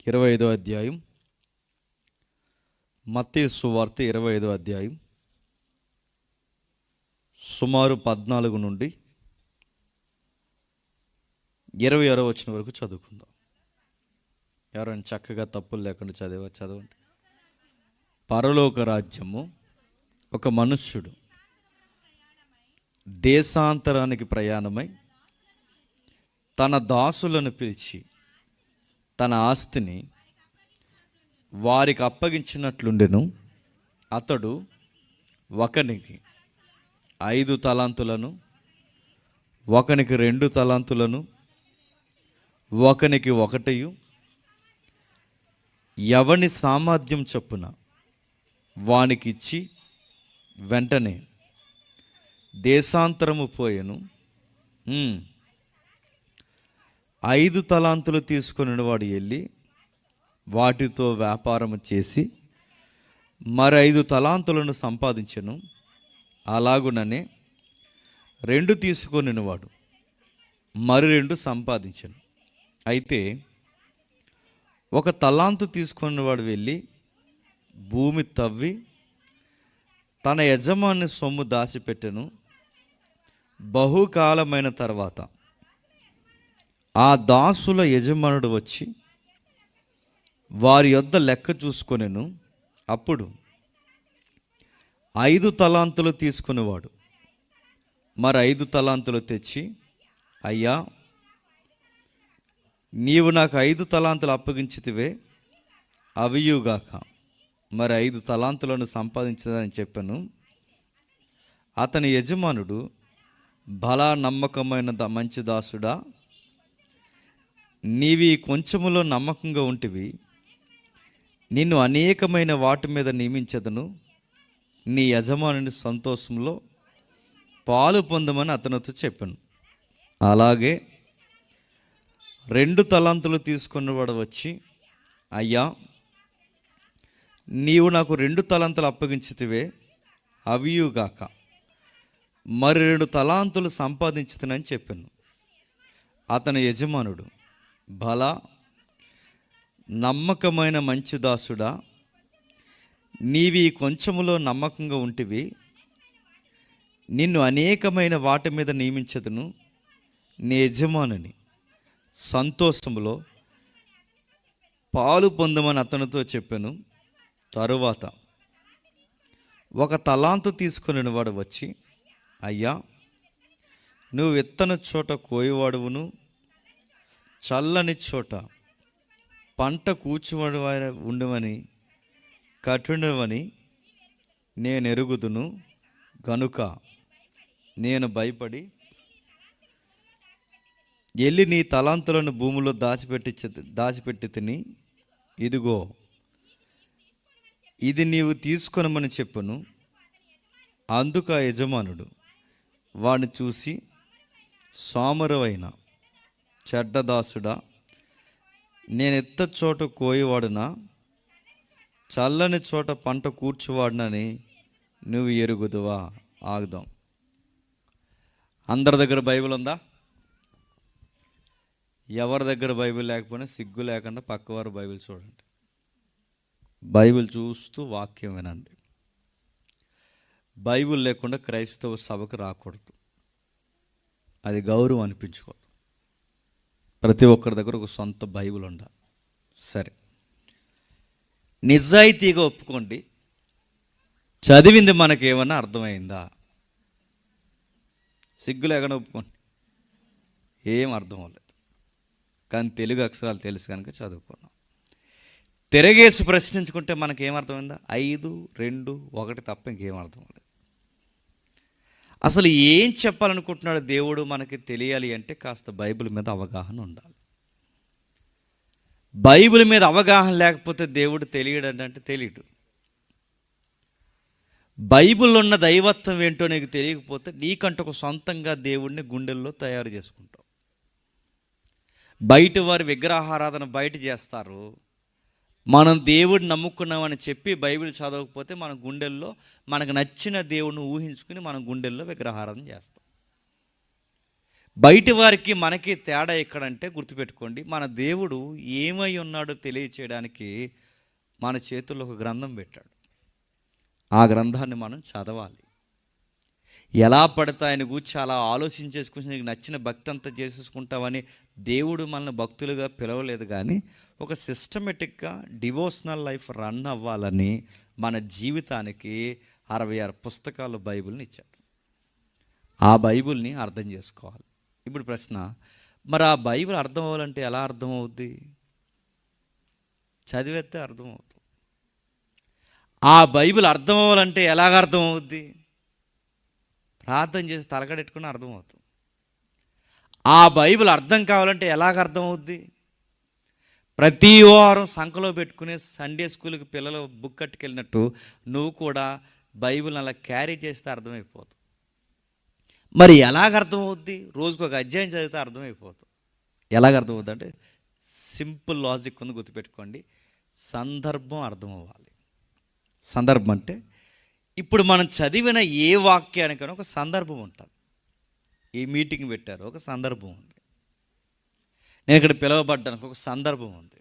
25వ అధ్యాయం, మత్తయి సువార్త 25వ అధ్యాయం సుమారు 14 నుండి 26వ వచనం వరకు చదువుకుందాం. ఎవరైనా చక్కగా తప్పులు లేకుండా చదవండి. పరలోక రాజ్యము ఒక మనుష్యుడు దేశాంతరానికి ప్రయాణమై తన దాసులను పిలిచి తన ఆస్తిని వారికి అప్పగించినట్లుండెను. అతడు ఒకనికి 5 తలాంతులను, ఒకనికి 2 తలాంతులను, ఒకనికి 1, ఎవని సామర్థ్యం చొప్పున వానికిచ్చి వెంటనే దేశాంతరము పోయెను. 5 తలాంతులు తీసుకుని వాడు వెళ్ళి వాటితో వ్యాపారము చేసి మరి 5 తలాంతులను సంపాదించెను. అలాగుననే 2 తీసుకొని వాడు మరి 2 సంపాదించెను. అయితే 1 తలాంతు తీసుకుని వాడు వెళ్ళి భూమి తవ్వి తన యజమాని సొమ్ము దాచిపెట్టెను. బహుకాలమైన తర్వాత ఆ దాసుల యజమానుడు వచ్చి వారి యొద్ద లెక్క చూసుకొనెను. అప్పుడు 5 తలాంతులు తీసుకునేవాడు మరి 5 తలాంతులు తెచ్చి, అయ్యా, నీవు నాకు 5 తలాంతులు అప్పగించితివే, అవియుగాక మరి 5 తలాంతులను సంపాదించదని చెప్పాను. అతని యజమానుడు, భలా నమ్మకమైన మంచి దాసుడా, నీవి కొంచెములో నమ్మకంగా ఉంటివి, నిన్ను అనేకమైన వాటి మీద నియమించదను, నీ యజమానుని సంతోషంలో పాలు పొందమని అతనితో చెప్పాను. అలాగే 2 తలాంతులు తీసుకున్నవాడు వచ్చి, అయ్యా, నీవు నాకు 2 తలాంతులు అప్పగించితివే, అవియుగాక మరి 2 తలాంతులు సంపాదించుతానని చెప్పాను. అతని యజమానుడు, భలా నమ్మకమైన మంచి దాసుడా, నీవి కొంచెములో నమ్మకంగా ఉంటివి, నిన్ను అనేకమైన వాటి మీద నియమించదును, నీ యజమానుని సంతోషములో పాలు పొందమని అతనితో చెప్పాను. తరువాత 1 తలాంతు తీసుకుని వాడు వచ్చి, అయ్యా, నువ్వు విత్తని చోట కోయివాడువును, చల్లని చోట పంట కూర్చువాడు ఉండవని కఠినవని నేను ఎరుగుదును గనుక నేను భయపడి వెళ్ళి నీ తలాంతులను భూమిలో దాచిపెట్టి తిని, ఇదిగో ఇది నీవు తీసుకొనమని చెప్పును. అందుకు ఆ యజమానుడు వాడిని చూసి, సోమరువైన చెడ్డదాసుడా, నేను ఎత్త చోట కోయివాడునా, చల్లని చోట పంట కూర్చువాడునని నువ్వు ఎరుగుదువా? ఆగుదాం. అందరి దగ్గర బైబిల్ ఉందా? ఎవరి దగ్గర బైబిల్ లేకపోయినా సిగ్గు లేకుండా పక్కవారు బైబిల్ చూడండి. బైబిల్ చూస్తూ వాక్యం వినండి. బైబిల్ లేకుండా క్రైస్తవ సభకు రాకూడదు. అది గౌరవం అనిపించుకోదు. ప్రతి ఒక్కరి దగ్గర ఒక సొంత బైబిల్ ఉండాలి. సరే, నిజాయితీగా ఒప్పుకోండి, చదివింది మనకేమన్నా అర్థమైందా? సిగ్గు లేకుండా ఒప్పుకోండి. ఏం అర్థం అవ్వలేదు, కానీ తెలుగు అక్షరాలు తెలుసు కనుక చదువుకున్నాం. తిరగేసి ప్రశ్నించుకుంటే మనకేం అర్థమైందా? 5, 2, 1 తప్ప ఇంకేం అర్థం అవ్వలేదు. అసలు ఏం చెప్పాలనుకుంటున్నాడు దేవుడు మనకి తెలియాలి అంటే కాస్త బైబిల్ మీద అవగాహన ఉండాలి. బైబిల్ మీద అవగాహన లేకపోతే దేవుడు తెలియడంటే తెలియడు. బైబిల్ ఉన్న దైవత్వం ఏంటో నీకు తెలియకపోతే నీకంటూ ఒక సొంతంగా దేవుడిని గుండెల్లో తయారు చేసుకుంటావు. బయట వారి విగ్రహారాధన బయట చేస్తారు, మనం దేవుడిని నమ్ముకున్నామని చెప్పి బైబిల్ చదవకపోతే మన గుండెల్లో మనకు నచ్చిన దేవుడిని ఊహించుకుని మన గుండెల్లో విగ్రహారాధన చేస్తాం. బయటి వారికి మనకి తేడా ఎక్కడంటే గుర్తుపెట్టుకోండి, మన దేవుడు ఏమై ఉన్నాడో తెలియచేయడానికి మన చేతుల్లో ఒక గ్రంథం పెట్టాడు. ఆ గ్రంథాన్ని మనం చదవాలి. ఎలా పడితే ఆయన గూర్చి అలా ఆలోచించేసుకుని నీకు నచ్చిన భక్తి అంతా చేసేసుకుంటామని దేవుడు మనల్ని భక్తులుగా పిలవలేదు, కానీ ఒక సిస్టమేటిక్గా డివోషనల్ లైఫ్ రన్ అవ్వాలని మన జీవితానికి 66 పుస్తకాలు బైబిల్ని ఇచ్చాడు. ఆ బైబిల్ని అర్థం చేసుకోవాలి. ఇప్పుడు ప్రశ్న, మరి ఆ బైబిల్ అర్థం అవ్వాలంటే ఎలా అర్థమవుద్ది? చదివేస్తే అర్థమవుతుంది. ఆ బైబిల్ అర్థం అవ్వాలంటే ఎలాగ అర్థమవుద్ది? ప్రార్థన చేసి తలకడెట్టుకుని అర్థమవుతుంది. ఆ బైబిల్ అర్థం కావాలంటే ఎలాగ అర్థమవుద్ది? ప్రతి వారం సంఖలో పెట్టుకుని సండే స్కూల్కి పిల్లలు బుక్ కట్టుకెళ్ళినట్టు నువ్వు కూడా బైబిల్ అలా క్యారీ చేస్తే అర్థమైపోతుంది. మరి ఎలాగ అర్థమవుద్ది? రోజుకు ఒక అధ్యాయం చదివితే అర్థమైపోతుంది. ఎలాగ అర్థమవుద్ది అంటే సింపుల్ లాజిక్ ఉంది, గుర్తుపెట్టుకోండి. సందర్భం అర్థం అవ్వాలి. సందర్భం అంటే ఇప్పుడు మనం చదివిన ఏ వాక్యానికైనా ఒక సందర్భం ఉంటుంది. ఈ మీటింగ్ పెట్టారు, ఒక సందర్భం ఉంది. నేను ఇక్కడ పిలువబడ్డానికి ఒక సందర్భం ఉంది.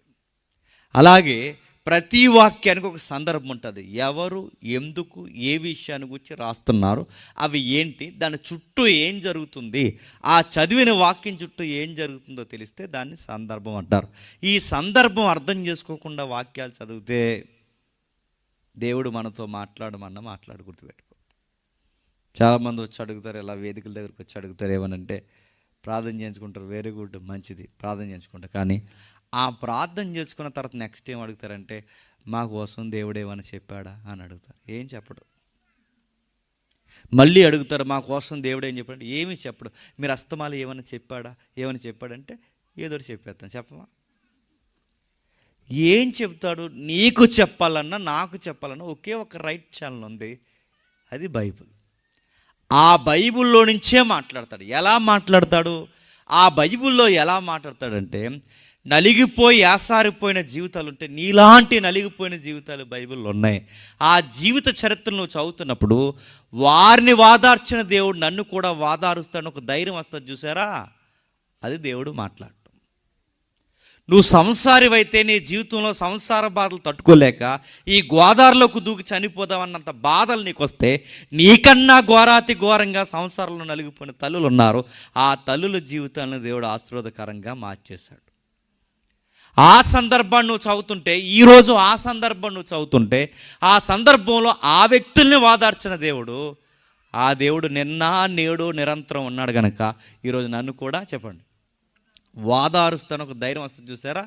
అలాగే ప్రతి వాక్యానికి ఒక సందర్భం ఉంటుంది. ఎవరు, ఎందుకు, ఏ విషయాన్ని గురించి రాస్తున్నారు, అవి ఏంటి, దాని చుట్టూ ఏం జరుగుతుంది, ఆ చదివిన వాక్యం చుట్టూ ఏం జరుగుతుందో తెలిస్తే దాన్ని సందర్భం అంటారు. ఈ సందర్భం అర్థం చేసుకోకుండా వాక్యాలు చదివితే దేవుడు మనతో మాట్లాడు గుర్తుపెట్టుకో. చాలామంది వచ్చి అడుగుతారు, ఇలా వేదికల దగ్గరికి వచ్చి అడుగుతారు, ఏమనంటే ప్రార్థన చేయించుకుంటారు. వెరీ గుడ్, మంచిది, ప్రార్థన చేయించుకుంటారు. కానీ ఆ ప్రార్థన చేసుకున్న తర్వాత నెక్స్ట్ ఏం అడుగుతారంటే, మా కోసం దేవుడు ఏమైనా చెప్పాడా అని అడుగుతారు. ఏం చెప్పడు. మళ్ళీ అడుగుతారు, మా కోసం దేవుడు ఏం చెప్పాడు? ఏమీ చెప్పడు. మీరు అస్తమాలు ఏమైనా చెప్పాడంటే ఏదో చెప్పేస్తాను. చెప్పమా? ఏం చెప్తాడు? నీకు చెప్పాలన్నా నాకు చెప్పాలన్నా ఒకే ఒక రైట్ ఛానల్ ఉంది, అది బైబిల్. ఆ బైబిల్లో నుంచే మాట్లాడతాడు. ఎలా మాట్లాడతాడు? ఆ బైబిల్లో ఎలా మాట్లాడతాడంటే, నలిగిపోయి ఆసారిపోయిన జీవితాలు ఉంటే, నీలాంటి నలిగిపోయిన జీవితాలు బైబిల్లో ఉన్నాయి. ఆ జీవిత చరిత్రను నువ్వు చదువుతున్నప్పుడు వారిని వాదార్చిన దేవుడు నన్ను కూడా వాదారుస్తాను ఒక ధైర్యం వస్తుంది. చూసారా? అది దేవుడు మాట్లాడు. నువ్వు సంసారివైతే నీ జీవితంలో సంసార బాధలు తట్టుకోలేక ఈ గోదావరిలోకి దూకి చనిపోదామన్నంత బాధలు నీకు వస్తే, నీకన్నా ఘోరాతి ఘోరంగా సంసారంలో నలిగిపోయిన తల్లులు ఉన్నారు. ఆ తల్లుల జీవితాలను దేవుడు ఆశీర్వాదకరంగా మార్చేశాడు. ఆ సందర్భాన్ని నువ్వు చదువుతుంటే, ఈరోజు ఆ సందర్భం నువ్వు చదువుతుంటే, ఆ సందర్భంలో ఆ వ్యక్తుల్ని వాదార్చిన దేవుడు, ఆ దేవుడు నిన్న నేడు నిరంతరం ఉన్నాడు కనుక ఈరోజు నన్ను కూడా చెప్పండి వాదారుస్తాను ఒక ధైర్యం వస్తుంది. చూసారా?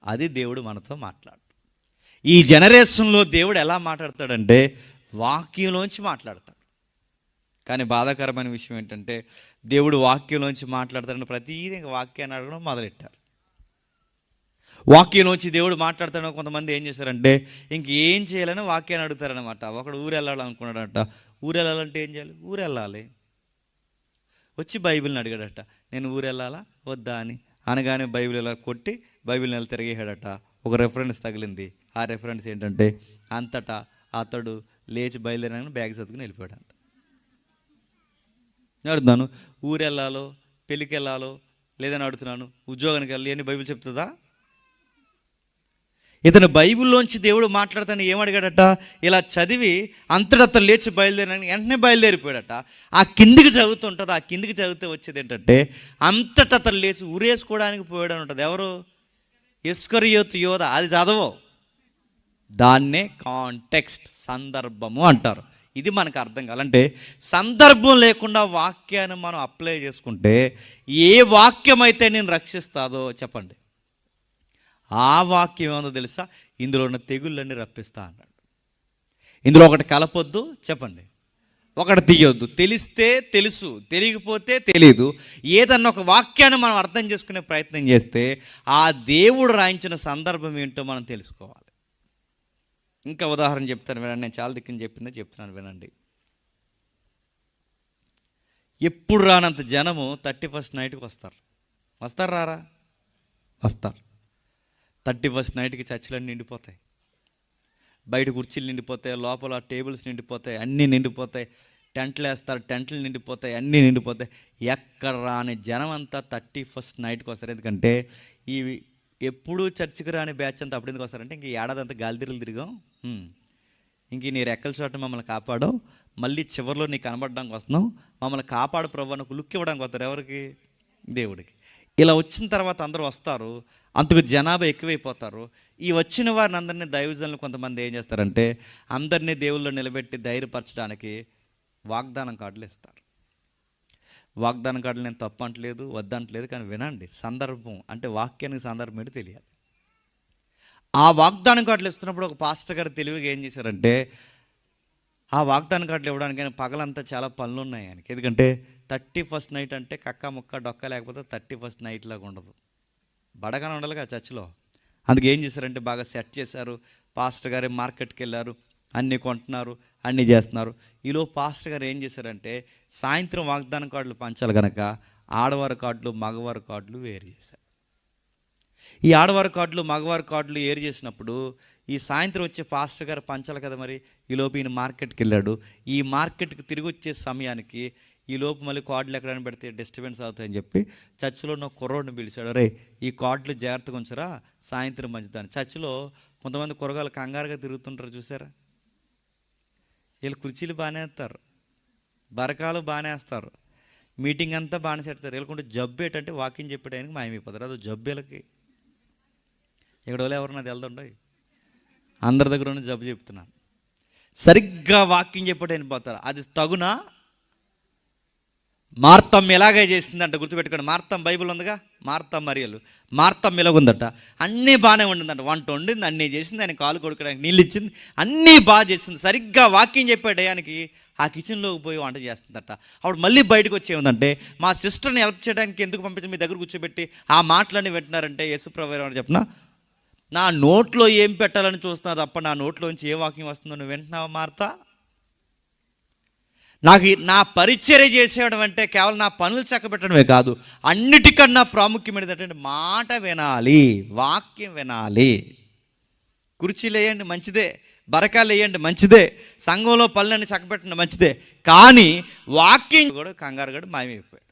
అది దేవుడు మనతో మాట్లాడు. ఈ జనరేషన్లో దేవుడు ఎలా మాట్లాడతాడంటే వాక్యంలోంచి మాట్లాడతాడు. కానీ బాధాకరమైన విషయం ఏంటంటే, దేవుడు వాక్యంలోంచి మాట్లాడతాడని ప్రతిదీ వాక్యాన్ని అడగడం మొదలెట్టారు. వాక్యంలోంచి దేవుడు మాట్లాడతాడని కొంతమంది ఏం చేశారంటే, ఇంకేం చేయాలని వాక్యాన్ని అడుగుతారనమాట. ఒకడు ఊరు వెళ్ళాలనుకున్నాడట. ఊరు వెళ్ళాలంటే ఏం చేయాలి? ఊరు వెళ్ళాలి. వచ్చి బైబిల్ని అడిగాడట, నేను ఊరు వెళ్ళాలా వద్దా అని. అనగానే బైబిల్ ఇలా కొట్టి బైబిల్ నెల తిరిగేశాడట. ఒక రెఫరెన్స్ తగిలింది. ఆ రెఫరెన్స్ ఏంటంటే, అంతటా అతడు లేచి బయలుదేరాలని బ్యాగ్ సర్దుకుని వెళ్ళిపోయాడంట. నేను అడుగుతున్నాను, ఊరు వెళ్ళాలో, పెళ్ళికి వెళ్ళాలో లేదని అడుగుతున్నాను, ఉద్యోగానికి వెళ్ళాలి అని బైబిల్ చెప్తుందా? ఇతను బైబిల్లోంచి దేవుడు మాట్లాడతాను ఏమడిగాడట, ఇలా చదివి అంతటా అతను లేచి బయలుదేరని వెంటనే బయలుదేరిపోయాడట. ఆ కిందికి చదువుతుంటుంది. ఆ కిందికి చదివితే వచ్చేది ఏంటంటే, అంతటా అతను లేచి ఉరేసుకోవడానికి పోయాడని ఉంటుంది. ఎవరు? ఇస్కరియోతు యోధ. అది చదవో, దాన్నే కాంటెక్స్ట్, సందర్భము అంటారు. ఇది మనకు అర్థం కావాలంటే సందర్భం లేకుండా వాక్యాన్ని మనం అప్లై చేసుకుంటే, ఏ వాక్యం అయితే నేను రక్షిస్తాదో చెప్పండి, ఆ వాక్యం ఏమో తెలుసా? ఇందులో ఉన్న తెగుళ్ళన్నీ రప్పిస్తా అన్నాడు. ఇందులో ఒకటి కలపొద్దు చెప్పండి, ఒకటి తీయొద్దు. తెలిస్తే తెలుసు, తెలియకపోతే తెలియదు. ఏదన్నా ఒక వాక్యాన్ని మనం అర్థం చేసుకునే ప్రయత్నం చేస్తే ఆ దేవుడు రాయించిన సందర్భం ఏంటో మనం తెలుసుకోవాలి. ఇంకా ఉదాహరణ చెప్తాను వినండి. నేను చాలా దిక్కుని చెప్తున్నాను వినండి. ఎప్పుడు రానంత జనము 31st నైట్కి వస్తారు రారా? వస్తారు. 31st నైట్కి చర్చిలన్నీ నిండిపోతాయి, బయట కుర్చీలు నిండిపోతాయి, లోపల టేబుల్స్ నిండిపోతాయి, అన్నీ నిండిపోతాయి. టెంట్లు వేస్తారు, టెంట్లు నిండిపోతాయి, అన్నీ నిండిపోతాయి. ఎక్కడ రాని జనం అంతా 31st నైట్కి వస్తారు. ఎందుకంటే ఇవి ఎప్పుడూ చర్చికి రాని బ్యాచ్ అంతా అప్పుడు ఎందుకు వస్తారంటే, ఇంక ఏడాది అంతా గాలిదిరులు తిరిగాం, ఇంక నీ రెక్కల చోట మమ్మల్ని కాపాడు, మళ్ళీ చివరిలో నీకు కనబడడానికి వస్తున్నాం, మమ్మల్ని కాపాడు ప్రభు అని లుక్ ఇవ్వడానికి వస్తారు. ఎవరికి? దేవుడికి. ఇలా వచ్చిన తర్వాత అందరూ వస్తారు, అంతకు జనాభా ఎక్కువైపోతారు. ఈ వచ్చిన వారిని అందరినీ దైవజనులు కొంతమంది ఏం చేస్తారంటే, అందరినీ దేవుళ్ళు నిలబెట్టి ధైర్యపరచడానికి వాగ్దానం కార్డులు ఇస్తారు. వాగ్దానం కార్డులు నేను తప్పు అంటలేదు, వద్దంటలేదు, కానీ వినండి, సందర్భం అంటే వాక్యానికి సందర్భం ఏంటి తెలియాలి. ఆ వాగ్దానం కార్డులు ఇస్తున్నప్పుడు ఒక పాస్టర్ గారు తెలివిగా ఏం చేశారంటే, ఆ వాగ్దానం కార్డులు ఇవ్వడానికి ఆయన పగలంతా చాలా పనులు ఉన్నాయి ఆయనకి. ఎందుకంటే 31st నైట్ అంటే కక్క ముక్క డొక్క లేకపోతే 31st నైట్ లాగా ఉండదు, బడగానే ఉండాలి కదా చర్చిలో. అందుకే ఏం చేశారంటే బాగా సెట్ చేశారు. పాస్టర్ గారే మార్కెట్కి వెళ్ళారు, అన్నీ కొంటున్నారు, అన్నీ చేస్తున్నారు. ఈలో పాస్టర్ గారు ఏం చేశారంటే, సాయంత్రం వాగ్దానం కార్డులు పంచాలి కనుక ఆడవారి కార్డులు మగవారి కార్డులు వేరు చేశారు. ఈ ఆడవారి కార్డులు మగవారి కార్డులు ఏరు చేసినప్పుడు ఈ సాయంత్రం వచ్చే పాస్టర్ గారు పంచాలి కదా, మరి ఈలోపు ఈయన మార్కెట్కి వెళ్ళాడు. ఈ మార్కెట్కి తిరిగి వచ్చే సమయానికి ఈలోపు మళ్ళీ కార్డులు ఎక్కడైనా పెడితే డిస్టర్బెన్స్ అవుతాయని చెప్పి చర్చిలో ఉన్న కుర్రోడిని పిలిచాడు. రే, ఈ కార్డులు జాగ్రత్తగా ఉంచరా, సాయంత్రం మంచిదాన్ని. చర్చిలో కొంతమంది కురగాలు కంగారుగా తిరుగుతుంటారు, చూసారా? వీళ్ళు కుర్చీలు బాగానే వేస్తారు, బరకాలు బాగానే వేస్తారు, మీటింగ్ అంతా బాగానే చేస్తారు. వీళ్ళకుంటే జబ్బు ఏంటంటే వాకింగ్ చెప్పడానికి మాయమైపోతారు. అది జబ్బు వీళ్ళకి. ఇక్కడ వాళ్ళు ఎవరన్నా వెళ్తుండో అందరి దగ్గర ఉన్న జబ్బు చెప్తున్నాను. సరిగ్గా వాకింగ్ చెప్పడానికి పోతారు. అది తగునా? మార్తమ్మ ఎలాగే చేసిందంట గుర్తుపెట్టుకోండి. మార్తమ్మ బైబిల్ ఉందిగా, మార్తమ్మ మరియలు. మార్తమ్మ ఎలాగుందట, అన్నీ బాగానే ఉండిందంట. వంట వండింది, అన్నీ చేసింది, ఆయన కాలు కొడుకోవడానికి నీళ్ళు ఇచ్చింది, అన్నీ బాగా చేసింది. సరిగ్గా వాకింగ్ చెప్పే టయానికి ఆ కిచెన్లోకి పోయి వంట చేస్తుందట. అప్పుడు మళ్ళీ బయటకు వచ్చేముందంటే, మా సిస్టర్ని హెల్ప్ చేయడానికి ఎందుకు పంపించి మీ దగ్గర కూర్చోబెట్టి ఆ మాటలన్నీ వింటున్నారంటే, యేసుప్రభు అని చెప్పిన, నా నోట్లో ఏం పెట్టాలని చూస్తున్నా తప్ప నా నోట్లోంచి ఏ వాక్యం వస్తుందో నువ్వు వింటున్నావా మార్త? నాకు నా పరిచర్య చేసేయడం అంటే కేవలం నా పనులు చక్కబెట్టడమే కాదు, అన్నిటికన్నా ప్రాముఖ్యమైనది ఏంటంటే మాట వినాలి, వాక్యం వినాలి. కుర్చీలు వేయండి మంచిదే, బరకాలు వేయండి మంచిదే, సంఘంలో పనులన్నీ చక్కబెట్టండి మంచిదే, కానీ వాక్యం కూడా కంగారు కూడా మాయమైపోయాడు.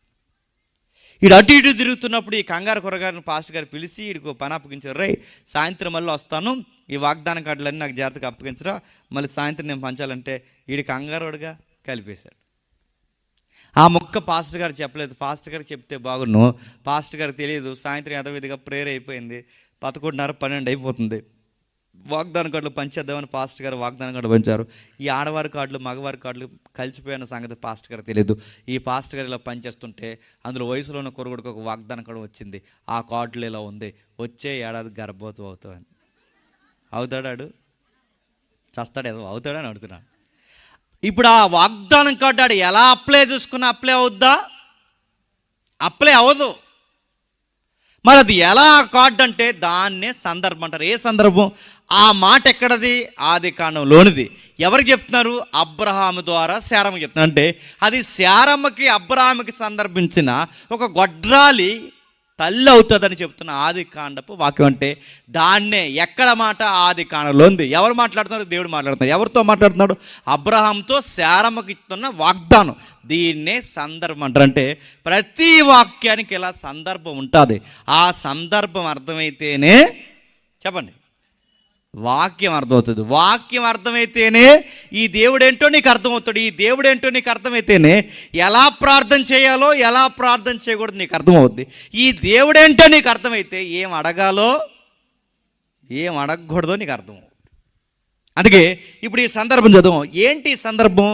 ఈడు అటు ఇటు తిరుగుతున్నప్పుడు ఈ కంగారు కూరగారిని పాస్టర్ గారు పిలిచి ఈడికి పని అప్పగించారు. రై, సాయంత్రం మళ్ళీ వస్తాను, ఈ వాగ్దానం కార్డులన్నీ నాకు జాగ్రత్తగా అప్పగించరా, మళ్ళీ సాయంత్రం నేను పంచాలంటే ఈడి కంగారుడుగా కలిపేశాడు. ఆ మొక్క పాస్టర్ గారు చెప్పలేదు. పాస్టర్ గారికి చెప్తే బాగున్ను, పాస్టర్ గారికి తెలియదు. సాయంత్రం యథావిధిగా ప్రేయర్ అయిపోయింది, 11:30 12 అయిపోతుంది. వాగ్దాన కార్డులు పంచేద్దామని పాస్టర్ గారు వాగ్దాన కార్డు పంచారు. ఈ ఆడవారి కార్డులు మగవారి కార్డులు కలిసిపోయిన సంగతి పాస్టర్ గారు తెలియదు. ఈ పాస్టర్ గారు ఇలా పనిచేస్తుంటే అందులో వయసులో ఉన్న కురగుడికి ఒక వాగ్దాన కార్డు వచ్చింది. ఆ కార్డులు ఇలా ఉంది, వచ్చే ఏడాది గర్భవతి అవుతామని. అవుతాడాడు? చస్తాడు ఏదో అవుతాడని అడుగుతున్నాడు. ఇప్పుడు ఆ వాగ్దానం కార్డు ఆడు ఎలా అప్లై చూసుకున్నా అప్లై అవుద్దా? అప్లై అవ్వదు. మరి అది ఎలా కార్డు అంటే దాన్నే సందర్భం అంటారు. ఏ సందర్భం? ఆ మాట ఎక్కడది? ఆదికాండంలోనిది. ఎవరికి చెప్తున్నారు? అబ్రహాము ద్వారా శారమ్మకి చెప్తున్నారు. అంటే అది శారమ్మకి అబ్రహాముకి సందర్భించిన ఒక గొడ్రాలి తల్లి అవుతుందని చెప్తున్న ఆదికాండపు వాక్యం. అంటే దాన్నే ఎక్కడ మాట? ఆదికాండంలో ఉంది. ఎవరు మాట్లాడుతున్నారు? దేవుడు మాట్లాడుతున్నారు. ఎవరితో మాట్లాడుతున్నాడు? అబ్రహాంతో శారమ్మకి ఇస్తున్న వాగ్దానం. దీన్నే సందర్భం అంటారు. అంటే ప్రతి వాక్యానికి ఇలా సందర్భం ఉంటుంది. ఆ సందర్భం అర్థమైతేనే చెప్పండి వాక్యం అర్థమవుతుంది. వాక్యం అర్థమైతేనే ఈ దేవుడేంటో నీకు అర్థమవుతాడు. ఈ దేవుడేంటో నీకు అర్థమైతేనే ఎలా ప్రార్థన చేయాలో ఎలా ప్రార్థన చేయకూడదు నీకు అర్థమవుద్ది. ఈ దేవుడేంటో నీకు అర్థమైతే ఏం అడగాలో ఏం అడగకూడదో నీకు అర్థమవుతుంది. అందుకే ఇప్పుడు ఈ సందర్భం చదువు. ఏంటి ఈ సందర్భం?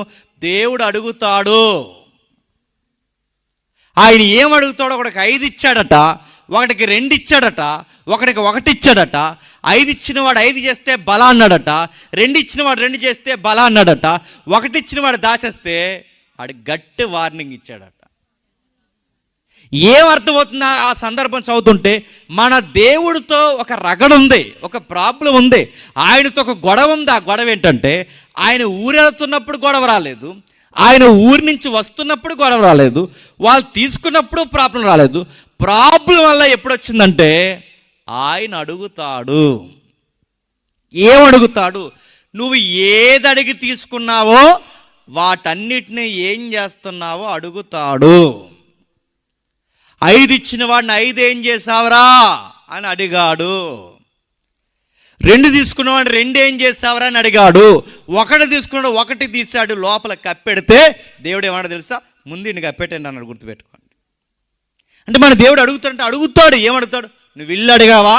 దేవుడు అడుగుతాడు. ఆయన ఏం అడుగుతాడో? ఒకటికి 5 ఇచ్చాడట, ఒకటికి 2 ఇచ్చాడట, ఒకటికి 1 ఇచ్చాడట. 5 ఇచ్చినవాడు 5 చేస్తే బల అన్నాడట, 2 ఇచ్చినవాడు 2 చేస్తే బల అన్నాడట, 1 ఇచ్చినవాడు దాచేస్తే వాడు గట్టి వార్నింగ్ ఇచ్చాడట. ఏం అర్థమవుతుందా ఆ సందర్భం చదువుతుంటే? మన దేవుడితో ఒక రగడ ఉంది, ఒక ప్రాబ్లం ఉంది, ఆయనతో ఒక గొడవ ఉంది. ఆ గొడవ ఏంటంటే ఆయన ఊరెళ్తున్నప్పుడు గొడవ రాలేదు, ఆయన ఊరి నుంచి వస్తున్నప్పుడు గొడవ రాలేదు, వాళ్ళు తీసుకున్నప్పుడు ప్రాబ్లం రాలేదు. ప్రాబ్లం వల్ల ఎప్పుడు వచ్చిందంటే ఆయన అడుగుతాడు. ఏమడుగుతాడు? నువ్వు ఏది అడిగి తీసుకున్నావో వాటన్నిటిని ఏం చేస్తున్నావో అడుగుతాడు. 5 ఇచ్చిన వాడిని 5 ఏం చేసావరా అని అడిగాడు. 2 తీసుకున్నవాడు 2 ఏం చేసావరా అని అడిగాడు. 1 తీసుకున్నాడు 1 తీశాడు, లోపల కప్పెడితే దేవుడు ఏమన్నా తెలుసా, ముందు ఇన్ని కప్పెట్టండి అన్నాడు. గుర్తుపెట్టుకోండి. అంటే మన దేవుడు అడుగుతాడు. ఏమడుగుతాడు? నువ్వు ఇల్లు అడిగావా,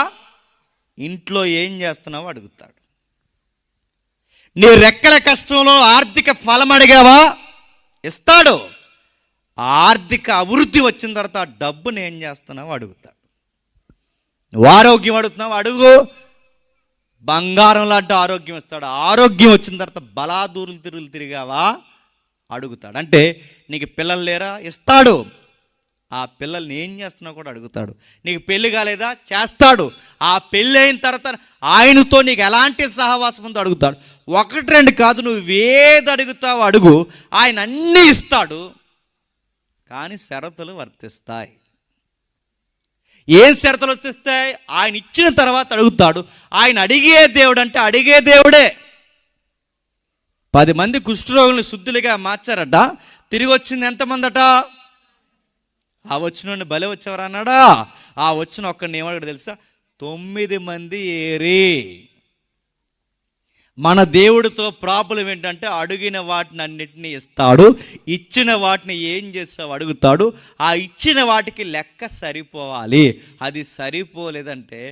ఇంట్లో ఏం చేస్తున్నావో అడుగుతాడు. నీ రెక్కల కష్టంలో ఆర్థిక ఫలం అడిగావా, ఇస్తాడు. ఆర్థిక అభివృద్ధి వచ్చిన తర్వాత ఆ డబ్బుని ఏం చేస్తున్నావో అడుగుతాడు. నువ్వు ఆరోగ్యం అడుగుతున్నావు, అడుగు, బంగారం లాంటి ఆరోగ్యం ఇస్తాడు. ఆరోగ్యం వచ్చిన తర్వాత బలాదూరులు తిరిగావా, అడుగుతాడు. అంటే నీకు పిల్లలు లేరా, ఇస్తాడు. ఆ పిల్లల్ని ఏం చేస్తున్నావు కూడా అడుగుతాడు. నీకు పెళ్లి కాలేదా, చేస్తాడు. ఆ పెళ్ళి అయిన తర్వాత ఆయనతో నీకు ఎలాంటి సహవాసం ఉందో అడుగుతాడు. 1, 2 కాదు, నువ్వు ఏది అడుగుతావో అడుగు, ఆయన అన్నీ ఇస్తాడు. కానీ షరతులు వర్తిస్తాయి. ఏం షరతులు వర్తిస్తాయి? ఆయన ఇచ్చిన తర్వాత అడుగుతాడు. ఆయన అడిగే దేవుడు అంటే అడిగే దేవుడే. 10 మంది కుష్ఠరోగులను శుద్ధులుగా మార్చారట. తిరిగి వచ్చింది ఎంతమందట? ఆ వచ్చిన బలి వచ్చేవారు అన్నాడా? ఆ వచ్చిన ఒక్కడిని ఏమన్నాడు తెలుసా? 9 మంది ఏరి. మన దేవుడితో ప్రాబ్లం ఏంటంటే అడిగిన వాటిని అన్నిటినీ ఇస్తాడు. ఇచ్చిన వాటిని ఏం చేస్తావు అడుగుతాడు. ఆ ఇచ్చిన వాటికి లెక్క సరిపోవాలి. అది సరిపోలేదంటే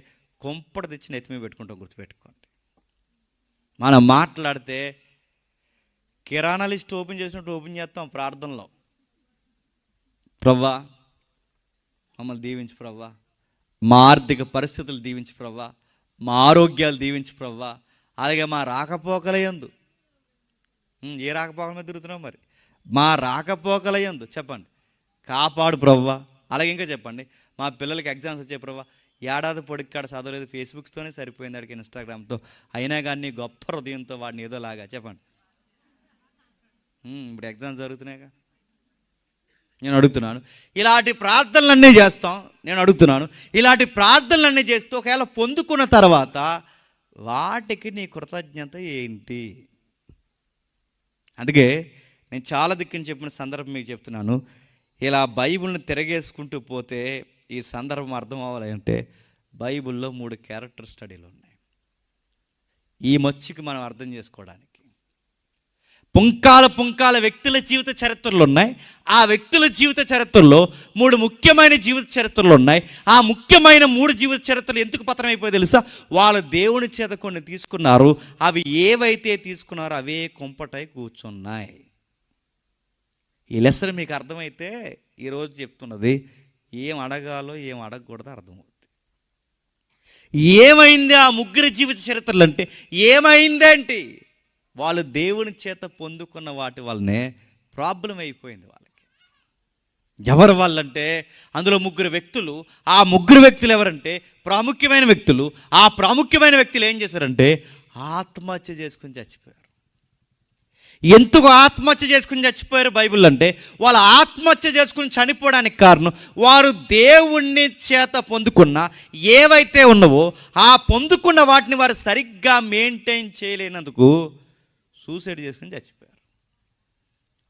కొంపడ తెచ్చిన ఎత్తిమీ పెట్టుకుంటాం. గుర్తుపెట్టుకోండి. మనం మాట్లాడితే కిరాణా లిస్ట్ ఓపెన్ చేసినట్టు ఓపెన్ చేస్తాం ప్రార్థనలో. ప్రవ్వా మమ్మల్ని దీవించు ప్రవ్వా, మా ఆర్థిక పరిస్థితులు దీవించు ప్రవ్వా, మా ఆరోగ్యాలు దీవించు ప్రవ్వా, అలాగే మా రాకపోకలయందు, ఏ రాకపోకల మీద తిరుగుతున్నాం మరి, మా రాకపోకలయందు చెప్పండి కాపాడు ప్రవ్వా. అలాగే ఇంకా చెప్పండి, మా పిల్లలకి ఎగ్జామ్స్ వచ్చే ప్రవ్వా, ఏడాది పొడిక్కాడ చదవలేదు, ఫేస్బుక్స్తోనే సరిపోయింది, అడిగి ఇన్స్టాగ్రామ్తో, అయినా కానీ గొప్ప హృదయంతో వాడిని ఏదోలాగా చెప్పండి. ఇప్పుడు ఎగ్జామ్స్ జరుగుతున్నాయిగా. నేను అడుగుతున్నాను, ఇలాంటి ప్రార్థనలన్నీ చేస్తాం. నేను అడుగుతున్నాను, ఇలాంటి ప్రార్థనలన్నీ చేస్తూ ఒకవేళ పొందుకున్న తర్వాత వాటికి నీ కృతజ్ఞత ఏంటి? అందుకే నేను చాలా దిక్కుని చెప్పిన సందర్భం మీకు చెప్తున్నాను. ఇలా బైబిల్ని తిరగేసుకుంటూ పోతే ఈ సందర్భం అర్థం అవ్వాలంటే బైబిల్లో 3 క్యారెక్టర్ స్టడీలు ఉన్నాయి. ఈ మచ్చికి మనం అర్థం చేసుకోవడానికి పుంకాల వ్యక్తుల జీవిత చరిత్రలు ఉన్నాయి. ఆ వ్యక్తుల జీవిత చరిత్రలో 3 ముఖ్యమైన జీవిత చరిత్రలు ఉన్నాయి. ఆ ముఖ్యమైన 3 జీవిత చరిత్రలు ఎందుకు పతనమైపోయి తెలుసా? వాళ్ళు దేవుని చేత కొన్ని తీసుకున్నారు. అవి ఏవైతే తీసుకున్నారో అవే కొంపటై కూర్చున్నాయి. ఈ లెసన్ మీకు అర్థమైతే ఈరోజు చెప్తున్నది ఏం అడగాలో ఏం అడగకూడదో అర్థమవుతుంది. ఏమైంది ఆ 3 జీవిత చరిత్రలు అంటే ఏమైందేంటి? వాళ్ళు దేవుని చేత పొందుకున్న వాటి వల్లనే ప్రాబ్లం అయిపోయింది వాళ్ళకి. ఎవరు వాళ్ళంటే అందులో 3 వ్యక్తులు. ఆ 3 వ్యక్తులు ఎవరంటే ప్రాముఖ్యమైన వ్యక్తులు. ఆ ప్రాముఖ్యమైన వ్యక్తులు ఏం చేశారంటే ఆత్మహత్య చేసుకుని చచ్చిపోయారు. ఎందుకు ఆత్మహత్య చేసుకుని చచ్చిపోయారు బైబిల్ అంటే, వాళ్ళు ఆత్మహత్య చేసుకుని చనిపోవడానికి కారణం వారు దేవుణ్ణి చేత పొందుకున్న ఏవైతే ఉన్నవో ఆ పొందుకున్న వాటిని వారు సరిగ్గా మెయింటైన్ చేయలేనందుకు సూసైడ్ చేసుకుని చచ్చిపోయారు.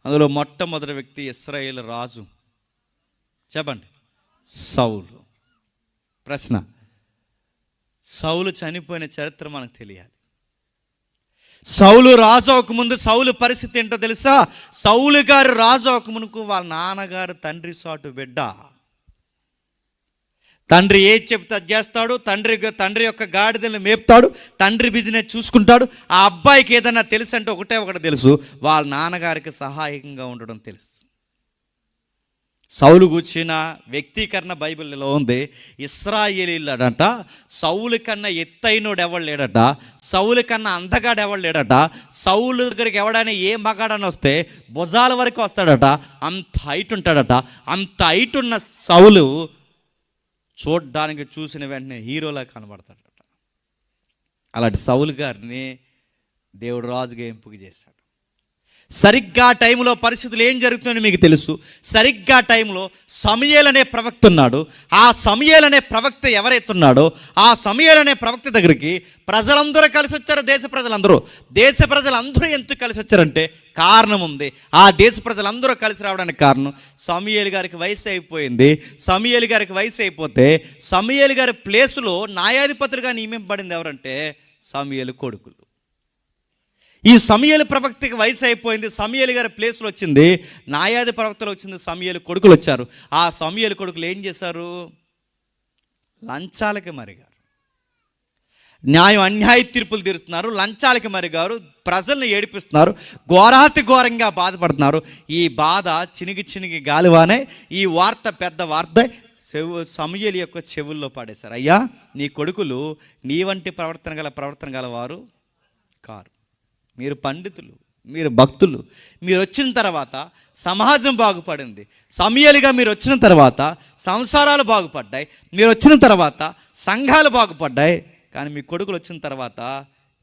అందులో మొట్టమొదటి వ్యక్తి ఇశ్రాయేల్ రాజు. చెప్పండి, సౌలు. ప్రశ్న, సౌలు చనిపోయిన చరిత్ర మనకు తెలియాలి. సౌలు రాజు అవ్వకముందు సౌలు పరిస్థితి ఏంటో తెలుసా? సౌలు గారు రాజు అవ్వకముందుకు వాళ్ళ నాన్నగారు తండ్రి సాటు బిడ్డ. తండ్రి ఏది చెప్తే అది చేస్తాడు. తండ్రి యొక్క గాడిదలను మేపుతాడు. తండ్రి బిజినెస్ చూసుకుంటాడు. ఆ అబ్బాయికి ఏదైనా తెలుసు అంటే ఒకటి తెలుసు, వాళ్ళ నాన్నగారికి సహాయకంగా ఉండడం తెలుసు. సౌలు కూర్చిన వ్యక్తీకరణ బైబిల్లో ఉంది. ఇశ్రాయేలీలడట సౌలు కన్నా ఎత్తైనోడు ఎవడు లేడట, సౌలు కన్నా అందగాడు ఎవడు లేడట. సౌలు దగ్గరికి ఎవడైనా ఏ మగాడని వస్తే భుజాల వరకు వస్తాడట, అంత హైట్ ఉంటాడట. అంత హైట్ ఉన్న సౌలు చూడ్డానికి చూసిన వెంటనే హీరోలా కనబడతాడట. అలాంటి సౌలు గారిని దేవుడు రాజుగా ఎంపిక చేశాడు. సరిగ్గా టైంలో పరిస్థితులు ఏం జరుగుతుందని మీకు తెలుసు. సరిగ్గా టైంలో సమూయేలు అనే ప్రవక్త ఉన్నాడు. ఆ సమూయేలు అనే ప్రవక్త ఎవరైతే ఉన్నాడో ఆ సమూయేలు అనే ప్రవక్త దగ్గరికి ప్రజలందరూ కలిసి వచ్చారు. దేశ ప్రజలందరూ ఎందుకు కలిసి వచ్చారంటే కారణం ఉంది. ఆ దేశ ప్రజలందరూ కలిసి రావడానికి కారణం, సమూయేలు గారికి వయసు అయిపోయింది. సమూయేలు గారికి వయసు అయిపోతే సమూయేలు గారి ప్లేసులో న్యాయాధిపతులుగా నియమింపబడింది ఎవరంటే సమూయేలు కొడుకులు. ఈ సమూయేలు ప్రవక్తకి వయసు అయిపోయింది. సమూయేలు గారి ప్లేస్లో వచ్చింది న్యాయాధి ప్రవక్తలు వచ్చింది. సమూయేలు కొడుకులు వచ్చారు. ఆ సమూయేలు కొడుకులు ఏం చేశారు? లంచాలకి మరిగారు. అన్యాయ తీర్పులు తీరుస్తున్నారు, లంచాలకి మరిగారు, ప్రజల్ని ఏడిపిస్తున్నారు, ఘోరాతి ఘోరంగా బాధపడుతున్నారు. ఈ బాధ చినిగి గాలివానే ఈ వార్త పెద్ద వార్త సమూయేలు యొక్క చెవుల్లో పాడేశారు. అయ్యా, నీ కొడుకులు నీ వంటి ప్రవర్తన గల వారు కారు. మీరు పండితులు, మీరు భక్తులు, మీరు వచ్చిన తర్వాత సమాజం బాగుపడింది. సమూయేలుగా మీరు వచ్చిన తర్వాత సంసారాలు బాగుపడ్డాయి. మీరు వచ్చిన తర్వాత సంఘాలు బాగుపడ్డాయి. కానీ మీ కొడుకులు వచ్చిన తర్వాత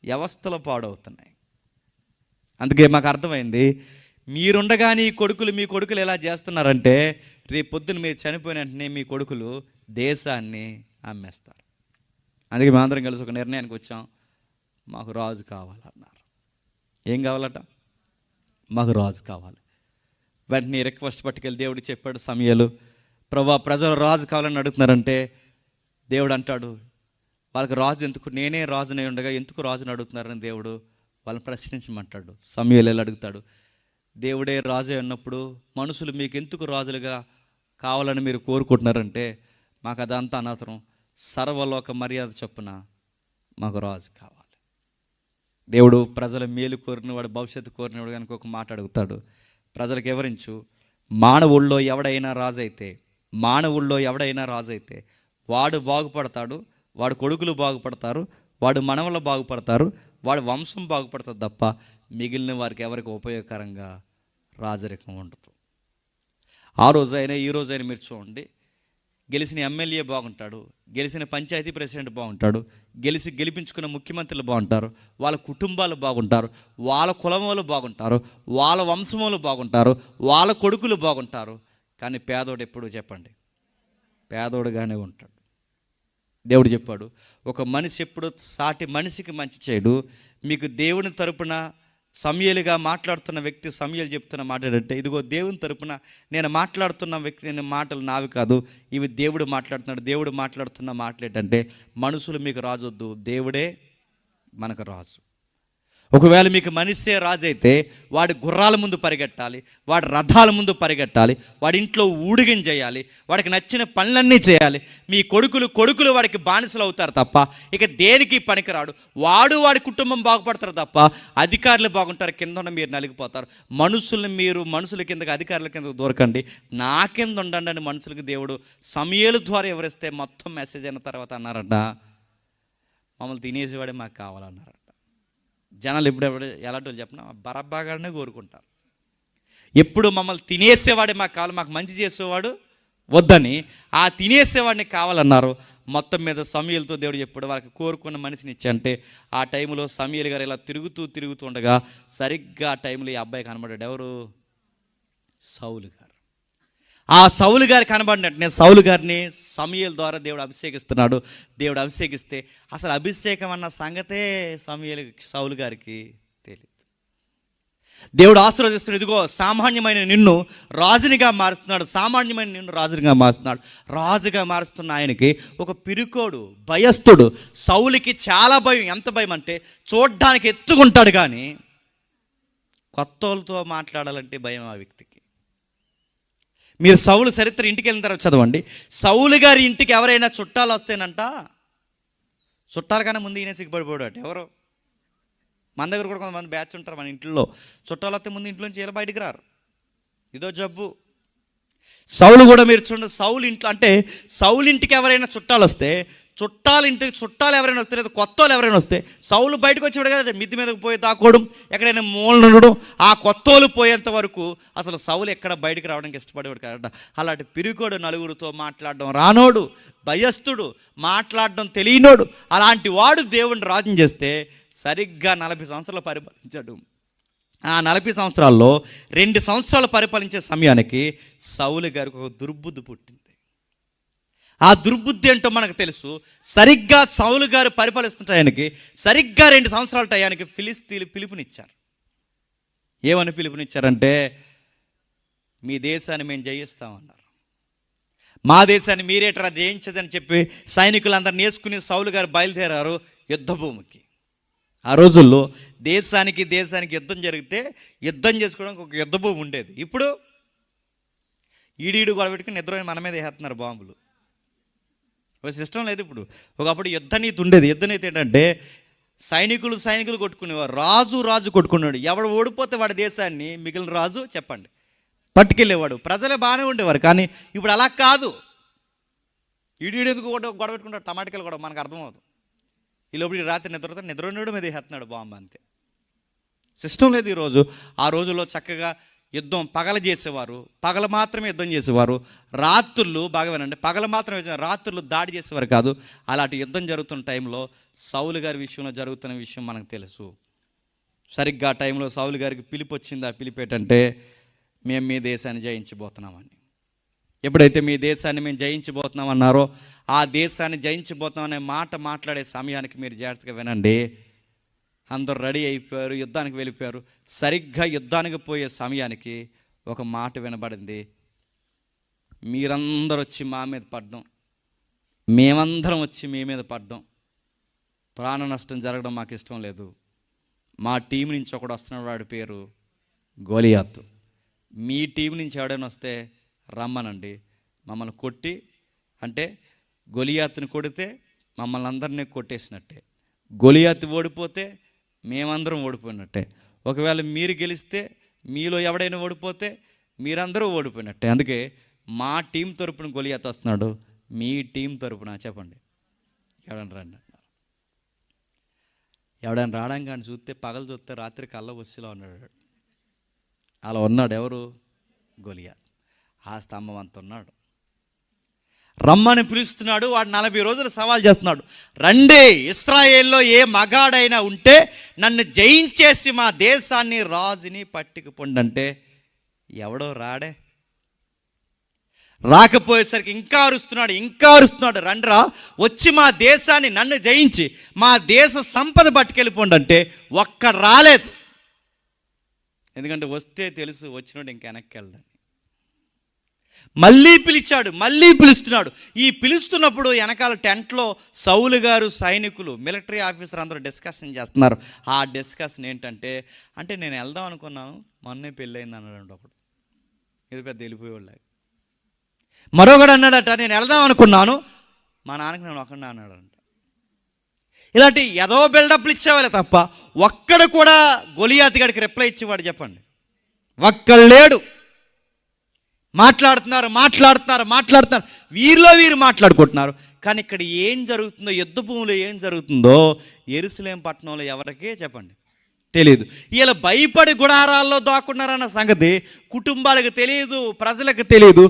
వ్యవస్థలు పాడవుతున్నాయి. అందుకే మాకు అర్థమైంది, మీరుండగానే మీ కొడుకులు ఎలా చేస్తున్నారంటే రేపు పొద్దున్న మీరు చనిపోయిన వెంటనే మీ కొడుకులు దేశాన్ని అమ్మేస్తారు. అందుకే మేమందరం కలిసి ఒక నిర్ణయానికి వచ్చాం, మాకు రాజు కావాలన్నారు. ఏం కావాలట? మాకు రాజు కావాలి. వెంటనే రిక్వెస్ట్ పట్టుకెళ్ళి దేవుడు చెప్పాడు, సమూయేలు, ప్రభువా, ప్రజలు రాజు కావాలని అడుగుతున్నారంటే దేవుడు అంటాడు, వాళ్ళకి రాజు ఎందుకు, నేనే రాజునే ఉండగా ఎందుకు రాజుని అడుగుతున్నారని దేవుడు వాళ్ళని ప్రశ్నించమంటాడు. సమూయేలు వెళ్ళి అడుగుతాడు, దేవుడే రాజు ఉన్నప్పుడు మనుషులు మీకు ఎందుకు రాజులుగా కావాలని మీరు కోరుకుంటున్నారంటే మాకు అదంతా అనవసరం, సర్వలోక మర్యాద చొప్పున మాకు రాజు కావాలి. దేవుడు ప్రజల మేలు కోరినవాడు, భవిష్యత్తు కోరినవాడు కనుక ఒక మాట అడుగుతాడు, ప్రజలకు వివరించు, మానవుల్లో ఎవడైనా రాజు అయితే వాడు బాగుపడతాడు, వాడు కొడుకులు బాగుపడతారు, వాడు మనవలు బాగుపడతారు, వాడు వంశం బాగుపడుతుంది తప్ప మిగిలిన వారికి ఎవరికి ఉపయోగకరంగా రాజరికం ఉండదు. ఆ రోజైనా ఈ రోజైనా మీరు చూడండి, గెలిచిన ఎమ్మెల్యే బాగుంటాడు, గెలిచిన పంచాయతీ ప్రెసిడెంట్ బాగుంటాడు, గెలిపించుకున్న ముఖ్యమంత్రులు బాగుంటారు, వాళ్ళ కుటుంబాలు బాగుంటారు, వాళ్ళ కులం వాళ్ళు బాగుంటారు, వాళ్ళ వంశం వాళ్ళు బాగుంటారు, వాళ్ళ కొడుకులు బాగుంటారు. కానీ పేదోడు ఎప్పుడు చెప్పండి, పేదోడుగానే ఉంటాడు. దేవుడు చెప్పాడు, ఒక మనిషి ఎప్పుడు సాటి మనిషికి మంచి చేయడు. మీకు దేవుని తరపున సమూయేలుగా మాట్లాడుతున్న వ్యక్తి సమూయేలు చెప్తున్న మాట ఏంటంటే, ఇదిగో దేవుని తరపున నేను మాట్లాడుతున్న వ్యక్తి మాటలు నావి కాదు, ఇవి దేవుడు మాట్లాడుతున్నాడు. దేవుడు మాట్లాడుతున్న మాటలు ఏంటంటే, మనుషులు మీకు రాజు వద్దు, దేవుడే మనకు రాజు. ఒకవేళ మీకు మనిషే రాజు అయితే వాడి గుర్రాల ముందు పరిగెట్టాలి, వాడి రథాల ముందు పరిగెట్టాలి, వాడి ఇంట్లో ఊడిగం చేయాలి, వాడికి నచ్చిన పనులన్నీ చేయాలి. మీ కొడుకులు వాడికి బానిసలు అవుతారు తప్ప ఇక దేనికి పనికిరాడు. వాడి కుటుంబం బాగుపడతారు తప్ప అధికారులు బాగుంటారు, కింద ఉన్న మీరు నలిగిపోతారు. మనుషుల కిందకి అధికారుల కిందకు దూరకండి, నా కింద ఉండండి అని మనుషులకి దేవుడు సమూయేలు ద్వారా వివరిస్తే మొత్తం మెసేజ్ అయిన తర్వాత అన్నారంట, మమ్మల్ని తినేసేవాడే మాకు కావాలన్నారంట. జనాలు ఎప్పుడెప్పుడు ఎలాంటి వాళ్ళు చెప్పినా బరబ్బాగానే కోరుకుంటారు. ఎప్పుడు మమ్మల్ని తినేసేవాడే మాకు కావాలి, మాకు మంచి చేసేవాడు వద్దని ఆ తినేసేవాడిని కావాలన్నారు. మొత్తం మీద సమూయేలుతో దేవుడు చెప్పాడు, వాళ్ళకి కోరుకున్న మనిషిని ఇచ్చంటే ఆ టైంలో సమూయేలు గారు ఇలా తిరుగుతూ ఉండగా సరిగ్గా ఆ టైంలో ఈ అబ్బాయి కనబడ్డాడు. ఎవరు? సౌలు గారు. ఆ సౌలు గారు కనబడినట్టు నేను సౌలు గారిని సమూయేలు ద్వారా దేవుడు అభిషేకిస్తున్నాడు. దేవుడు అభిషేకిస్తే అసలు అభిషేకం అన్న సంగతే సౌలు గారికి తెలియదు. దేవుడు ఆశీర్వదిస్తున్నాడు, ఇదిగో సామాన్యమైన నిన్ను రాజునిగా మారుస్తున్నాడు, రాజుగా మారుస్తున్న ఆయనకి ఒక పిరుకోడు, భయస్థుడు, సౌలుకి చాలా భయం. ఎంత భయం అంటే చూడ్డానికి ఎత్తుకుంటాడు కానీ కొత్త వాళ్ళతో మాట్లాడాలంటే భయం ఆ వ్యక్తికి. మీరు సౌలు చరిత్ర ఇంటికి వెళ్ళిన తర్వాత చదవండి. సౌలు గారి ఇంటికి ఎవరైనా చుట్టాలు వస్తేనంట, చుట్టాల కన్నా ముందు ఈయన సిగ్గుపడిపోయాడు. ఎవరో మన దగ్గర కూడా కొంతమంది బ్యాచ్ ఉంటారు, మన ఇంట్లో చుట్టాలు వస్తే ముందు ఇంట్లోంచి ఇలా బయటికి రారు, ఇదో జబ్బు. సౌలు కూడా మీరు చూడండి, సౌలు ఇంటికి ఎవరైనా చుట్టాలు వస్తే, చుట్టాలు ఎవరైనా వస్తే లేదా కొత్త వాళ్ళు ఎవరైనా వస్తే సౌలు బయటకు వచ్చేవాడు కదా, మిద్ది మీదకి పోయి దాక్కోవడం, ఎక్కడైనా మూలన ఉండడం. ఆ కొత్త వాళ్ళు పోయేంత వరకు అసలు సౌలు ఎక్కడ బయటకు రావడానికి ఇష్టపడేవాడు కాదట. అలాంటి పిరికోడు, నలుగురితో మాట్లాడడం రానోడు, భయస్థుడు, మాట్లాడడం తెలియనోడు, అలాంటి వాడు దేవుడిని రాజుని చేస్తే సరిగ్గా 40 సంవత్సరాలు పరిపాలించాడు. ఆ 40 సంవత్సరాల్లో 2 సంవత్సరాలు పరిపాలించే సమయానికి సౌలు గారికి ఒక దుర్బుద్ధి పుట్టింది. ఆ దుర్బుద్ధి ఏంటో మనకు తెలుసు. సరిగ్గా సౌలు గారు పరిపాలిస్తున్న టయానికి సరిగ్గా 2 సంవత్సరాల టయానికి ఫిలిస్తీన్లు పిలుపునిచ్చారు. ఏమని పిలుపునిచ్చారంటే, మీ దేశాన్ని మేము జయిస్తామన్నారు. మా దేశాన్ని మీరేటరా జయించదని చెప్పి సైనికులందరినీ వేసుకుని సౌలు గారు బయలుదేరారు యుద్ధ భూమికి. ఆ రోజుల్లో దేశానికి యుద్ధం జరిగితే యుద్ధం చేసుకోవడానికి ఒక యుద్ధ భూమి ఉండేది. ఇప్పుడు ఈడీడు గొడవ పెట్టుకుని నిద్ర మన మీద వేస్తున్నారు బాంబులు. ఒక సిస్టమ్ లేదు ఇప్పుడు. ఒకప్పుడు యుద్ధనీతి ఉండేది. యుద్ధనీతి ఏంటంటే సైనికులు కొట్టుకునేవారు, రాజు కొట్టుకున్నాడు. ఎవడు ఓడిపోతే వాడి దేశాన్ని మిగిలిన రాజు చెప్పండి పట్టుకెళ్ళేవాడు. ప్రజలే బాగానే ఉండేవారు. కానీ ఇప్పుడు అలా కాదు. ఈడీడు ఎందుకు గొడవ పెట్టుకుంటాడు, టమాటికలు కూడా మనకు అర్థమవుతుంది. ఈ లోపలికి రాత్రి నిద్రనోడు మీద వేస్తున్నాడు బాంబు, అంతే. సిస్టమ్ లేదు ఈరోజు. ఆ రోజుల్లో చక్కగా యుద్ధం పగల చేసేవారు, పగల మాత్రమే యుద్ధం చేసేవారు. రాత్రులు బాగా వినండి, పగల మాత్రమే, రాత్రులు దాడి చేసేవారు కాదు. అలాంటి యుద్ధం జరుగుతున్న టైంలో సౌలు గారి విషయంలో జరుగుతున్న విషయం మనకు తెలుసు. సరిగ్గా ఆ టైంలో సౌలు గారికి పిలుపు వచ్చింది. ఆ పిలుపు ఏంటంటే, మేము మీ దేశాన్ని జయించబోతున్నామని. ఎప్పుడైతే మీ దేశాన్ని మేము జయించబోతున్నామన్నారో, ఆ దేశాన్ని జయించబోతున్నామనే మాట మాట్లాడే సమయానికి మీరు జాగ్రత్తగా వినండి. అందరూ రెడీ అయిపోయారు, యుద్ధానికి వెళ్ళిపోయారు. సరిగ్గా యుద్ధానికి పోయే సమయానికి ఒక మాట వినబడింది, మీరందరూ వచ్చి మా మీద పడ్డం, మేమందరం వచ్చి మీ మీద పడ్డం, ప్రాణ నష్టం జరగడం మాకు ఇష్టం లేదు. మా టీం నుంచి ఒకడు వస్తున్నాడు, వాడి పేరు గొలియాతు. మీ టీం నుంచి ఎవడైనా వస్తే రమ్మనండి, మమ్మల్ని కొట్టి, అంటే గొలియాతుని కొడితే మమ్మల్ని అందరినీ కొట్టేసినట్టే, గొలియాతు ఓడిపోతే మేమందరం ఓడిపోయినట్టే. ఒకవేళ మీరు గెలిస్తే మీలో ఎవడైనా ఓడిపోతే మీరందరూ ఓడిపోయినట్టే. అందుకే మా టీం తరపున గొలియాతు వస్తున్నాడు, మీ టీం తరపున చెప్పండి ఎవడైనా రండి అన్నారు. ఎవడైనా రావడం కానీ చూస్తే పగలు చూస్తే రాత్రి కళ్ళ వచ్చిలా ఉన్నాడు. అలా ఉన్నాడు. ఎవరు? గొలియాతు. ఆ స్తంభం అంత ఉన్నాడు. రమ్మని పిలుస్తున్నాడు. వాడు 40 రోజులు సవాల్ చేస్తున్నాడు. రండి, ఇశ్రాయేల్లో ఏ మగాడైనా ఉంటే నన్ను జయించేసి మా దేశాన్ని రాజుని పట్టుకుపోండి అంటే ఎవడో రాడే. రాకపోయేసరికి ఇంకా అరుస్తున్నాడు, రండ్రా వచ్చి మా దేశాన్ని నన్ను జయించి మా దేశ సంపద పట్టుకెళ్ళిపోండి అంటే ఒక్క రాలేదు. ఎందుకంటే వస్తే తెలుసు వచ్చినోడు ఇంక వెనక్కి వెళ్ళాలి. మళ్ళీ పిలుస్తున్నాడు. ఈ పిలుస్తున్నప్పుడు వెనకాల టెంట్లో సౌలు గారు, సైనికులు, మిలిటరీ ఆఫీసర్ అందరూ డిస్కషన్ చేస్తున్నారు. ఆ డిస్కషన్ ఏంటంటే, అంటే నేను వెళ్దాం అనుకున్నాను, మొన్నే పెళ్ళయింది అన్నాడు ఒకడు. ఇది పెద్ద వెళ్ళిపోయేవాళ్ళ. మరొకడు అన్నాడట, నేను వెళ్దాం అనుకున్నాను, మా నాన్నకి నేను ఒకడిని అన్నాడంట. ఇలాంటి ఏదో బిల్డప్లు ఇచ్చేవాళ్ళే తప్ప ఒక్కడు కూడా గొలియాతు గారికి రిప్లై ఇచ్చేవాడు చెప్పండి, ఒక్కడు లేడు. మాట్లాడుతున్నారు, వీరిలో వీరు మాట్లాడుకుంటున్నారు. కానీ ఇక్కడ ఏం జరుగుతుందో, యుద్ధ భూమిలో ఏం జరుగుతుందో యెరూషలేము పట్టణంలో ఎవరికీ చెప్పండి తెలియదు. వీళ్ళు భయపడి గుడారాల్లో దాక్కున్నారన్న సంగతి కుటుంబాలకు తెలియదు, ప్రజలకు తెలియదు.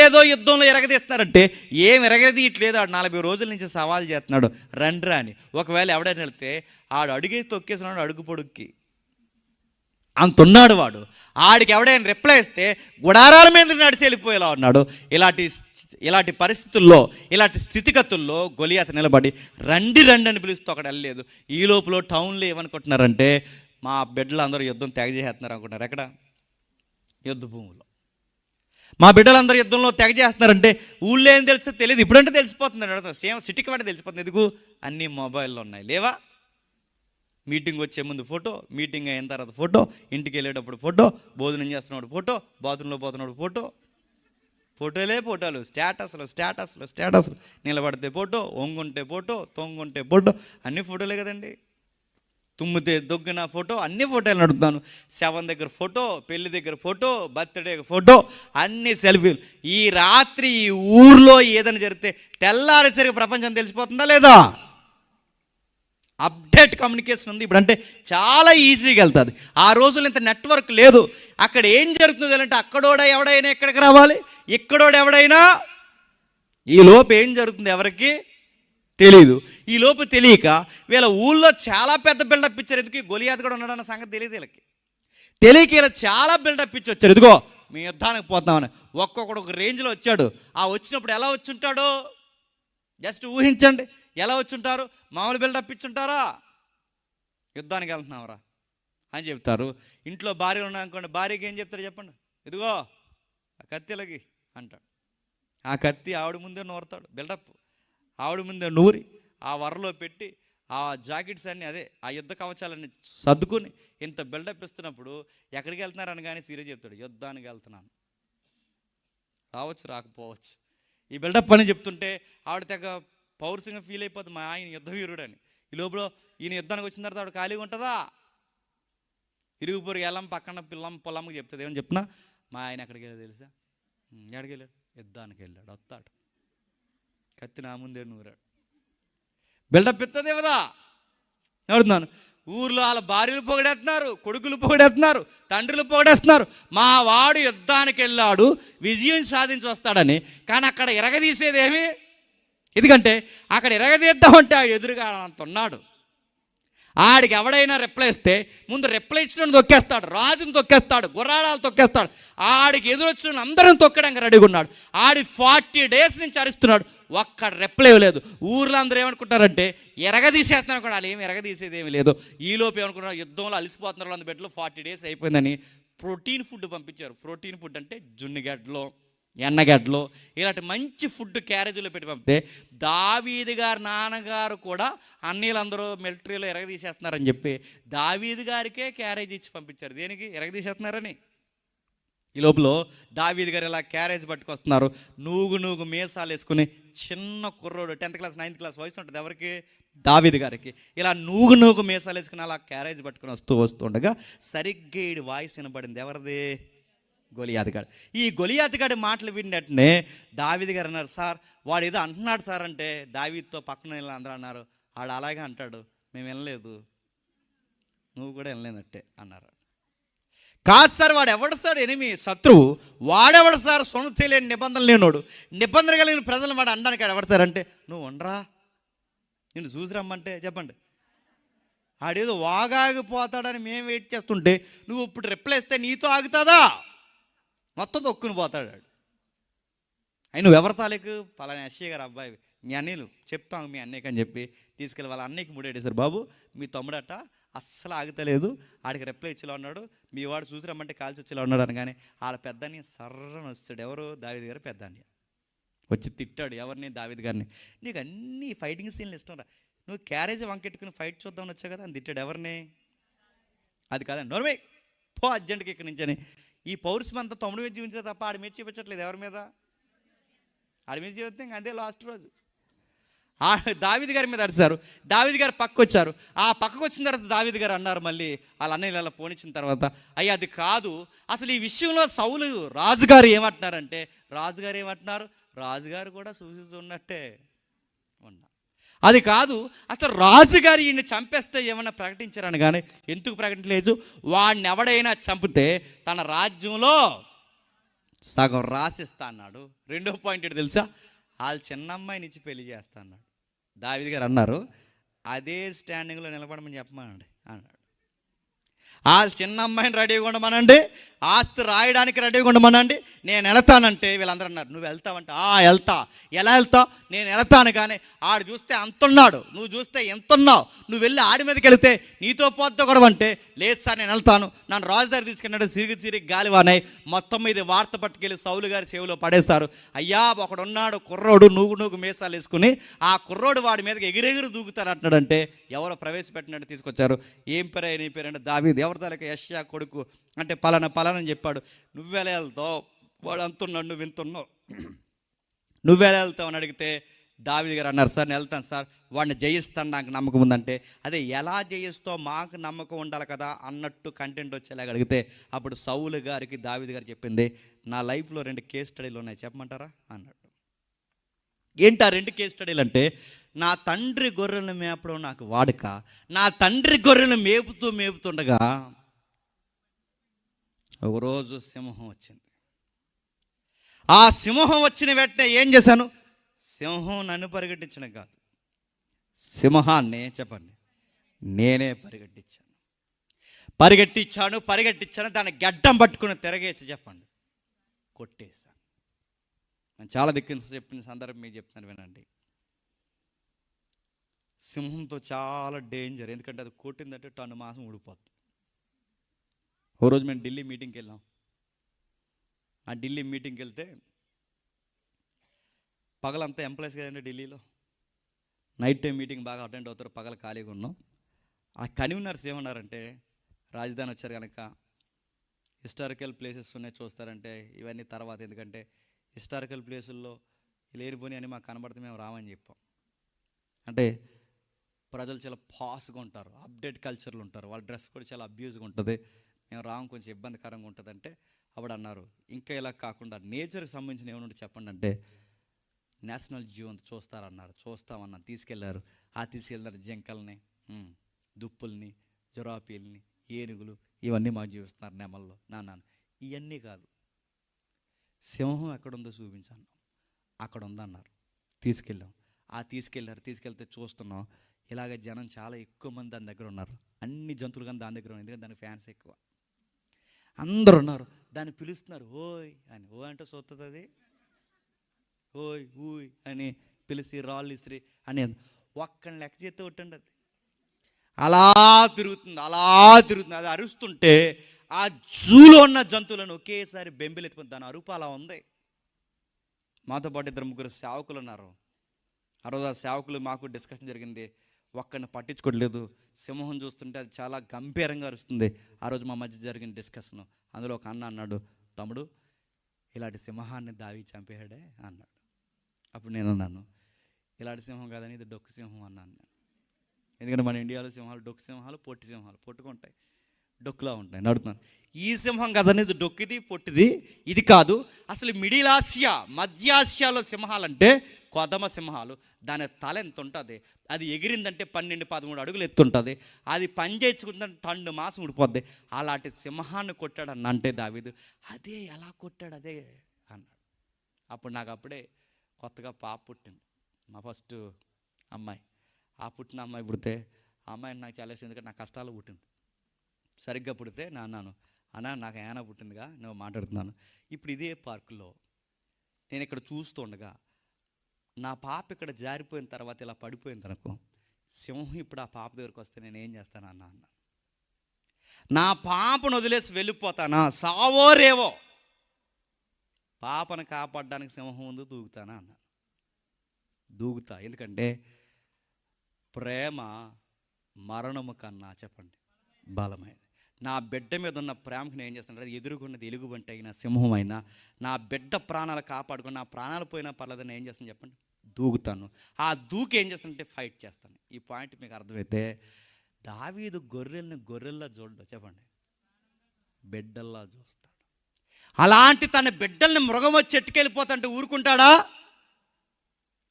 ఏదో యుద్ధంలో ఎరగదీస్తున్నారంటే ఏం ఎరగదీయట్లేదు. ఆడు 40 రోజుల నుంచి సవాల్ చేస్తున్నాడు, రండ్రా అని. ఒకవేళ ఎవడైనా వెళ్తే ఆడు అడుగే తొక్కేస్తున్నాడు, అడుగు పొడుక్కి అంతున్నాడు వాడు. ఆడికి ఎవడైనా రిప్లై ఇస్తే గుడారాల మీద నడిచి వెళ్ళిపోయేలా ఉన్నాడు. ఇలాంటి పరిస్థితుల్లో, ఇలాంటి స్థితిగతుల్లో గొలియాతు నిలబడి రండి అని పిలుస్తూ ఒకటి వెళ్ళలేదు. ఈ లోపల టౌన్లో ఏమనుకుంటున్నారంటే, మా బిడ్డలు అందరూ యుద్ధం తెగ చేస్తున్నారు అనుకుంటున్నారు. ఎక్కడ? యుద్ధ భూములో. మా బిడ్డలందరూ యుద్ధంలో తెగ చేస్తున్నారంటే ఊళ్ళో ఏం తెలిస్తే తెలియదు. ఇప్పుడంటే తెలిసిపోతుంది, సేమ్ సిటీకి వాటి తెలిసిపోతుంది. ఎందుకు? అన్నీ మొబైల్లో ఉన్నాయి, లేవా? మీటింగ్ వచ్చే ముందు ఫోటో, మీటింగ్ అయిన తర్వాత ఫోటో, ఇంటికి వెళ్ళేటప్పుడు ఫోటో, భోజనం చేస్తున్నప్పుడు ఫోటో, బాత్రూంలో పోతున్నప్పుడు ఫోటోలు, స్టేటస్లు, నిలబడితే ఫోటో, ఒంగుంటే ఫోటో, తొంగుంటే ఫోటో, అన్ని ఫోటోలే కదండి. తుమ్మితే దొగ్గిన ఫోటో, అన్ని ఫోటోలు నడుపుతాను. శవం దగ్గర ఫోటో, పెళ్లి దగ్గర ఫోటో, బర్త్డే ఫోటో, అన్ని సెల్ఫీలు. ఈ రాత్రి ఈ ఊర్లో ఏదైనా జరిగితే తెల్లారేసరికి ప్రపంచం తెలిసిపోతుందా లేదా? అప్డేట్ కమ్యూనికేషన్ ఉంది ఇప్పుడు, అంటే చాలా ఈజీగా వెళ్తుంది. ఆ రోజులు ఇంత నెట్వర్క్ లేదు. అక్కడ ఏం జరుగుతుంది అంటే, ఎవడైనా ఎక్కడికి రావాలి, ఎవడైనా ఈ లోపు ఏం జరుగుతుంది ఎవరికి తెలీదు. ఈ లోపు తెలియక వీళ్ళ ఊళ్ళో చాలా పెద్ద బిల్డప్ ఇచ్చారు. ఎందుకు? గొలియాతు కూడా ఉన్నాడన్న సంగతి తెలియదు వీళ్ళకి. తెలియక ఇలా చాలా బిల్డప్ ఇచ్చి వచ్చారు. ఇదిగో మీ యుద్ధానికి పోతామని ఒక్కొక్కడు ఒక రేంజ్లో వచ్చాడు. ఆ వచ్చినప్పుడు ఎలా వచ్చుంటాడు జస్ట్ ఊహించండి. ఎలా వచ్చుంటారు? మామూలు బిల్డప్ ఇచ్చుంటారా? యుద్ధానికి వెళ్తున్నావురా అని చెప్తారు. ఇంట్లో భార్య ఉన్నాయనుకోండి, భార్యకి ఏం చెప్తారు చెప్పండి? ఇదిగో ఆ కత్తిలకి అంటాడు. ఆ కత్తి ఆవిడ ముందే నూరుతాడు. బిల్డప్ ఆవిడ ముందే నూరి ఆ వరలో పెట్టి ఆ జాకెట్స్ అన్నీ అదే ఆ యుద్ధ కవచాలన్నీ సర్దుకుని ఇంత బిల్డప్ ఇస్తున్నప్పుడు ఎక్కడికి వెళ్తున్నారని కానీ సీరియస్ చెప్తాడు, యుద్ధానికి వెళ్తున్నాను. రావచ్చు రాకపోవచ్చు. ఈ బిల్డప్ అని చెప్తుంటే ఆవిడ తెగ పౌరుషంగా ఫీల్ అయిపోతుంది, మా ఆయన యుద్ధ వీరుడని. ఈ లోపల ఈయన యుద్ధానికి వచ్చిన తర్వాత ఆవిడ ఖాళీగా ఉంటుందా? ఇరుగు పొరుగు ఎల్లం పక్కన పొలంకి చెప్తుంది. ఏమని చెప్తున్నా, మా ఆయన ఎక్కడికి వెళ్ళాడు తెలుసా? ఎక్కడికి వెళ్ళాడు? యుద్ధానికి వెళ్ళాడు. వస్తాడు, కత్తి నా ముందే నూరాడు. బిల్డప్ ఇస్తుంది కదా. అడుగుతున్నాను, ఊర్లో వాళ్ళ భార్యలు పొగడేస్తున్నారు, కొడుకులు పొగడేస్తున్నారు, తండ్రులు పొగడేస్తున్నారు. మా వాడు యుద్ధానికి వెళ్ళాడు, విజయం సాధించి వస్తాడని. కానీ అక్కడ ఎరగదీసేదేమి? ఎందుకంటే అక్కడ ఎరగదీద్దామంటే ఆడు ఎదురుగా అంత ఉన్నాడు. ఆడికి ఎవడైనా రిప్లై ఇస్తే ముందు రిప్లై ఇచ్చిన తొక్కేస్తాడు, రాజుని తొక్కేస్తాడు, గుర్రాడాలు తొక్కేస్తాడు. ఆడికి ఎదురొచ్చిన అందరం తొక్కడానికి రెడీగా ఉన్నాడు. ఆడి 40 days నుంచి అరుస్తున్నాడు, ఒక్క రిప్లై లేదు. ఊర్లో అందరూ ఏమనుకుంటారంటే ఎరగదీసేస్తున్నారు కూడా. వాళ్ళు ఏమి ఎరగదీసేది ఏమి లేదు. ఈలోపు ఏమనుకుంటున్నారు, యుద్ధంలో అలిసిపోతున్నారు వాళ్ళ బెడ్లో 40 days అయిపోయిందని ప్రోటీన్ ఫుడ్ పంపించారు. ప్రోటీన్ ఫుడ్ అంటే జున్నుగడ్డలో, ఎన్నగడ్డలో ఇలాంటి మంచి ఫుడ్ క్యారేజీలో పెట్టి పంపితే దావీదు గారి నాన్నగారు కూడా అన్నీలందరూ మిలిటరీలో ఎరగదీసేస్తున్నారని చెప్పి దావీదు గారికే క్యారేజ్ ఇచ్చి పంపించారు. దేనికి? ఎరగదీసేస్తున్నారని. ఈ లోపల దావీదు గారు ఇలా క్యారేజ్ పట్టుకొస్తున్నారు. నూగు మీసాలు వేసుకుని చిన్న కుర్రోడు 10th class 9th class వయసు ఉంటుంది ఎవరికి? దావీదు గారికి. ఇలా నూగు మీసాలు వేసుకుని అలా క్యారేజ్ పట్టుకుని వస్తుండగా సరిగ్గా ఈడి వాయిస్ వినబడింది. ఎవరిది? గొలియాతుగాడు. ఈ గొలియాతుగాడి మాటలు విన్నట్టునే దావీదు గారు అన్నారు, సార్ వాడు ఏదో అంటున్నాడు సార్ అంటే దావీదుతో పక్కన అందరూ అన్నారు, ఆడు అలాగే అంటాడు, మేము వినలేదు, నువ్వు కూడా వినలేనట్టే అన్నారు. కాదు సార్, వాడు ఎవడు సార్ ఎనిమి శత్రువు, వాడెవడు సార్ సొంత తెలియని నిబంధనలు లేనోడు, నిబంధన కలిగిన ప్రజలు వాడు అనడానికి ఎవడు సార్ అంటే, నువ్వు ఉండరా నేను చూసి రమ్మంటే చెప్పండి. ఆడేదో వాగాగిపోతాడని మేము వెయిట్ చేస్తుంటే నువ్వు ఇప్పుడు రిప్లై ఇస్తే నీతో ఆగుతుందా? మొత్తం తొక్కుని పోతాడు ఆడు. అయి నువ్వు ఎవరి తాలూకు? పలానా అశ్వయ్య గారు అబ్బాయి, మీ అన్నయ్యలు చెప్తాం మీ అన్నయ్యకి అని చెప్పి తీసుకెళ్ళి వాళ్ళ అన్నయ్యకి ముడేసారు. బాబు మీ తమ్ముడట అస్సలు ఆగుతలేదు, ఆడికి రిప్లై ఇచ్చేలా ఉన్నాడు, మీ వాడు చూసి రమ్మంటే కాల్చి వచ్చేలా ఉన్నాడు అని. కానీ వాళ్ళ పెద్దని సర్రని వస్తాడు. ఎవరు? దావీదు గారు పెద్దని వచ్చి తిట్టాడు ఎవరిని? దావీదు గారిని. నీకు అన్ని ఫైటింగ్ సీన్లు ఇష్టం రా, నువ్వు క్యారేజ్ వంకెట్టుకుని ఫైట్ చూద్దామని వచ్చావు కదా అని తిట్టాడు. ఎవరిని? అది కాదండి, నోర్మే పో అర్జెంట్కి ఇక్కడి నుంచి అని. ఈ పౌరుషం అంతా తమ్ముడు మీద జీవించే తప్ప ఆడి మీద చూపించట్లేదు. ఎవరి మీద? ఆడి మీద జీవిస్తే ఇంక అంతే లాస్ట్ రోజు. దావీదు గారి మీద అరిచారు. దావీదు గారు పక్కకు వచ్చారు. ఆ పక్కకు వచ్చిన తర్వాత దావీదు గారు అన్నారు మళ్ళీ వాళ్ళ అన్నయ్య ఇలా పోనిచ్చిన తర్వాత, అయ్యా అది కాదు, అసలు ఈ విషయంలో సౌలు రాజుగారు ఏమంటున్నారంటే, రాజుగారు ఏమంటున్నారు? రాజుగారు కూడా చూసి ఉన్నట్టే ఉన్నా. అది కాదు, అసలు రాజుగారు ఈయన్ని చంపేస్తే ఏమన్నా ప్రకటించారని. కానీ ఎందుకు ప్రకటించలేదు? వాడిని ఎవడైనా చంపితే తన రాజ్యంలో సగం రాసిస్తా అన్నాడు. రెండో పాయింట్ ఏంటి తెలుసా? వాళ్ళ చిన్నమ్మాయిని ఇచ్చి పెళ్లి చేస్తా అన్నాడు. దావీదు గారు అన్నారు, అదే స్టాండింగ్లో నిలబడమని చెప్పమానండి అన్నాడు. వాళ్ళ చిన్న అమ్మాయిని రెడీగా ఉండమనండి, ఆస్తి రాయడానికి రెడీగా ఉండమనండి, నేను వెళ్తానంటే వీళ్ళందరూ అన్నారు, నువ్వు వెళ్తావంటే వెళ్తా. ఎలా వెళ్తావు? నేను వెళ్తాను. కానీ ఆడు చూస్తే అంతున్నాడు, నువ్వు చూస్తే ఎంతున్నావు, నువ్వు వెళ్ళి ఆడి మీదకి వెళితే నీతో పోతే కూడా అంటే, లేదు సార్ నేను వెళ్తాను, నన్ను రాజుదారి తీసుకెళ్ళాడు. సిరిగి గాలివానాయి మొత్తం మీద వార్త పట్టుకెళ్ళి సౌలు గారి సేవలో పడేస్తారు. అయ్యా ఒకడున్నాడు కుర్రోడు నూగు మీసాలు వేసుకుని, ఆ కుర్రోడు వాడి మీదకి ఎగిరెగిరి దూకుతారు అంటున్నాడంటే ఎవరో ప్రవేశపెట్టినట్టు తీసుకొచ్చారు. ఏం పేరు? నీ పేరు అంటే దావీదు. ఎవరి తాలూకా? యెష్యా కొడుకు. అంటే పలానని చెప్పాడు. నువ్వెలా వెళ్తావు? వాడు అంతున్నాడు, నువ్వు వింటున్నావు, నువ్వెలా వెళ్తావు అని అడిగితే దావీదు గారు అన్నారు, సార్ నేను వెళ్తాను సార్, వాడిని జయిస్తాను నాకు నమ్మకం ఉందంటే, అదే ఎలా జయిస్తావు మాకు నమ్మకం ఉండాలి కదా అన్నట్టు కంటెంట్ వచ్చేలాగా అడిగితే అప్పుడు సౌలు గారికి దావీదు గారు చెప్పింది, నా లైఫ్లో 2 కేస్ స్టడీలు ఉన్నాయి చెప్పమంటారా అన్నాడు. ఏంటి ఆ 2 కేస్ స్టడీలు అంటే, నా తండ్రి గొర్రెలను మేపడం నాకు వాడుక, నా తండ్రి గొర్రెలను మేపుతుండగా ఒకరోజు సింహం వచ్చింది. ఆ సింహం వచ్చిన వెంటనే ఏం చేశాను? సింహం నన్ను పరిగెట్టించడం కాదు, సింహాన్ని చెప్పండి నేనే పరిగెట్టించాను. పరిగెట్టించాను, దాన్ని గడ్డం పట్టుకుని తిరగేసి చెప్పండి కొట్టేశాను. నేను చాలా చెప్పిన సందర్భం మీకు చెప్తున్నాను వినండి. సింహంతో చాలా డేంజర్, ఎందుకంటే అది కొట్టిందంటే టన్ను మాసం ఊడిపోద్ది. ఓ రోజు మేము ఢిల్లీ మీటింగ్కి వెళ్ళాం. ఆ ఢిల్లీ మీటింగ్కి వెళ్తే పగలంతా ఎంప్లాయీస్ కదండి ఢిల్లీలో, నైట్ టైం మీటింగ్ బాగా అటెండ్ అవుతారు, పగల ఖాళీగా ఉన్నాం. ఆ కన్వీనర్స్ ఏమన్నారంటే, రాజధాని వచ్చారు కనుక హిస్టారికల్ ప్లేసెస్ ఉన్నాయి చూస్తారంటే ఇవన్నీ తర్వాత, ఎందుకంటే హిస్టారికల్ ప్లేసుల్లో లేనిపోని అని మాకు కనబడితే మేము రామని చెప్పాం. అంటే ప్రజలు చాలా పాస్గా ఉంటారు, అప్డేట్ కల్చర్లు ఉంటారు, వాళ్ళ డ్రెస్ కూడా చాలా అబ్యూజ్గా ఉంటుంది, మేము రాము కొంచెం ఇబ్బందికరంగా ఉంటుంది అంటే అప్పుడు అన్నారు, ఇంకా ఇలా కాకుండా నేచర్కి సంబంధించిన ఏమన్నా చెప్పండి అంటే నేషనల్ జూ అంత చూస్తారన్నారు. చూస్తామన్నారు, తీసుకెళ్లారు. తీసుకెళ్ళారు జింకల్ని, దుప్పుల్ని, జురాపీల్ని, ఏనుగులు, ఇవన్నీ మాకు చూపిస్తున్నారు నెమల్లో. నాన్న ఇవన్నీ కాదు, సింహం ఎక్కడుందో చూపించాను, అక్కడ ఉందన్నారు. తీసుకెళ్ళాం. తీసుకెళ్తే చూస్తున్నాం, ఇలాగ జనం చాలా ఎక్కువ మంది దాని దగ్గర ఉన్నారు. అన్ని జంతువులు కానీ దాని దగ్గర ఉన్నాయి, ఎందుకంటే దాని ఫ్యాన్స్ ఎక్కువ, అందరు ఉన్నారు. దాన్ని పిలుస్తున్నారు ఓయ్ అని. ఓ అంటే చూస్తుంది అది, ఓయ్ ఊయ్ అని పిలిచి రాళ్ళు ఇసిరి అని ఒక్కడిని లెక్క చేస్తే కొట్టండి, అది అలా తిరుగుతుంది. అది అరుస్తుంటే ఆ జూలో ఉన్న జంతువులను ఒకేసారి బెంబెలెత్తుకుంది. దాని అరుపు అలా ఉంది. మాతో పాటు 2-3 సేవకులు ఉన్నారు. ఆ రోజు ఆ సేవకులు మాకు డిస్కషన్ జరిగింది. ఒక్కడిని పట్టించుకోవట్లేదు, సింహం చూస్తుంటే అది చాలా గంభీరంగా అరుస్తుంది. ఆ రోజు మా మధ్య జరిగిన డిస్కషన్, అందులో ఒక అన్న అన్నాడు, తమ్ముడు ఇలాంటి సింహాన్ని దావి చంపేయాడే అన్నాడు. అప్పుడు నేను అన్నాను, ఇలాంటి సింహం కాదని ఇది డొక్కు సింహం అన్నాను నేను. ఎందుకంటే మన ఇండియాలో సింహాలు డొక్కు సింహాలు, పొట్టి సింహాలు, పొట్టుకుంటాయి, డొక్కులా ఉంటాయి, నడుతున్నాను. ఈ సింహం కదని ఇది డొక్కిది పొట్టిది, ఇది కాదు. అసలు మిడిల్ ఆసియా, మధ్య ఆసియాలో సింహాలంటే కొదమ సింహాలు. దాని తల ఎంత ఉంటుంది, అది ఎగిరిందంటే 12-13 అడుగులు ఎత్తుంటుంది, అది పని చేసుకుందంటే టన్ను మాసం ఉడిపోద్ది. అలాంటి సింహాన్ని కొట్టాడన్న అంటే దావీదు, అదే ఎలా కొట్టాడు అదే అన్నాడు. అప్పుడు నాకు అప్పుడే కొత్తగా పాప పుట్టింది, మా ఫస్ట్ అమ్మాయి. ఆ పుట్టిన అమ్మాయి పుడితే ఆ అమ్మాయిని నాకు చాలా ఇష్టం, ఎందుకంటే నా కష్టాలు పుట్టింది. సరిగ్గా పుడితే నా అన్నాను, అన్న నాకు ఏనా పుట్టిందిగా నువ్వు మాట్లాడుతున్నాను. ఇప్పుడు ఇదే పార్కులో నేను ఇక్కడ చూస్తుండగా నా పాప ఇక్కడ జారిపోయిన తర్వాత ఇలా పడిపోయింది అనుకో, సింహం ఇప్పుడు ఆ పాప దగ్గరికి వస్తే నేను ఏం చేస్తాను అన్న. నా పాపను వదిలేసి వెళ్ళిపోతానా, సావో రేవో, పాపను కాపాడడానికి సింహం ముందు దూకుతానా అన్న. దూకుతా, ఎందుకంటే ప్రేమ మరణము కన్నా చెప్పండి బలమైనది. నా బిడ్డ మీద ఉన్న ప్రేమకు నేను ఏం చేస్తాను, అది ఎదుర్కొన్నది ఎలుగుబంటి అయినా సింహం అయినా, నా బిడ్డ ప్రాణాలు కాపాడుకుని నా ప్రాణాలు పోయినా పర్లేదని ఏం చేస్తాను చెప్పండి, దూకుతాను. ఆ దూకి ఏం చేస్తానంటే ఫైట్ చేస్తాను. ఈ పాయింట్ మీకు అర్థమైతే, దావీదు గొర్రెల్లా చూడడు చెప్పండి, బిడ్డల్లా చూస్తాడు. అలాంటి తన బిడ్డల్ని మృగం వచ్చి ఎట్టుకెళ్ళిపోతుంటే ఊరుకుంటాడా?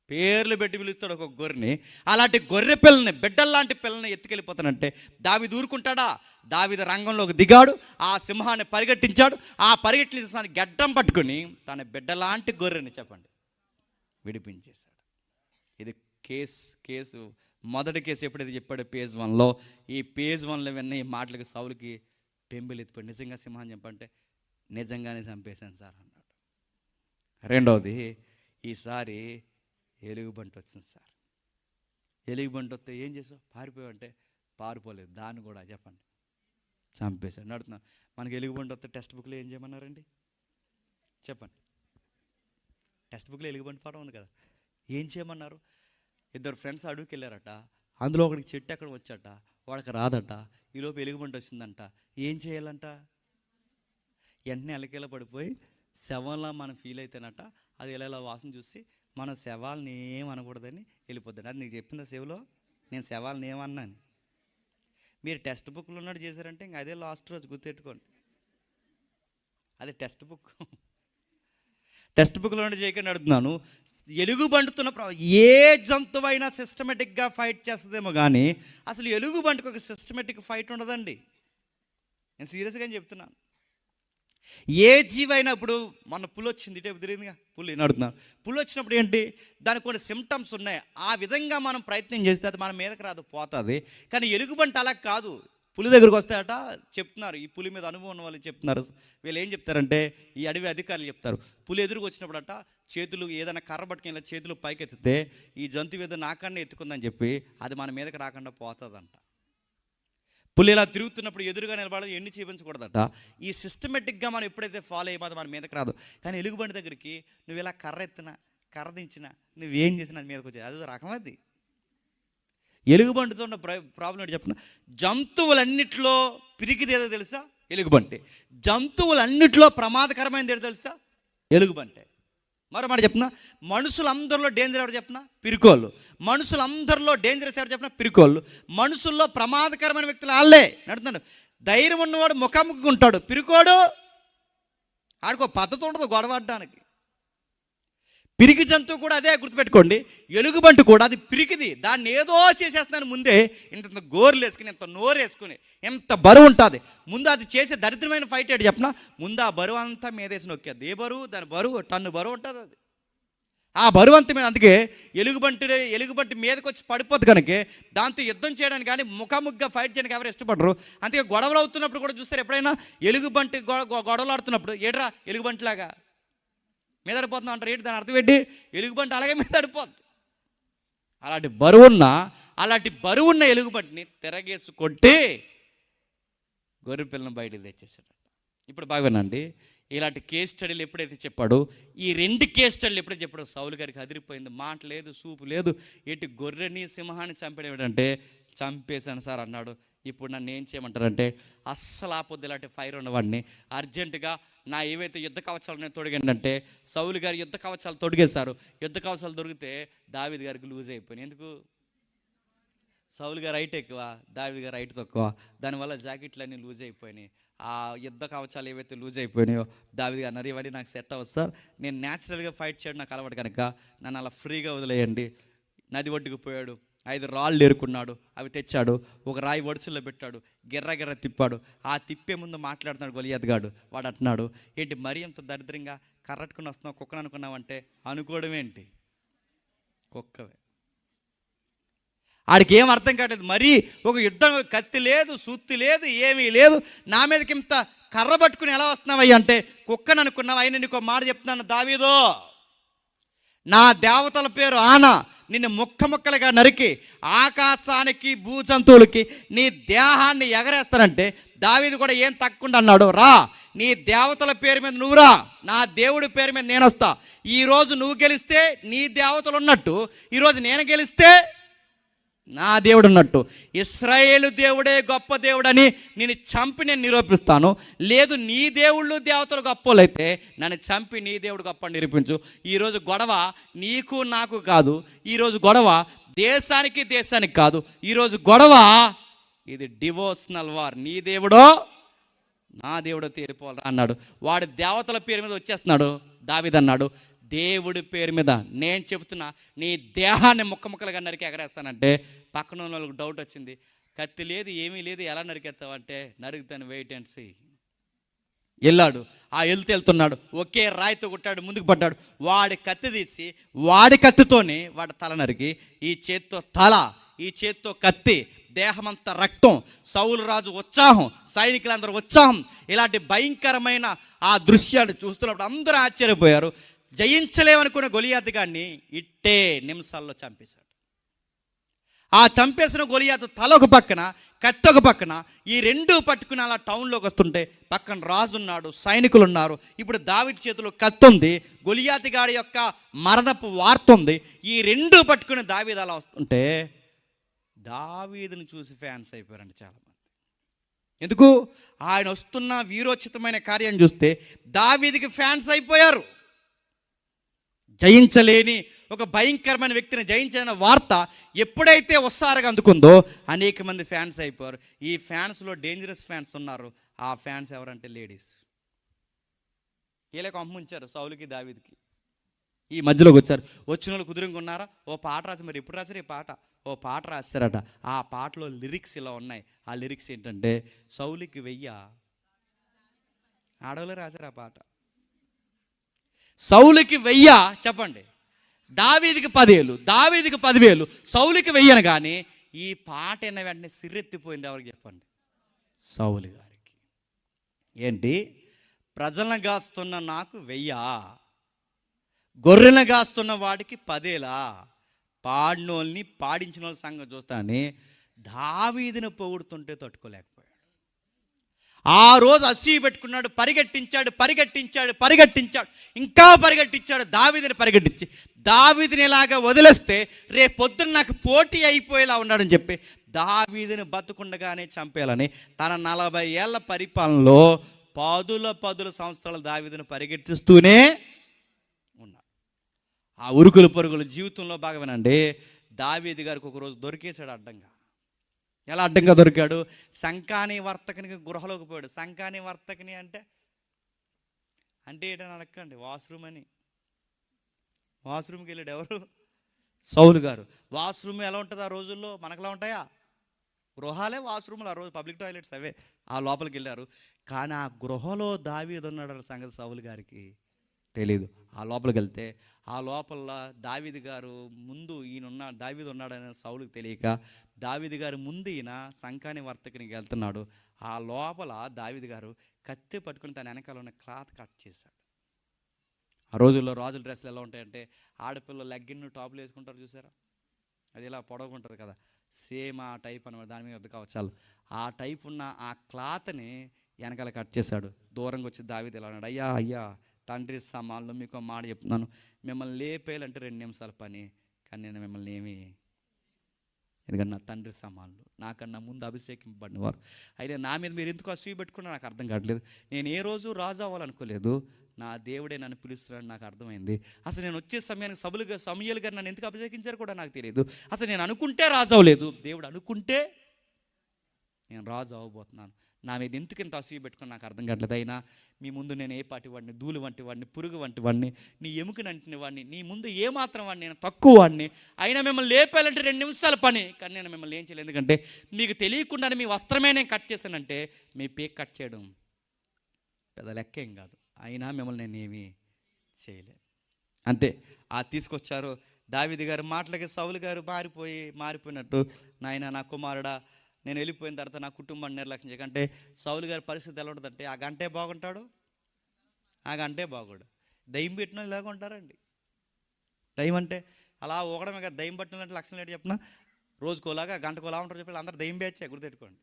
పేర్లు పెట్టి పిలుస్తాడు ఒక గొర్రెని. అలాంటి గొర్రె పిల్లని, బిడ్డల్లాంటి పిల్లని ఎత్తుకెళ్ళిపోతానంటే దావీదు ఊరుకుంటాడా? దావీదు రంగంలోకి దిగాడు, ఆ సింహాన్ని పరిగెట్టించాడు. ఆ పరిగెట్టిన గడ్డం పట్టుకుని తన బిడ్డలాంటి గొర్రెని చెప్పండి విడిపించేశాడు. ఇది కేసు మొదటి కేసు ఎప్పుడైతే చెప్పాడు పేజ్ 1లో, ఈ పేజ్ 1లో విన్న ఈ మాటలకి సౌలుకి టెంబుల్ ఎత్తిపోయి, నిజంగా సింహాన్ని చెప్పంటే నిజంగానే చంపేశాను సార్ అన్నాడు. రెండవది, ఈసారి ఎలుగుబంటి వచ్చింది సార్. ఎలుగుబంటి వస్తే ఏం చేసావు, పారిపోయావంటే పారిపోలేదు, దాన్ని కూడా చెప్పండి చంపేశాడు. నడుతున్నా, మనకి ఎలుగుబంటి వస్తే టెక్స్ట్ బుక్లో ఏం చేయమన్నారండి చెప్పండి, టెక్స్ట్ బుక్లో ఎలుగుబంటి పాఠం ఉంది కదా, ఏం చేయమన్నారు? 2 ఫ్రెండ్స్ అడవికి వెళ్ళారట, అందులో ఒకడికి చెట్టు ఎక్కడ వచ్చాట, వాడికి రాదట, ఈలోపు ఎలుగుబంటి వచ్చిందంట. ఏం చేయాలంట? వెంటనే ఎలకేలా పడిపోయి శవంలా మనం ఫీల్ అయితేనట, అది ఎలా వాసన చూసి మనం శవాలని ఏమనకూడదని వెళ్ళిపోద్దాం. అది నీకు చెప్పిందా సేవలో, నేను శవాలని ఏమన్నాను? మీరు టెక్స్ట్ బుక్లో ఉన్నట్టు చేశారంటే ఇంక అదే లాస్ట్ రోజు గుర్తెట్టుకోండి, అది టెక్స్ట్ బుక్లో ఉన్నట్టు చేయకుండా అడుగుతున్నాను. ఎలుగుబంటుతున్న ఏ జంతువైనా సిస్టమేటిక్గా ఫైట్ చేస్తుందేమో కానీ అసలు ఎలుగుబంటికి ఒక సిస్టమేటిక్ ఫైట్ ఉండదండి. నేను సీరియస్గా చెప్తున్నాను. ఏ జీవైనా, ఇప్పుడు మన పులి వచ్చింది, ఇటే తిరిగిందిగా పులి, నడుతున్నాను. పులి వచ్చినప్పుడు ఏంటి, దానికి కొన్ని సిమ్టమ్స్ ఉన్నాయి. ఆ విధంగా మనం ప్రయత్నం చేస్తే అది మన మీదకి రాదు, పోతుంది. కానీ ఎలుగుబంటి అలా కాదు, పులి దగ్గరికి వస్తాయట, చెప్తున్నారు, ఈ పులి మీద అనుభవం ఉన్న వాళ్ళు చెప్తున్నారు. వీళ్ళు ఏం చెప్తారంటే, ఈ అడవి అధికారులు చెప్తారు, పులి ఎదురుకు వచ్చినప్పుడట చేతులు ఏదైనా కర్ర పట్టుకుని ఇలా చేతులు పైకి ఎత్తితే ఈ జంతువు ఏదో నాకన్నా ఎత్తుకుందని చెప్పి అది మన మీదకి రాకుండా పోతుందంట. పులి ఇలా తిరుగుతున్నప్పుడు ఎదురుగా నిలబడదు, ఎన్ని చూపించకూడదట. ఈ సిస్టమేటిక్గా మనం ఎప్పుడైతే ఫాలో అయిపోతే మన మీదకి రాదు. కానీ ఎలుగుబంటి దగ్గరికి నువ్వు ఇలా కర్ర ఎత్తినా, కర్ర దించినా, నువ్వేం చేసినా అది మీదకి వచ్చేది. అది రకం. అది ఎలుగుబంటితో ఉన్న ప్రాబ్లం ఏంటి చెప్పిన, జంతువులన్నిట్లో పిరికిది ఏదో తెలుసా? ఎలుగుబంటి. జంతువులన్నిట్లో ప్రమాదకరమైనది ఏదో తెలుసా? ఎలుగుబంటే. మరో మాట చెప్తున్నా, మనుషులందరిలో డేంజర్ ఎవరు చెప్పినా? పిరికోళ్ళు. మనుషులందరిలో డేంజరస్ ఎవరు చెప్పినా? పిరికోళ్ళు. మనుషుల్లో ప్రమాదకరమైన వ్యక్తులు వాళ్ళే నడుతున్నాడు. ధైర్యం ఉన్నవాడు ముఖాముఖిగా ఉంటాడు, పిరికోడు ఆడికో పద్ధతి ఉండదు గొడవడానికి. పిరికి జంతువు కూడా అదే, గుర్తుపెట్టుకోండి. ఎలుగుబంటి కూడా అది పిరికిది, దాన్ని ఏదో చేసేస్తున్నాను ముందే. ఇంత గోర్లు వేసుకుని, ఇంత నోరు వేసుకుని, ఎంత బరువు ఉంటుంది. ముందు అది చేసే దరిద్రమైన ఫైట్ ఏంటి చెప్పిన, ముందు ఆ బరువు అంతా మీదేసి నొక్కేది. ఏ బరువు? దాని బరువు టన్ను బరువు ఉంటుంది అది. ఆ బరువు అంత మీద. అందుకే ఎలుగుబంటి మీదకి వచ్చి పడిపోద్ది కనుక దాంతో యుద్ధం చేయడానికి కానీ ముఖాముఖిగా ఫైట్ చేయడానికి ఎవరు ఇష్టపడరు. అందుకే గొడవలు అవుతున్నప్పుడు కూడా చూస్తారు, ఎప్పుడైనా ఎలుగుబంటి గొడవలు ఆడుతున్నప్పుడు ఏడ్రా ఎలుగుబంటిలాగా మీద పడిపోతున్నాం అంటారు. ఏంటి దాని అర్థం ఏంటి? ఎలుగుబంటి అలాగే మీద పడిపోద్ది. అలాంటి బరువున్న ఎలుగుబంటిని తిరగేసి కొట్టి గొర్రె పిల్లని బయటకు తెచ్చేసాడు. ఇప్పుడు బాగా వినండి, ఇలాంటి కేస్ స్టడీలు ఎప్పుడైతే చెప్పాడో, ఈ 2 కేస్ స్టడీలు ఎప్పుడైతే చెప్పాడో సౌలు గారికి అదిరిపోయింది. మాట లేదు, సూపు లేదు. ఏంటి గొర్రెని సింహాన్ని చంపడం ఏంటంటే, చంపేశాను సార్ అన్నాడు. ఇప్పుడు నన్ను ఏం చేయమంటారంటే, అస్సలు ఆపొద్దు ఇలాంటి ఫైర్ ఉన్నవాడిని. అర్జెంటుగా నా ఏవైతే యుద్ధ కవచాలు నేను తొడిగానంటే, సౌలు గారి యుద్ధ కవచాలు తొడిగేశారు. యుద్ధ కవచాలు దొరికితే దావీదు గారికి లూజ్ అయిపోయినాయి. ఎందుకు? సౌలు గారు రైట్ ఎక్కువ, దావీదు గారు రైట్ తక్కువ. దానివల్ల జాకెట్లన్నీ లూజ్ అయిపోయినాయి. ఆ యుద్ధ కవచాలు ఏవైతే లూజ్ అయిపోయినాయో దావీదు గారు అన్నారు, ఇవన్నీ నాకు సెట్ అవ్వదు సార్, నేను న్యాచురల్గా ఫైట్ చేయడం నాకు అలవాటు కనుక నన్ను అలా ఫ్రీగా వదిలేయండి. నది ఒడ్డుకు పోయాడు, 5 రాళ్ళు ఏరుకున్నాడు, అవి తెచ్చాడు, ఒక రాయి వడుసుల్లో పెట్టాడు, గిర్ర తిప్పాడు. ఆ తిప్పే ముందు మాట్లాడుతున్నాడు గొలియాత్ గాడు. వాడు అంటున్నాడు, ఏంటి మరీ అంత దరిద్రంగా కర్రట్టుకుని వస్తున్నావు, కుక్కను అనుకున్నావంటే, అనుకోవడం ఏంటి, కుక్కవే. ఆడికి ఏం అర్థం కావట్లేదు. మరీ ఒక యుద్ధం, కత్తి లేదు, సుత్తి లేదు, ఏమీ లేదు, నా మీదకి ఇంత కర్ర పట్టుకుని ఎలా వస్తున్నావయ్యా అంటే, కుక్కను అనుకున్నావు. అయినా నీకు మాట చెప్తున్నాను దావీదో, నా దేవతల పేరు ఆనా, నిన్ను ముక్కలుగా నరికి ఆకాశానికి భూజంతువులకి నీ దేహాన్ని ఎగరేస్తానంటే, దావీదు కూడా ఏం తక్కువ అన్నాడు, రా నీ దేవతల పేరు మీద నువ్వు రా, నా దేవుడి పేరు మీద నేను వస్తా. ఈరోజు నువ్వు గెలిస్తే నీ దేవతలు ఉన్నట్టు, ఈరోజు నేను గెలిస్తే నా దేవుడు ఉన్నట్టు. ఇశ్రాయేలు దేవుడే గొప్ప దేవుడని నేను చంపి నేను నిరూపిస్తాను. లేదు నీ దేవుళ్ళు దేవతలు గొప్పలైతే నన్ను చంపి నీ దేవుడు గొప్ప నిరూపించు. ఈరోజు గొడవ నీకు నాకు కాదు, ఈరోజు గొడవ దేశానికి కాదు, ఈరోజు గొడవ ఇది డివోషనల్ వార్. నీ దేవుడో నా దేవుడో తీరిపోవాలి అన్నాడు. వాడు దేవతల పేరు మీద వచ్చేస్తున్నాడు. దావీదు అన్నాడు, దేవుడి పేరు మీద నేను చెబుతున్నా, నీ దేహాన్ని ముక్కలుగా నరికి ఎగరేస్తానంటే, పక్కన ఉన్న వాళ్ళకి డౌట్ వచ్చింది, కత్తి లేదు, ఏమీ లేదు, ఎలా నరికేస్తావంటే, నరుగుతాను, వెయిట్ అండ్ సీ. వెళ్ళాడు, ఆ వెళ్తున్నాడు, ఒకే రాయితో కొట్టాడు, ముందుకు పడ్డాడు. వాడి కత్తి తీసి వాడి కత్తితోనే వాడి తల నరికి, ఈ చేత్తో తల, ఈ చేత్తో కత్తి, దేహమంతా రక్తం. సౌలు రాజు ఉత్సాహం, సైనికులందరూ ఉత్సాహం. ఇలాంటి భయంకరమైన ఆ దృశ్యాలు చూస్తున్నప్పుడు అందరూ ఆశ్చర్యపోయారు. జయించలేమనుకున్న గొలియాతు గారిని ఇట్టే నిమిషాల్లో చంపేశాడు. ఆ చంపేసిన గొలియాతు తల ఒక పక్కన, కత్తి ఒక పక్కన, ఈ 2 పట్టుకుని అలా టౌన్లోకి వస్తుంటే పక్కన రాజు ఉన్నాడు, సైనికులు ఉన్నారు. ఇప్పుడు దావీదు చేతిలో కత్తి ఉంది, గొలియాతు గాడి యొక్క మరణపు వార్త ఉంది. ఈ 2 పట్టుకుని దావీదు అలా వస్తుంటే దావీదుని చూసి ఫ్యాన్స్ అయిపోయారండి చాలామంది. ఎందుకు? ఆయన వస్తున్న వీరోచితమైన కార్యం చూస్తే దావీదుకి ఫ్యాన్స్ అయిపోయారు. జయించలేని ఒక భయంకరమైన వ్యక్తిని జయించలేని వార్త ఎప్పుడైతే ఉత్సాహంగా అందుకుందో అనేక మంది ఫ్యాన్స్ అయిపోయారు. ఈ ఫ్యాన్స్లో డేంజరస్ ఫ్యాన్స్ ఉన్నారు. ఆ ఫ్యాన్స్ ఎవరంటే లేడీస్. వీళ్ళకి అమ్ముంచారు సౌలుకి దావీదుకి. ఈ మధ్యలోకి వచ్చారు. వచ్చిన వాళ్ళు కుదురుగా ఉన్నారా, ఓ పాట రాసి, మరి ఎప్పుడు రాశారు ఈ పాట, ఓ పాట రాశారట. ఆ పాటలో లిరిక్స్ ఇలా ఉన్నాయి. ఆ లిరిక్స్ ఏంటంటే, సౌలుకి 1000 ఆడవాళ్ళు రాశారు ఆ పాట. సౌలుకి 1000 చెప్పండి, దావీదుకి 10,000, దావీదుకి 10,000, సౌలుకి 1000 కానీ ఈ పాట అయిన వెంటనే సిర్రెత్తిపోయింది. ఎవరికి చెప్పండి? సౌలు గారికి. ఏంటి? ప్రజలను గాస్తున్న నాకు 1000, గొర్రెలను గాస్తున్న వాడికి 10,000, పాడినోళ్ళని పాడించిన వాళ్ళ సంగతి చూస్తానని దావీదుని పొగుడుతుంటే తట్టుకోలేకపోయాడు. ఆ రోజు అసూయ పెట్టుకున్నాడు, పరిగెట్టించాడు, ఇంకా పరిగెట్టించాడు, దావీదుని పరిగెట్టించి దావీదుని ఇలాగా వదిలేస్తే రేపు పొద్దున్న నాకు పోటీ అయిపోయేలా ఉన్నాడని చెప్పి దావీదుని బతుకుండగానే చంపేయాలని తన 40 ఏళ్ల పరిపాలనలో పదుల సంవత్సరాలు దావీదుని పరిగెట్టిస్తూనే ఉన్నాడు. ఆ ఉరుకులు పరుగుల జీవితంలో భాగమేనండి. దావీదు గారికి ఒకరోజు దొరికేశాడు అడ్డంగా. ఎలా అడ్డంగా దొరికాడు? సంకాని వర్తకునికి గృహలోకి పోయాడు. సంకాని వర్తకుని అంటే ఏంటని అడగండి, వాష్రూమ్ అని. వాష్రూమ్కి వెళ్ళాడు ఎవరు? సౌలు గారు. వాష్రూమ్ ఎలా ఉంటుంది ఆ రోజుల్లో? మనకులా ఉంటాయా? గృహాలే వాష్రూమ్లు ఆ రోజు, పబ్లిక్ టాయిలెట్స్ అవే. ఆ లోపలికి వెళ్ళారు. కానీ ఆ గృహలో దావీదు ఉన్నాడు సంగతి సౌలు గారికి తెలీదు. ఆ లోపలికి వెళ్తే ఆ లోపల దావీదు గారు ముందు దావీదు ఉన్నాడని సౌలుకి తెలియక దావీదు గారు ముందు ఈయన సంకాని వర్తకునికి వెళ్తున్నాడు. ఆ లోపల దావీదు గారు కత్తి పట్టుకుని తన వెనకాల ఉన్న క్లాత్ కట్ చేశాడు. ఆ రోజుల్లో రాజుల డ్రెస్సులు ఎలా ఉంటాయంటే ఆడపిల్లలు లెగ్గిన్ టాపులు వేసుకుంటారు చూసారా, అది ఇలా పొడవుకుంటుంది కదా, సేమ్ ఆ టైప్ అనమాట. దాని మీద కవచాలు ఆ టైప్ ఉన్న ఆ క్లాత్ని వెనకాల కట్ చేశాడు. దూరంగా వచ్చి దావీదు ఇలా అన్నాడు, అయ్యా తండ్రి సమాల్లో మీకు మాట చెప్తున్నాను, మిమ్మల్ని లేపేయాలంటే 2 నిమిషాల పని, కానీ నేను మిమ్మల్ని ఎందుకంటే నా తండ్రి సమానులు, నాకన్నా ముందు అభిషేకింపబడినవారు, అయితే నా మీద మీరు ఎందుకు అసూయ పెట్టుకున్నా నాకు అర్థం కావట్లేదు. నేను ఏ రోజు రాజు అవ్వాలనుకోలేదు, నా దేవుడే నన్ను పిలుస్తున్నాడు నాకు అర్థమైంది. అసలు నేను వచ్చే సమయానికి సమూయేలు గారు నన్ను ఎందుకు అభిషేకించారు కూడా నాకు తెలియదు. అసలు నేను అనుకుంటే రాజు అవ్వలేదు, దేవుడు అనుకుంటే నేను రాజు అవ్వబోతున్నాను. నా మీద ఎందుకు ఇంత అసూయ పెట్టుకుని నాకు అర్థం కావట్లేదు. అయినా మీ ముందు నేను ఏ పాటి వాడిని, ధూళి వంటి వాడిని, పురుగు వంటి వాడిని, నీ ఎముకనంటిన వాడిని, నీ ముందు ఏమాత్రం వాడిని, నేను తక్కువ వాడిని. అయినా మిమ్మల్ని లేపాలంటే 2 నిమిషాల పని, కానీ నేను మిమ్మల్ని ఏం చేయలేదు. ఎందుకంటే మీకు తెలియకుండానే మీ వస్త్రమే నేను కట్ చేశానంటే మీ పేక్ కట్ చేయడం పెద్ద లెక్కేం కాదు. అయినా మిమ్మల్ని నేను ఏమీ చేయలేదు. అంతే. తీసుకొచ్చారు దావీదు గారు మాటలకి సౌలు గారు మారిపోయినట్టు, నాయన నా కుమారుడా నేను వెళ్ళిపోయిన తర్వాత నా కుటుంబాన్ని నిర్లక్ష్యం చేయకంటే సౌలు గారి పరిస్థితి ఎలా ఉంటుందంటే ఆ గంటే బాగుంటాడు, ఆ గంటే బాగోడు. దయ్యం పెట్టిన ఇలాగ ఉంటారండి. దయ్యం అంటే అలా ఊగడమే కదా, దయ్యం పట్టినట్టు లక్షణం ఏంటి చెప్పిన, రోజుకోలాగా గంటకోలా ఉంటారు చెప్పి అందరూ దయ్యం బ్యాచే, గుర్తుపెట్టుకోండి.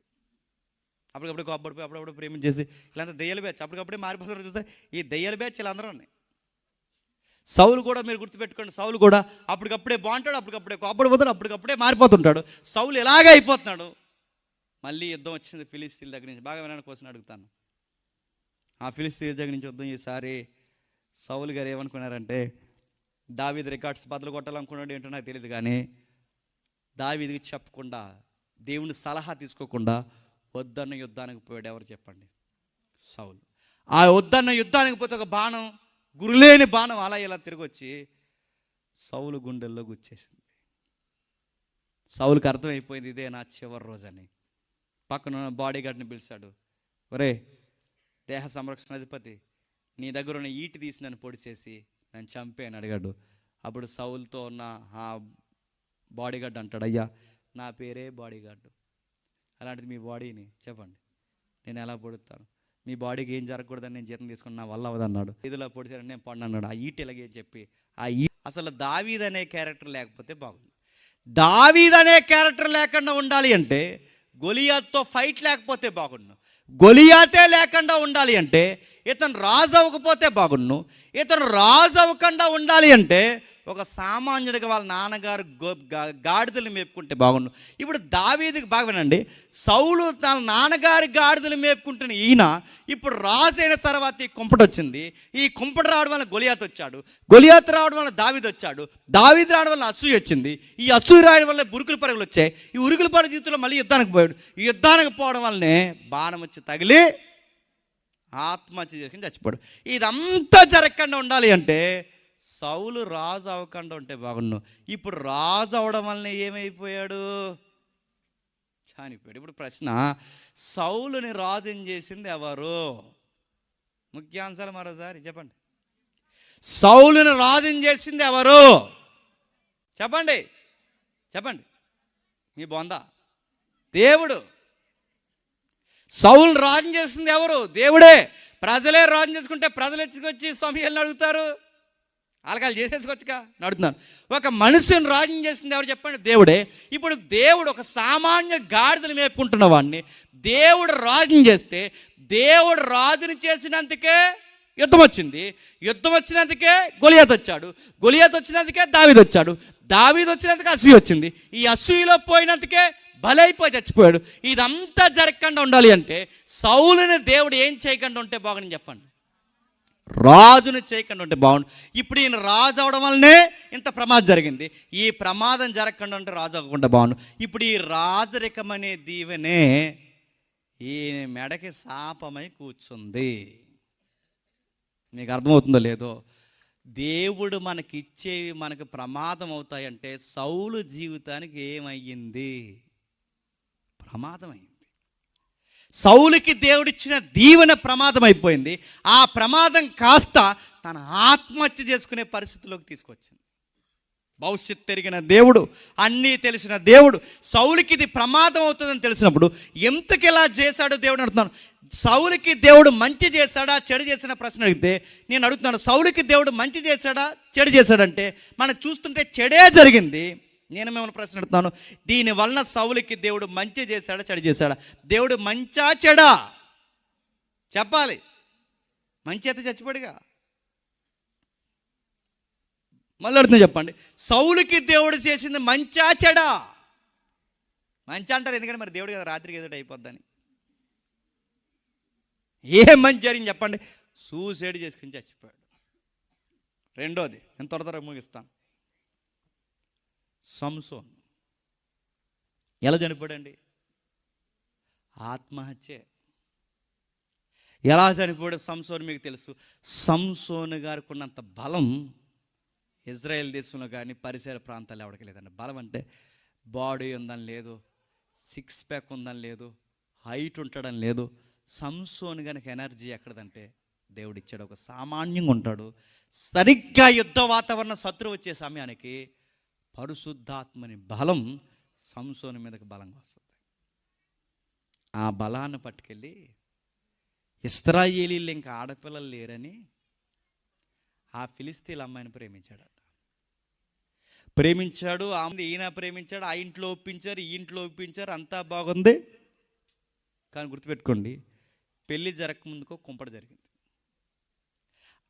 అప్పటికప్పుడే కోప్పడిపోయి అప్పుడప్పుడు ప్రేమించేసి ఇలాంటి దయ్యాల బ్యాచ్ అప్పటికప్పుడే మారిపోతారు చూస్తే ఈ దయ్యాల బ్యాచ్ ఇలా అందరూ ఉన్నాయి. సౌలు కూడా మీరు గుర్తుపెట్టుకోండి, సౌలు కూడా అప్పటికప్పుడే బాగుంటాడు, అప్పటికప్పుడే కోప్పడిపోతాడు, అప్పటికప్పుడే మారిపోతుంటాడు. సౌలు ఎలాగే అయిపోతున్నాడు. మళ్ళీ యుద్ధం వచ్చింది ఫిలిస్తీన్ల దగ్గర నుంచి. బాగా వినడానికి కోసం అడుగుతాను. ఆ ఫిలిస్తీన్ల దగ్గర నుంచి యుద్ధం. ఈసారి సౌలు గారు ఏమనుకున్నారంటే దావీదు రికార్డ్స్ బదులు కొట్టాలనుకున్నాడు ఏంటో నాకు తెలియదు, కానీ దావీదుకి చెప్పకుండా, దేవుని సలహా తీసుకోకుండా వద్దన్న యుద్ధానికి పోయాడు. ఎవరు చెప్పండి? సౌలు. ఆ వద్దన్న యుద్ధానికి పోతే ఒక బాణం, గురులేని బాణం అలా ఇలా తిరిగి వచ్చి సౌలు గుండెల్లో గుచ్చేసింది. సౌలుకి అర్థమైపోయింది ఇదే నా చివరి రోజని. పక్కన బాడీ గార్డ్ని పిలిచాడు, ఒరే దేహ సంరక్షణ అధిపతి, నీ దగ్గర ఉన్న ఈటి తీసి నన్ను పొడిచేసి నన్ను చంపే అని అడిగాడు. అప్పుడు సౌలుతో ఉన్న ఆ బాడీ గార్డ్ అంటాడు, అయ్యా నా పేరే బాడీ గార్డు, అలాంటిది మీ బాడీని చెప్పండి నేను ఎలా పొడుతాను, మీ బాడీకి ఏం జరగకూడదని నేను జీతం తీసుకుని నా వల్ల అవదన్నాడు. ఇదిలో పొడిచారని నేను పడిన అన్నాడు. ఆ ఈటి ఇలాగే చెప్పి అసలు దావీదు అనే క్యారెక్టర్ లేకపోతే బాగుంది. దావీదు అనే క్యారెక్టర్ లేకుండా ఉండాలి అంటే గొలియాత్తో ఫైట్ లేకపోతే బాగుండు. గొలియాతే లేకుండా ఉండాలి అంటే ఇతను రాజు అవ్వకపోతే బాగుండు. ఇతను రాజు అవ్వకుండా ఉండాలి అంటే ఒక సామాన్యుడిగా వాళ్ళ నాన్నగారు గాడిదలు మేపుకుంటే బాగుండు. ఇప్పుడు దావీదుకి బాగా వినండి, సౌలు తన నాన్నగారి గాడిదలు మేపుకుంటున్న ఈయన ఇప్పుడు రాజు అయిన తర్వాత ఈ కుంపటి వచ్చింది. ఈ కుంపటి రావడం వల్ల గొలియాత్ వచ్చాడు, గొలియాత్ రావడం వల్ల దావీదు వచ్చాడు, దావీదు రావడం వల్ల అసూయ వచ్చింది, ఈ అసూయ రావడం వల్ల ఉరుకుల పరుగులు వచ్చాయి, ఈ ఉరుకుల పరుగు జీవితంలో మళ్ళీ యుద్ధానికి పోయాడు. ఈ యుద్ధానికి పోవడం వల్లనే బాణం వచ్చి తగిలి ఆత్మహత్య చేసుకుని చచ్చిపోయాడు. ఇదంతా జరగకుండా ఉండాలి అంటే సౌలు రాజు అవ్వకుండా ఉంటే బాగుండు. ఇప్పుడు రాజు అవడం వలన ఏమైపోయాడు? చనిపోయాడు. ఇప్పుడు ప్రశ్న, సౌలుని రాజుని చేసింది ఎవరు? ముఖ్యాంశాలు మరోసారి చెప్పండి. సౌలుని రాజుని చేసింది ఎవరు? చెప్పండి చెప్పండి. మీ బొంద దేవుడు. సౌలు రాజు చేస్తుంది ఎవరు? దేవుడే. ప్రజలే రాజు చేసుకుంటే ప్రజలు వచ్చి సమయాలను అడుగుతారు, అలకాలు చేసేసుకోవచ్చుగా అడుగుతున్నారు. ఒక మనుషుని రాజు చేసింది ఎవరు చెప్పండి? దేవుడే. ఇప్పుడు దేవుడు ఒక సామాన్య గాడిదలు మేపుకుంటున్న వాడిని దేవుడు రాజుని చేస్తే, దేవుడు రాజుని చేసినందుకే యుద్ధం వచ్చింది. యుద్ధం వచ్చినందుకే గొలియాతు వచ్చాడు. గొలియాతు వచ్చినందుకే దావీదు వచ్చాడు. దావీదు వచ్చినందుకే అసూయ వచ్చింది. ఈ అసూయలో పోయినందుకే బలైపోయి చచ్చిపోయాడు. ఇదంతా జరగకుండా ఉండాలి అంటే సౌలుని దేవుడు ఏం చేయకుండా ఉంటే బాగుంది చెప్పండి? రాజుని చేయకుండా ఉంటే బాగుండు. ఇప్పుడు ఈయన రాజు అవడం వల్లనే ఇంత ప్రమాదం జరిగింది. ఈ ప్రమాదం జరగకుండా ఉంటే రాజు అవ్వకుండా బాగుండు. ఇప్పుడు ఈ రాజరికమనే దీవెనే ఈయన మెడకి శాపమై కూర్చుంది. మీకు అర్థమవుతుందో లేదో? దేవుడు మనకి ఇచ్చేవి మనకు ప్రమాదం అవుతాయంటే సౌలు జీవితానికి ఏమయ్యింది? ప్రమాదమైంది. సౌలుకి దేవుడిచ్చిన దీవెన ప్రమాదం అయిపోయింది. ఆ ప్రమాదం కాస్త తన ఆత్మహత్య చేసుకునే పరిస్థితిలోకి తీసుకొచ్చింది. భవిష్యత్తు తిరిగిన దేవుడు, అన్నీ తెలిసిన దేవుడు, సౌలుకి ఇది ప్రమాదం అవుతుందని తెలిసినప్పుడు ఎంతకి ఇలా చేశాడో దేవుడు అడుగుతున్నాను. సౌలుకి దేవుడు మంచి చేశాడా చెడు చేసిన ప్రశ్న అడిగితే నేను అడుగుతున్నాను, సౌలుకి దేవుడు మంచి చేశాడా చెడు చేశాడంటే మనం చూస్తుంటే చెడే జరిగింది. నేను మిమ్మల్ని ప్రశ్న అడుగుతున్నాను, దీనివలన సౌలుకి దేవుడు మంచి చేశాడా చెడు చేశాడా? దేవుడు మంచా చెడా చెప్పాలి. మంచి అయితే చచ్చిపోయాడుగా. మళ్ళీ అడుగుతున్నా చెప్పండి, సౌలుకి దేవుడు చేసింది మంచా చెడా? మంచి అంటారు, ఎందుకంటే మరి దేవుడు కదా రాత్రికి ఏదో అయిపోద్దని. ఏ మంచి జరిగింది చెప్పండి? సూసైడ్ చేసుకుని చచ్చిపోయాడు. రెండోది, నేను త్వరగా ముగిస్తాను. సంసోన్ ఎలా చనిపోయాడండి? ఆత్మహత్య. ఎలా చనిపోయాడు సంసోన్ మీకు తెలుసు. సంసోన్ గారికి ఉన్నంత బలం ఇజ్రాయెల్ దేశంలో కానీ పరిసర ప్రాంతాల్లో ఎవరికి లేదండి. బలం అంటే బాడీ ఉందని లేదు, సిక్స్ ప్యాక్ ఉందని లేదు, హైట్ ఉంటాడని లేదు. సంసోన్ కనుక ఎనర్జీ ఎక్కడదంటే దేవుడు ఇచ్చాడు. ఒక సామాన్యంగా ఉంటాడు. సరిగ్గా యుద్ధ వాతావరణం శత్రువు వచ్చే సమయానికి పరిశుద్ధాత్మని బలం సంసోను మీదకి బలంగా వస్తుంది. ఆ బలాన్ని పట్టుకెళ్ళి ఇశ్రాయేలీలు ఇంకా ఆడపిల్లలు లేరని ఆ ఫిలిస్తీన్ల అమ్మాయిని ప్రేమించాడు. ఆమె ఈయన ప్రేమించాడు. ఆ ఇంట్లో ఒప్పించారు, ఈ ఇంట్లో ఒప్పించారు, అంతా బాగుంది. కానీ గుర్తుపెట్టుకోండి, పెళ్ళి జరగకముందుకో కుంపటి జరిగింది.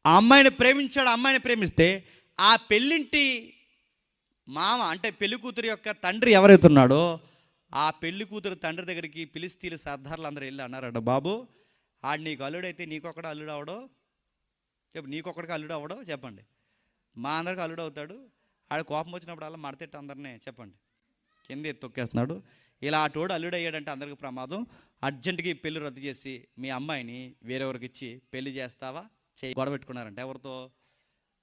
ఆ అమ్మాయిని ప్రేమించాడు. అమ్మాయిని ప్రేమిస్తే ఆ పెళ్ళింటి మామ అంటే పెళ్లి కూతురు యొక్క తండ్రి ఎవరైతున్నాడో ఆ పెళ్లి కూతురు తండ్రి దగ్గరికి ఫిలిస్తీన్ల సర్దార్లు అందరూ వెళ్ళి అన్నారట, బాబు ఆడు నీకు అల్లుడైతే నీకొక్కడు అల్లుడు అవడో చెప్పు, నీకొక్కడికి అల్లుడు అవడో చెప్పండి, మా అందరికి అల్లుడు అవుతాడు. ఆడ కోపం వచ్చినప్పుడు అలా మడతెట్టు అందరినీ చెప్పండి కింద తొక్కేస్తున్నాడు. ఇలా అటోడు అల్లుడు అయ్యాడంటే అందరికి ప్రమాదం. అర్జెంటుగా పెళ్లి రద్దు చేసి మీ అమ్మాయిని వేరెవరికి ఇచ్చి పెళ్లి చేస్తావా గొడవ పెట్టుకున్నారంట. ఎవరితో?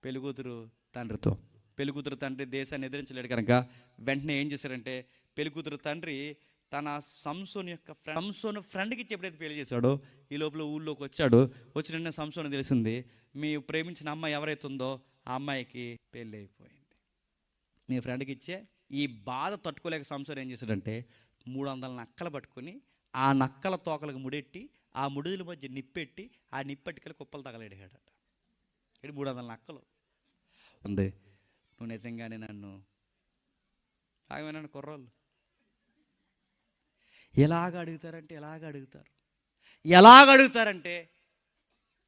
పెళ్లి కూతురు తండ్రితో. పెళ్లి కూతురు తండ్రి దేశాన్ని ఎదిరించలేడు కనుక వెంటనే ఏం చేశారంటే పెళ్లి కూతురు తండ్రి తన సంసోను ఫ్రెండ్కి ఇచ్చి ఎప్పుడైతే పెళ్లి చేశాడో ఈ లోపల ఊళ్ళోకి వచ్చాడు. వచ్చిన సంసోను తెలిసింది, మీ ప్రేమించిన అమ్మాయి ఎవరైతే ఉందో ఆ అమ్మాయికి పెళ్ళి అయిపోయింది. మీ ఫ్రెండ్కి ఇచ్చే ఈ బాధ తట్టుకోలేక సంసోను ఏం చేశాడంటే 300 నక్కలు పట్టుకొని ఆ నక్కల తోకలకు ముడెట్టి ఆ ముడుల మధ్య నిప్పెట్టి ఆ నిప్పెట్టుకెళ్ళి కుప్పలు తగలేడాడట. ఇది 300 నక్కలు ఉంది. నువ్వు నిజంగానే నన్ను ఆగమేనన్ను కుర్రోళ్ళు ఎలాగ అడుగుతారంటే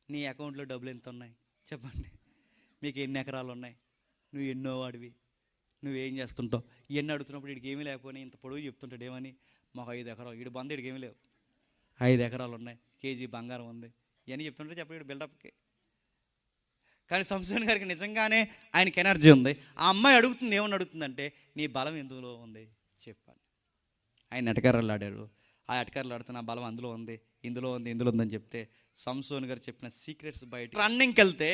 నీ అకౌంట్లో డబ్బులు ఎంత ఉన్నాయి చెప్పండి, మీకు ఎన్ని ఎకరాలు ఉన్నాయి, నువ్వు ఎన్నో వాడివి, నువ్వేం చేస్తుంటావు, ఇవన్నీ అడుగుతున్నప్పుడు వీడికి ఏమీ లేకపోయినా ఇంత పొడుగు చెప్తుంటాడు. ఏమని? మాకు 5 ఎకరాలు, వీడు బంద వీడికి ఏమీ లేవు, 5 ఎకరాలు ఉన్నాయి, కేజీ బంగారం ఉంది, ఇవన్నీ చెప్తుంటే చెప్పండి వీడు బిల్డప్కి. కానీ సంసోన్ గారికి నిజంగానే ఆయనకి ఎనర్జీ ఉంది. ఆ అమ్మాయి అడుగుతుంది, ఏమని అడుగుతుందంటే నీ బలం ఎందులో ఉంది చెప్పాను. ఆయన ఎటకర్రలు ఆడాడు. ఆ ఎటకర్రలు ఆడుతున్న బలం అందులో ఉంది, ఇందులో ఉందని చెప్తే సంసోన్ గారు చెప్పిన సీక్రెట్స్ బయట. రన్నింగ్కి వెళ్తే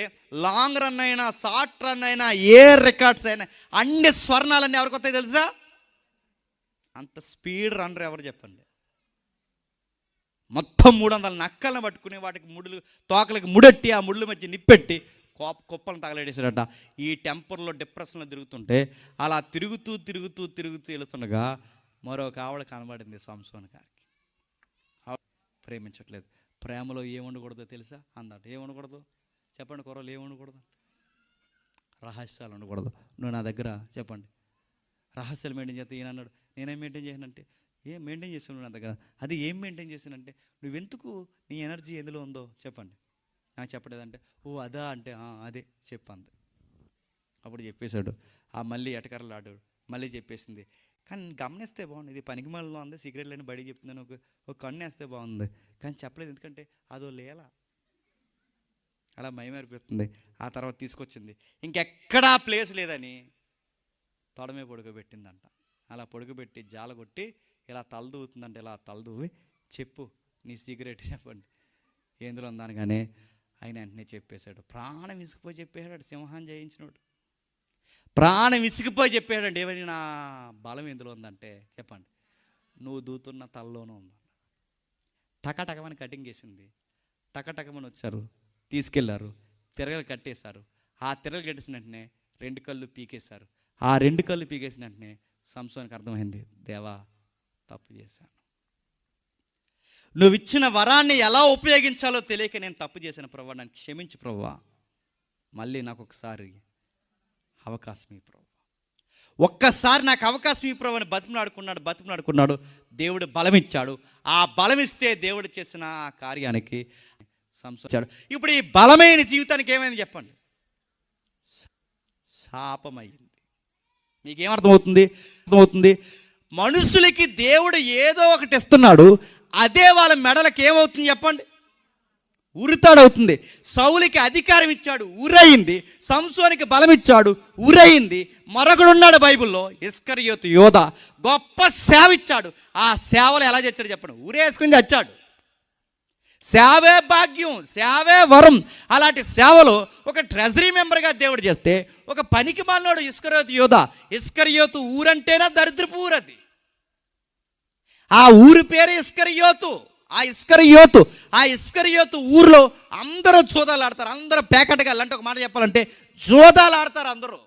లాంగ్ రన్ అయినా షార్ట్ రన్ అయినా ఏ రికార్డ్స్ అయినా అన్ని స్వర్ణాలన్నీ ఎవరికి వస్తాయి తెలుసా? అంత స్పీడ్ రన్నర్ ఎవరు చెప్పండి? మొత్తం 300 నక్కలను పట్టుకుని వాటికి తోకలకి ముడెట్టి ఆ ముళ్ళు మధ్య నిప్పెట్టి కుప్పలను తగలేడేశాడట. ఈ టెంపర్లో డిప్రెషన్లో తిరుగుతుంటే అలా తిరుగుతూ వెళుతుండగా మరొక ఆవిడ కనబడింది సంసోన్ గారికి. ప్రేమించట్లేదు. ప్రేమలో ఏం ఉండకూడదో తెలుసా అందట. ఏం ఉండకూడదు చెప్పండి? కూరలు ఏం ఉండకూడదు? రహస్యాలు ఉండకూడదు. నువ్వు నా దగ్గర చెప్పండి రహస్యాలు మెయింటైన్ చేస్తే ఈయన అన్నాడు, నేనేం మెయింటైన్ చేశానంటే, ఏం మెయింటైన్ చేసాను నా దగ్గర, అది ఏం మెయింటైన్ చేశానంటే, నువ్వెందుకు నీ ఎనర్జీ ఎందులో ఉందో చెప్పండి. నాకు చెప్పలేదంటే, ఓ అదా అంటే అదే చెప్పంది. అప్పుడు చెప్పేశాడు. మళ్ళీ ఎటకరలాడు మళ్ళీ చెప్పేసింది. కానీ గమనిస్తే బాగుంది, ఇది పనికిమాలలో ఉంది, సిగరెట్లని బయటికి చెప్తున్నాను, ఒక కన్ను వేస్తే బాగుంది, కానీ చెప్పలేదు. ఎందుకంటే అదో లేలా అలా మైమరిపోతుంది. ఆ తర్వాత తీసుకొచ్చింది, ఇంకెక్కడా ప్లేస్ లేదని తొడమే పొడుకోబెట్టిందంట. అలా పొడుకోబెట్టి జాల కొట్టి ఇలా తలదూవుతుందంటే, ఇలా తలదూవి చెప్పు నీ సిగరెట్ చెప్పండి ఎందులో ఉందనగానే ఆయన వెంటనే చెప్పేశాడు. ప్రాణం విసిగిపోయి చెప్పేశాడు. సింహాన్ని జయించినోడు ప్రాణం విసిగిపోయి చెప్పాడండి, ఏమని, నా బలం ఎందులో ఉందంటే చెప్పండి, నువ్వు దూతున్న తలలోనూ ఉంది. టకటకమని కటింగ్ వేసింది. టకటకమని వచ్చారు, తీసుకెళ్లారు, తిరగలు కట్టేశారు. ఆ తిరగలు కట్టేసిన వెంటనే 2 కళ్ళు పీకేశారు. ఆ 2 కళ్ళు పీకేసిన వెంటనే సంసోనికి అర్థమైంది, దేవా తప్పు చేశాను, నువ్వు ఇచ్చిన వరాన్ని ఎలా ఉపయోగించాలో తెలియక నేను తప్పు చేశాను ప్రభువా, నన్ను క్షమించు ప్రభువా, మళ్ళీ నాకు ఒకసారి అవకాశం ఈ ప్రభువా, ఒక్కసారి నాకు అవకాశం ఈ ప్రభువా అని బతిమలాడుకున్నాడు. దేవుడు బలం ఇచ్చాడు. ఆ బలం ఇస్తే దేవుడు చేసిన ఆ కార్యానికి సంసాడు. ఇప్పుడు ఈ బలమైన జీవితానికి ఏమైంది చెప్పండి? శాపమైంది. మీకేమర్థమవుతుంది? మనుషులకి దేవుడు ఏదో ఒకటి ఇస్తున్నాడు, అదే వాళ్ళ మెడలకు ఏమవుతుంది చెప్పండి? ఉరితాడవుతుంది. సౌలుకి అధికారం ఇచ్చాడు, ఉరయింది. సంసోనికి బలం ఇచ్చాడు, ఉరయింది. మరొకడున్నాడు బైబిల్లో, ఇస్కరియోతు యోధ, గొప్ప సేవ ఇచ్చాడు. ఆ సేవలు ఎలా చేశాడు చెప్పండి? ఉరేసుకుని చచ్చాడు. సేవే భాగ్యం, సేవే వరం. అలాంటి సేవలో ఒక ట్రెజరీ మెంబర్గా దేవుడు చేస్తే, ఒక పనికి మాలినోడు ఇస్కరియోతు యోధ. ఇస్కరియోతు ఊరంటేనే దరిద్రపు ఊరది. ఆ ఊరి పేరు ఇస్కరియోతు. ఆ ఇస్కరియోతు ఊర్లో అందరూ జోదాలు ఆడతారు. అందరూ ప్యాకెట్గా అంటే ఒక మాట చెప్పాలంటే జోదాలు ఆడతారు అందరూ.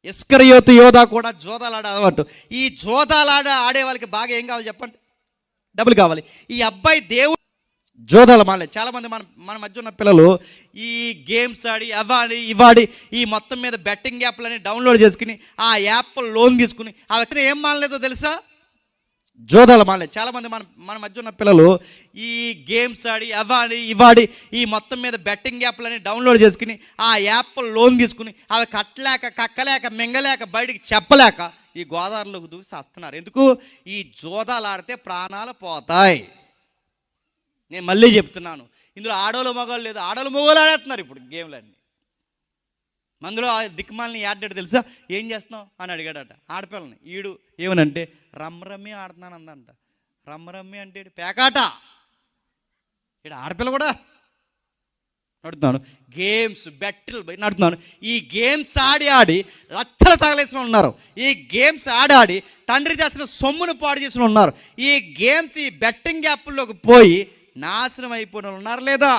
ఇస్కరియోతు యోధ కూడా జోదాలు అలవాటు. ఈ జోదాలు ఆడే వాళ్ళకి బాగా ఏం కావాలి చెప్పండి? డబ్బులు కావాలి. ఈ అబ్బాయి దేవుడు జోదాలు మాలే. చాలామంది మన మధ్య ఉన్న పిల్లలు ఈ గేమ్స్ ఆడి ఇవాడి ఈ మొత్తం మీద బెట్టింగ్ యాప్లని డౌన్లోడ్ చేసుకుని ఆ యాప్ లోన్ తీసుకుని అవి ఏం మానలేదో తెలుసా? జోదాలు మాలే. చాలామంది మన మధ్య ఉన్న పిల్లలు ఈ గేమ్స్ ఆడి ఇవాడి ఈ మొత్తం మీద బెట్టింగ్ యాప్లని డౌన్లోడ్ చేసుకుని ఆ యాప్ లోన్ తీసుకుని అవి కట్టలేక కక్కలేక మింగలేక బయటికి చెప్పలేక ఈ గోదావరిలోకి దూకి వస్తున్నారు. ఎందుకు? ఈ జోదాలు ఆడితే ప్రాణాలు పోతాయి. నేను మళ్ళీ చెప్తున్నాను, ఇందులో ఆడోళ్ళు మగవాళ్ళు లేదు, ఆడోళ్ళు మగవాళ్ళు ఆడేస్తున్నారు ఇప్పుడు గేమ్లన్నీ. మందులో దిక్కుమాలని ఆడాడు తెలుసా? ఏం చేస్తున్నావు అని అడిగాడట ఆడపిల్లని. ఈడు ఏమనంటే రమ్మి ఆడుతున్నాను అందంట. రమ్మి అంటే పేకాట. ఇక్కడ ఆడపిల్ల కూడా నడుతున్నాను, గేమ్స్ బెట్లు నడుతున్నాను. ఈ గేమ్స్ ఆడి లక్షలు తగలేసిన ఉన్నారు. ఈ గేమ్స్ ఆడి తండ్రి చేసిన సొమ్మును పాడు చేసిన ఉన్నారు. ఈ గేమ్స్ ఈ బెట్టింగ్ యాప్ల్లోకి పోయి నాశనం అయిపోయిన ఉన్నారు లేదా?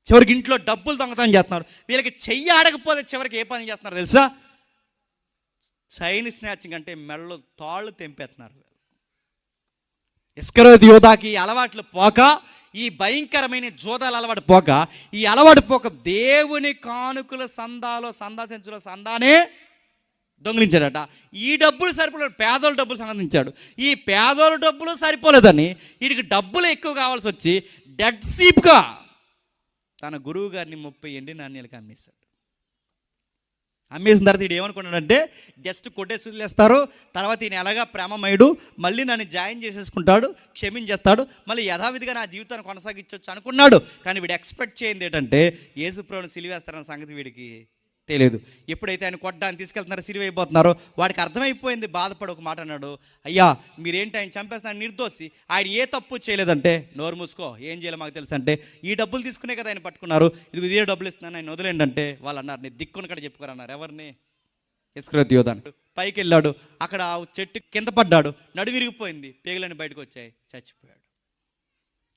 చివరికి ఇంట్లో డబ్బులు దొంగతనం చేస్తున్నారు. వీళ్ళకి చెయ్యి ఆడకపోతే చివరికి ఏ పని చేస్తున్నారు తెలుసా? చైన్ స్నాచింగ్ అంటే మెడలో తాళ్ళు తెంపేస్తున్నారు. ఇస్కరియోతు యోధాకి అలవాట్లు పోక, ఈ భయంకరమైన జోదాల అలవాటు పోక, ఈ అలవాటు పోక దేవుని కానుకల సందా సెంచులో సందానే దొంగిలించాడట. ఈ డబ్బులు సరిపోలేదు, పేదోళ్ళ డబ్బులు సంబంధించాడు. ఈ పేదోళ్ళ డబ్బులు సరిపోలేదని వీడికి డబ్బులు ఎక్కువ కావాల్సి వచ్చి డెడ్ సీప్గా తన గురువు గారిని 30 ఎండి నాణ్యాలకి అమ్మేశాడు. అమ్మేసిన తర్వాత వీడు ఏమనుకున్నాడంటే జస్ట్ కొట్టేసి వదిలేస్తారు, తర్వాత ఈయన ఎలాగా ప్రేమమయుడు, మళ్ళీ నన్ను జాయిన్ చేసేసుకుంటాడు, క్షమించేస్తాడు, మళ్ళీ యథావిధిగా నా జీవితాన్ని కొనసాగించవచ్చు అనుకున్నాడు. కానీ వీడు ఎక్స్పెక్ట్ చేయింది ఏంటంటే యేసుప్రభుని సిలువేస్తారన్న సంగతి వీడికి తెలియదు. ఎప్పుడైతే ఆయన కొట్టడానికి తీసుకెళ్తున్నారో, సిలువ అయిపోతున్నారో, వాడికి అర్థమైపోయింది. బాధపడి ఒక మాట అన్నాడు, అయ్యా మీరేంటి ఆయన చంపేస్తున్నారు, నిర్దోషి, ఆయన ఏ తప్పు చేయలేదంటే, నోరు మూసుకో, ఏం చేయాలో మాకు తెలుసు అంటే, ఈ డబ్బులు తీసుకునే కదా ఆయన పట్టుకున్నారు, ఇదే డబ్బులు ఇస్తున్నాను ఆయన వదిలేండి అంటే వాళ్ళు అన్నారు, నేను దిక్కుని కూడా చెప్పుకోరన్నారు. ఎవరిని? ఇస్కరియోతు యోధ. పైకి వెళ్ళాడు, అక్కడ చెట్టు కింద పడ్డాడు, నడు విరిగిపోయింది, పేగులని బయటకు వచ్చాయి, చచ్చిపోయాడు.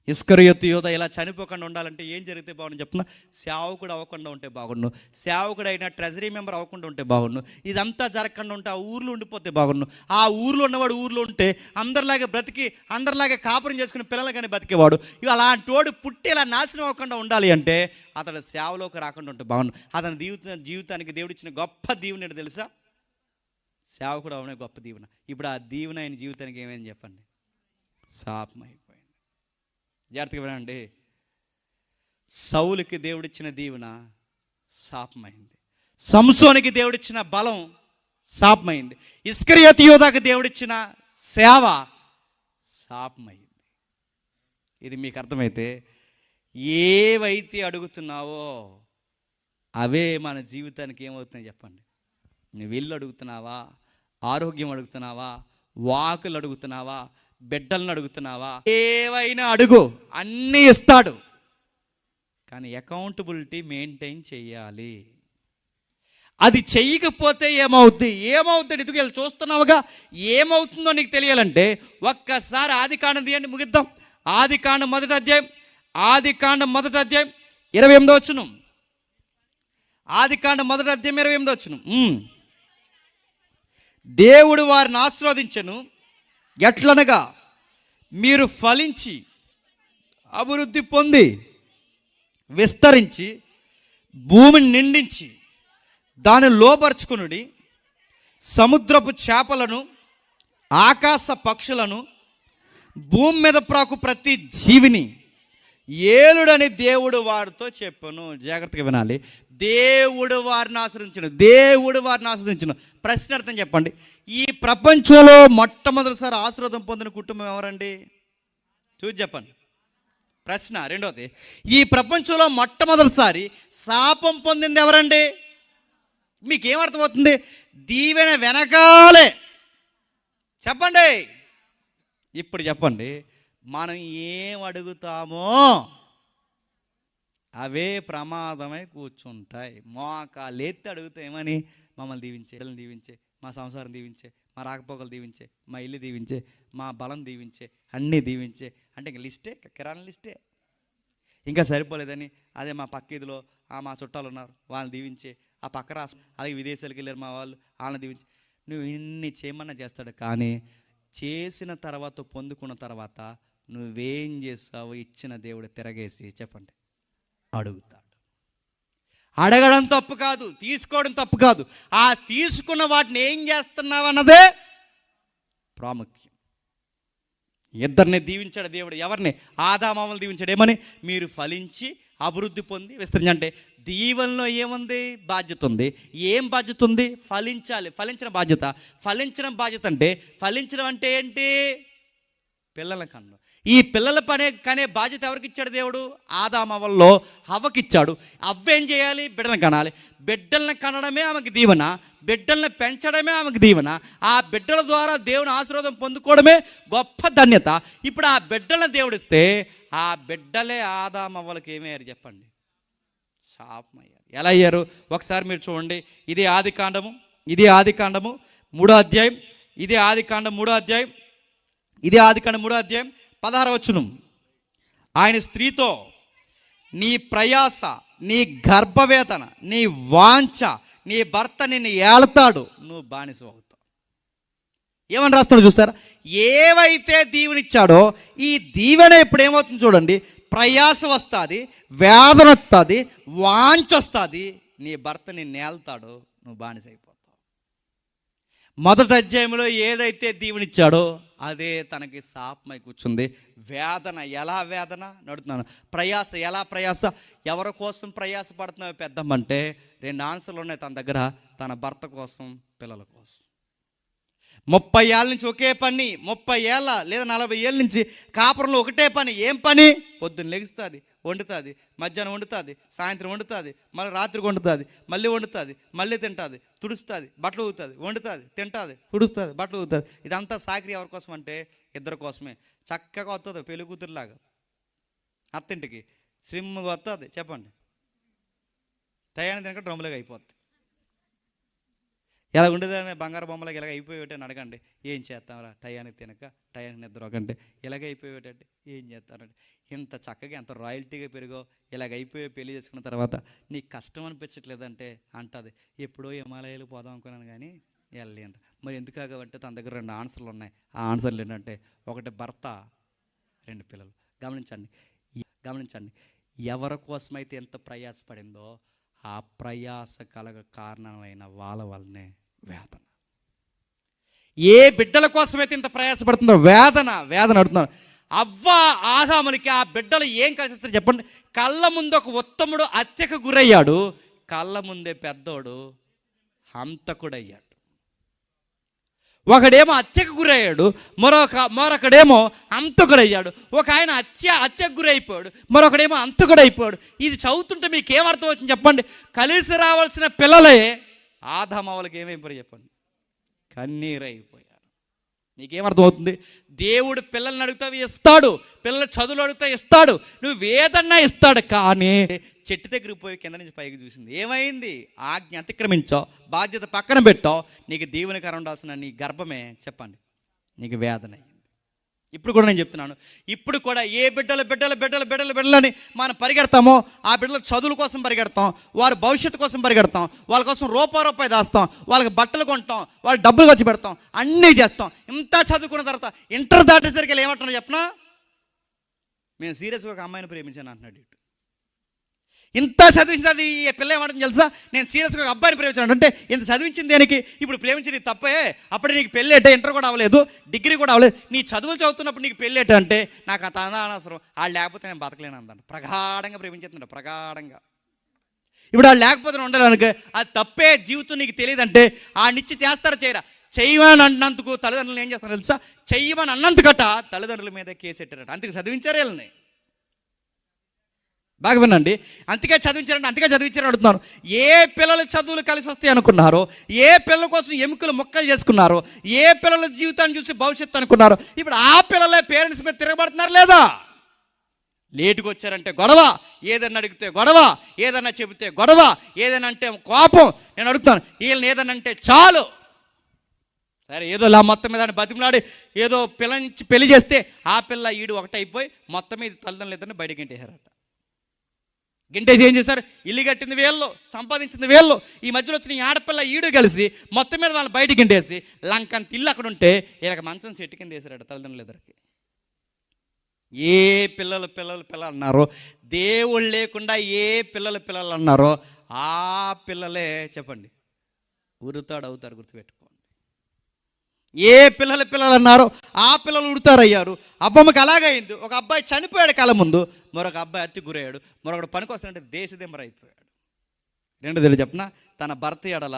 ఇస్కరియోతు యోధ ఇలా చనిపోకుండా ఉండాలంటే ఏం జరిగితే బాగుండు చెప్తున్నా? సేవకుడు అవ్వకుండా ఉంటే బాగుండు, సేవకుడు అయినా ట్రెజరీ మెంబర్ అవ్వకుండా ఉంటే బాగుండు, ఇదంతా జరగకుండా ఉంటే ఆ ఊర్లో ఉండిపోతే బాగుండు. ఆ ఊర్లో ఉన్నవాడు ఊర్లో ఉంటే అందరిలాగే బ్రతికి అందరిలాగే కాపురం చేసుకుని పిల్లలు కానీ బతికేవాడు. ఇవి అలాంటి వాడు పుట్టి ఇలా నాశనం అవ్వకుండా ఉండాలి అంటే అతడు సేవలోకి రాకుండా ఉంటే బాగుండు. అతని జీవితానికి దేవుడిచ్చిన గొప్ప దీవెన ఏంటో తెలుసా? సేవకుడు అవనే గొప్ప దీవెన. ఇప్పుడు ఆ దీవెన ఆయన జీవితానికి ఏమైంది చెప్పండి? శాపమైపోయింది. జాగ్రత్తగా వినండి. సౌలుకి దేవుడిచ్చిన దీవెన శాపమైంది, సంసోనికి దేవుడిచ్చిన బలం శాపమైంది, ఇస్కరియోతు యోధాకి దేవుడిచ్చిన సేవ శాపమైంది. ఇది మీకు అర్థమైతే ఏవైతే అడుగుతున్నావో అవే మన జీవితానికి ఏమవుతున్నాయి చెప్పండి? నువ్వు ఇల్లు అడుగుతున్నావా, ఆరోగ్యం అడుగుతున్నావా, వాకులు అడుగుతున్నావా, బిడ్డలను అడుగుతున్నావా, ఏవైనా అడుగు, అన్నీ ఇస్తాడు. కానీ అకౌంటబిలిటీ మెయింటైన్ చేయాలి. అది చెయ్యకపోతే ఏమవుద్ది? ఎందుకు వెళ్ళి చూస్తున్నావుగా, ఏమవుతుందో నీకు తెలియాలంటే ఒక్కసారి ఆదికాండం తీయండి, ముగిద్దాం. ఆదికాండం మొదటి అధ్యాయం 28వ వచనం. ఆదికాండం మొదటి అధ్యాయం 28వ వచనం. దేవుడు వారిని ఆశీర్వదించెను, ఎట్లనగా మీరు ఫలించి అభివృద్ధి పొంది విస్తరించి భూమిని నిండించి దాన్ని లోపరుచుకునుడి, సముద్రపు చేపలను, ఆకాశ పక్షులను, భూమి మీద ప్రాకు ప్రతి జీవిని ఏలుడని దేవుడు వారితో చెప్పాను. జాగ్రత్తగా వినాలి. దేవుడు వారిని ఆశ్రయించను. ప్రశ్న అర్థం చెప్పండి. ఈ ప్రపంచంలో మొట్టమొదటిసారి ఆశీర్వాదం పొందిన కుటుంబం ఎవరండి? చూసి చెప్పండి. ప్రశ్న రెండవది, ఈ ప్రపంచంలో మొట్టమొదటిసారి శాపం పొందింది ఎవరండి? మీకేమర్థమవుతుంది? దీవెన వెనకాలే. చెప్పండి. ఇప్పుడు చెప్పండి, మనం ఏం అడుగుతామో అవే ప్రమాదమై కూర్చుంటాయి. మోకాలెత్తి అడుగుతాం ఏమని? మమ్మల్ని దీవించే, పిల్లల్ని దీవించే, మా సంసారం దీవించే, మా రాకపోకలు దీవించే, మా ఇల్లు దీవించే, మా బలం దీవించే, అన్నీ దీవించే. అంటే ఇంక లిస్టే, కిరాణా లిస్టే. ఇంకా సరిపోలేదని అదే మా పక్క ఇదిలో మా చుట్టాలు ఉన్నారు, వాళ్ళని దీవించే, ఆ పక్క రాష్ట్రం, అలాగే విదేశాలకు వెళ్ళారు మా వాళ్ళు, వాళ్ళని దీవించే. నువ్వు ఇన్ని చేయమన్నా చేస్తాడు, కానీ చేసిన తర్వాత, పొందుకున్న తర్వాత నువ్వేం చేస్తావో ఇచ్చిన దేవుడు తిరగేసి చెప్పండి అడుగుతాడు. అడగడం తప్పు కాదు, తీసుకోవడం తప్పు కాదు. ఆ తీసుకున్న వాటిని ఏం చేస్తున్నావు అన్నదే ప్రాముఖ్యం. ఇద్దరిని దీవించాడు దేవుడు. ఎవరిని? ఆదామామలు దీవించాడు. ఏమని? మీరు ఫలించి అభివృద్ధి పొంది విస్తరించి. అంటే దీవెనలో ఏముంది? బాధ్యత ఉంది. ఏం బాధ్యత ఉంది? ఫలించాలి. ఫలించిన బాధ్యత. ఫలించడం అంటే ఏంటి? పిల్లల కన్ను. ఈ పిల్లల కనే బాధ్యత ఎవరికి ఇచ్చాడు దేవుడు? ఆదామవల్లో హవ్వకిచ్చాడు. అవ్వేం చేయాలి? బిడ్డలను కనాలి. బిడ్డలను కనడమే ఆమెకు దీవెన, బిడ్డలను పెంచడమే ఆమెకు దీవెన. ఆ బిడ్డల ద్వారా దేవుని ఆశీర్వాదం పొందుకోవడమే గొప్ప ధన్యత. ఇప్పుడు ఆ బిడ్డలను దేవుడిస్తే ఆ బిడ్డలే ఆదామవ్వలకి ఏమయ్యారు చెప్పండి? శాపమయ్యారు. ఎలా అయ్యారు? ఒకసారి మీరు చూడండి. ఇది ఆదికాండము 3వ అధ్యాయం. ఇది ఆదికాండం 3వ అధ్యాయం 16వ వచనం. ఆయన స్త్రీతో, నీ ప్రయాస, నీ గర్భవేదన, నీ వాంఛ, నీ భర్త నిన్ను ఏళ్తాడు, నువ్వు బానిస అవుతావు. ఏమని రాస్తాడు చూస్తారా? ఏవైతే దీవెనిచ్చాడో ఈ దీవెన ఇప్పుడు ఏమవుతుంది చూడండి. ప్రయాస వస్తుంది, వేదన వస్తుంది, వాంఛ వస్తుంది, నీ భర్త నిన్ను ఏళ్తాడు, నువ్వు బానిస అయిపోతావు. మొదటి అధ్యాయంలో ఏదైతే దీవెనిచ్చాడో అదే తనకి శాపమై కూర్చుంది. వేదన. ఎలా వేదన? నడుతున్నాను. ప్రయాస. ఎలా ప్రయాస? ఎవరి కోసం ప్రయాస పడుతున్నావు పెద్దమ్మంటే 2 ఆన్సర్లు ఉన్నాయి తన దగ్గర. తన భర్త కోసం, పిల్లల కోసం. 30 ఏళ్ళ నుంచి ఒకే పని, 30 ఏళ్ళ లేదా 40 ఏళ్ళ నుంచి కాపురంలో ఒకటే పని. ఏం పని? పొద్దున్న లెగుస్తుంది, వండుతుంది, మధ్యాహ్నం వండుతుంది, సాయంత్రం వండుతుంది, మళ్ళీ రాత్రికి వండుతుంది, మళ్ళీ వండుతుంది, మళ్ళీ తింటుంది, తుడుస్తుంది, బట్టలు ఊగుతుంది, వండుతుంది, తింటుంది, తుడుస్తుంది, బట్టలు ఊగుతుంది. ఇదంతా సాకిరి ఎవరి కోసం అంటే ఇద్దరి కోసమే. చక్కగా వస్తుంది పెళ్లి కూతురులాగా అత్తింటికి, స్లిమ్గా వస్తుంది. చెప్పండి, తయారు తినక డ్రమ్ములుగా అయిపోద్ది. ఇలా ఉండేది బంగారు బొమ్మలకి ఇలాగ అయిపోయేటని అడగండి, ఏం చేస్తామరా, టయానికి తినక టయానికి నిద్ర ఒకంటే ఇలాగ అయిపోయేటంటే ఏం చేస్తారంటే, ఇంత చక్కగా ఎంత రాయల్టీగా పెరిగో ఇలాగ అయిపోయి పెళ్లి చేసుకున్న తర్వాత నీకు కష్టం అనిపించట్లేదంటే అంటది, ఎప్పుడో హిమాలయాలు పోదాం అనుకున్నాను కానీ వెళ్ళి అంట. మరి ఎందుకు కాగవంటే తన దగ్గర 2 ఆన్సర్లు ఉన్నాయి. ఆ ఆన్సర్లు ఏంటంటే, ఒకటి భర్త, 2 పిల్లలు. గమనించండి, ఎవరి కోసమైతే ఎంత ప్రయాసపడిందో ఆ ప్రయాస కారణమైన వాళ్ళ వల్లనే వేదన. ఏ బిడ్డల కోసమైతే ఇంత ప్రయాసపడుతుందో వేదన అడుగుతున్నారు. అవ్వ ఆదాములకి ఆ బిడ్డలు ఏం కలిసి చెప్పండి. కళ్ళ ముందు ఒక ఉత్తముడు హత్యకు గురయ్యాడు, కళ్ళ ముందే పెద్దోడు హంతకుడయ్యాడు. ఒకడేమో హత్యకు గురయ్యాడు, మరొకడేమో హంతకుడయ్యాడు. ఒక ఆయన హత్యకు గురైపోయాడు, మరొకడేమో హంతకుడైపోయాడు. ఇది చదువుతుంటే మీకు ఏమర్థం వచ్చింది చెప్పండి. కలిసి రావాల్సిన పిల్లలే ఆదామవలకి ఏమైపోయారు చెప్పండి, కన్నీరైపోయారు. నీకేమర్థం అవుతుంది? దేవుడు పిల్లల్ని అడుగుతావు ఇస్తాడు, పిల్లల చదువులు అడుగుతా ఇస్తాడు, నువ్వు ఏదన్నా ఇస్తాడు. కానీ చెట్టు దగ్గరికి పోయి కింద నుంచి పైకి చూసింది, ఏమైంది? ఆజ్ఞ అతిక్రమించావు, బాధ్యత పక్కన పెట్టావు, నీకు దీవెనకరం ఉండాల్సిన నీ గర్భమే చెప్పండి నీకు వేదన అయింది. ఇప్పుడు కూడా నేను చెప్తున్నాను, ఇప్పుడు కూడా ఏ బిడ్డలని మనం పరిగెడతామో ఆ బిడ్డల చదువుల కోసం పరిగెడతాం, వారి భవిష్యత్తు కోసం పరిగెడతాం, వాళ్ళ కోసం రూపాయి దాస్తాం, వాళ్ళకి బట్టలు కొంటాం, వాళ్ళకి డబ్బులు ఖర్చు పెడతాం, అన్నీ చేస్తాం. ఇంత చదువుకున్న తర్వాత ఇంటర్ దాటేసరికి ఏమంటున్నా చెప్పనా, మేము సీరియస్గా ఒక అమ్మాయిని ప్రేమించాను అంటున్నాడు. ఇంత చదివించింది ఈ పిల్ల ఏమంటుంది తెలుసా, నేను సీరియస్గా ఒక అబ్బాయిని ప్రేమించాను అంటే, ఇంత చదివించింది దేనికి? ఇప్పుడు ప్రేమించింది తప్పే, అప్పుడే నీకు పెళ్ళి అంటే ఇంటర్ కూడా అవ్వలేదు, డిగ్రీ కూడా అవ్వలేదు, నీ చదువులు చదువుతున్నప్పుడు నీకు పెళ్ళి అంటే నాకు అంత అనవసరం, వాళ్ళు లేకపోతే నేను బతకలేను అందంట. ప్రగాఢంగా ప్రేమించేస్తుంట, ప్రగాఢంగా. ఇప్పుడు వాళ్ళు లేకపోతే ఉండడానికి అది తప్పే, జీవితం నీకు తెలియదంటే ఆడినిచ్చి చేస్తారా చేయరా? చెయ్యమని అన్నందుకు తల్లిదండ్రులు ఏం చేస్తారు తెలుసా, చెయ్యమని అన్నందుకట తల్లిదండ్రుల మీద కేసు పెట్టారట. అందుకే చదివించారు వీళ్ళని. బాగా వినండి, అందుకే చదివించారని అడుగుతున్నారు. ఏ పిల్లల చదువులు కలిసి వస్తాయి అనుకున్నారో, ఏ పిల్లల కోసం ఎముకలు మొక్కలు చేసుకున్నారో, ఏ పిల్లల జీవితాన్ని చూసి భవిష్యత్తు అనుకున్నారో, ఇప్పుడు ఆ పిల్లలే పేరెంట్స్ మీద తిరగబడుతున్నారు లేదా? లేటుగా వచ్చారంటే గొడవ, ఏదన్నా అడిగితే గొడవ, ఏదన్నా చెబితే గొడవ, ఏదైనా అంటే కోపం. నేను అడుగుతాను, వీళ్ళని ఏదన్నా అంటే చాలు, సరే ఏదో మొత్తం మీద బతిమలాడి ఏదో పిల్లని పెళ్లి చేస్తే ఆ పిల్ల ఈడు ఒకటైపోయి మొత్తం మీద తల్లిదండ్రులు ఇద్దరిని బయటకి గెంటేశారట. గింటేసి ఏం చేశారు? ఇల్లు కట్టింది వీళ్ళు, సంపాదించింది వీళ్ళు, ఈ మధ్యలో వచ్చిన ఈ ఆడపిల్ల ఈడు కలిసి మొత్తం మీద వాళ్ళని బయటకి గింటేసి లంకంత ఇల్లు అక్కడ ఉంటే వీళ్ళకి మంచం చెట్టు కింద వేసారట తల్లిదండ్రులు ఇద్దరికి. ఏ పిల్లలు అన్నారో, దేవుళ్ళు లేకుండా ఏ పిల్లలు అన్నారో ఆ పిల్లలే చెప్పండి అవుతారు. గుర్తుపెట్టుకోండి. ఏ పిల్లలు అన్నారో ఆ పిల్లలు ఉడతారయ్యారు. అవ్వమ్మకి అలాగైంది. ఒక అబ్బాయి చనిపోయాడు కళ్ళ ముందు, మరొక అబ్బాయి హత్య గురయ్యాడు, మరొకటి పనికి వస్తుంటే దేశదిమ్మరైపోయాడు. రెండోది చెప్పనా, తన భర్త ఎడల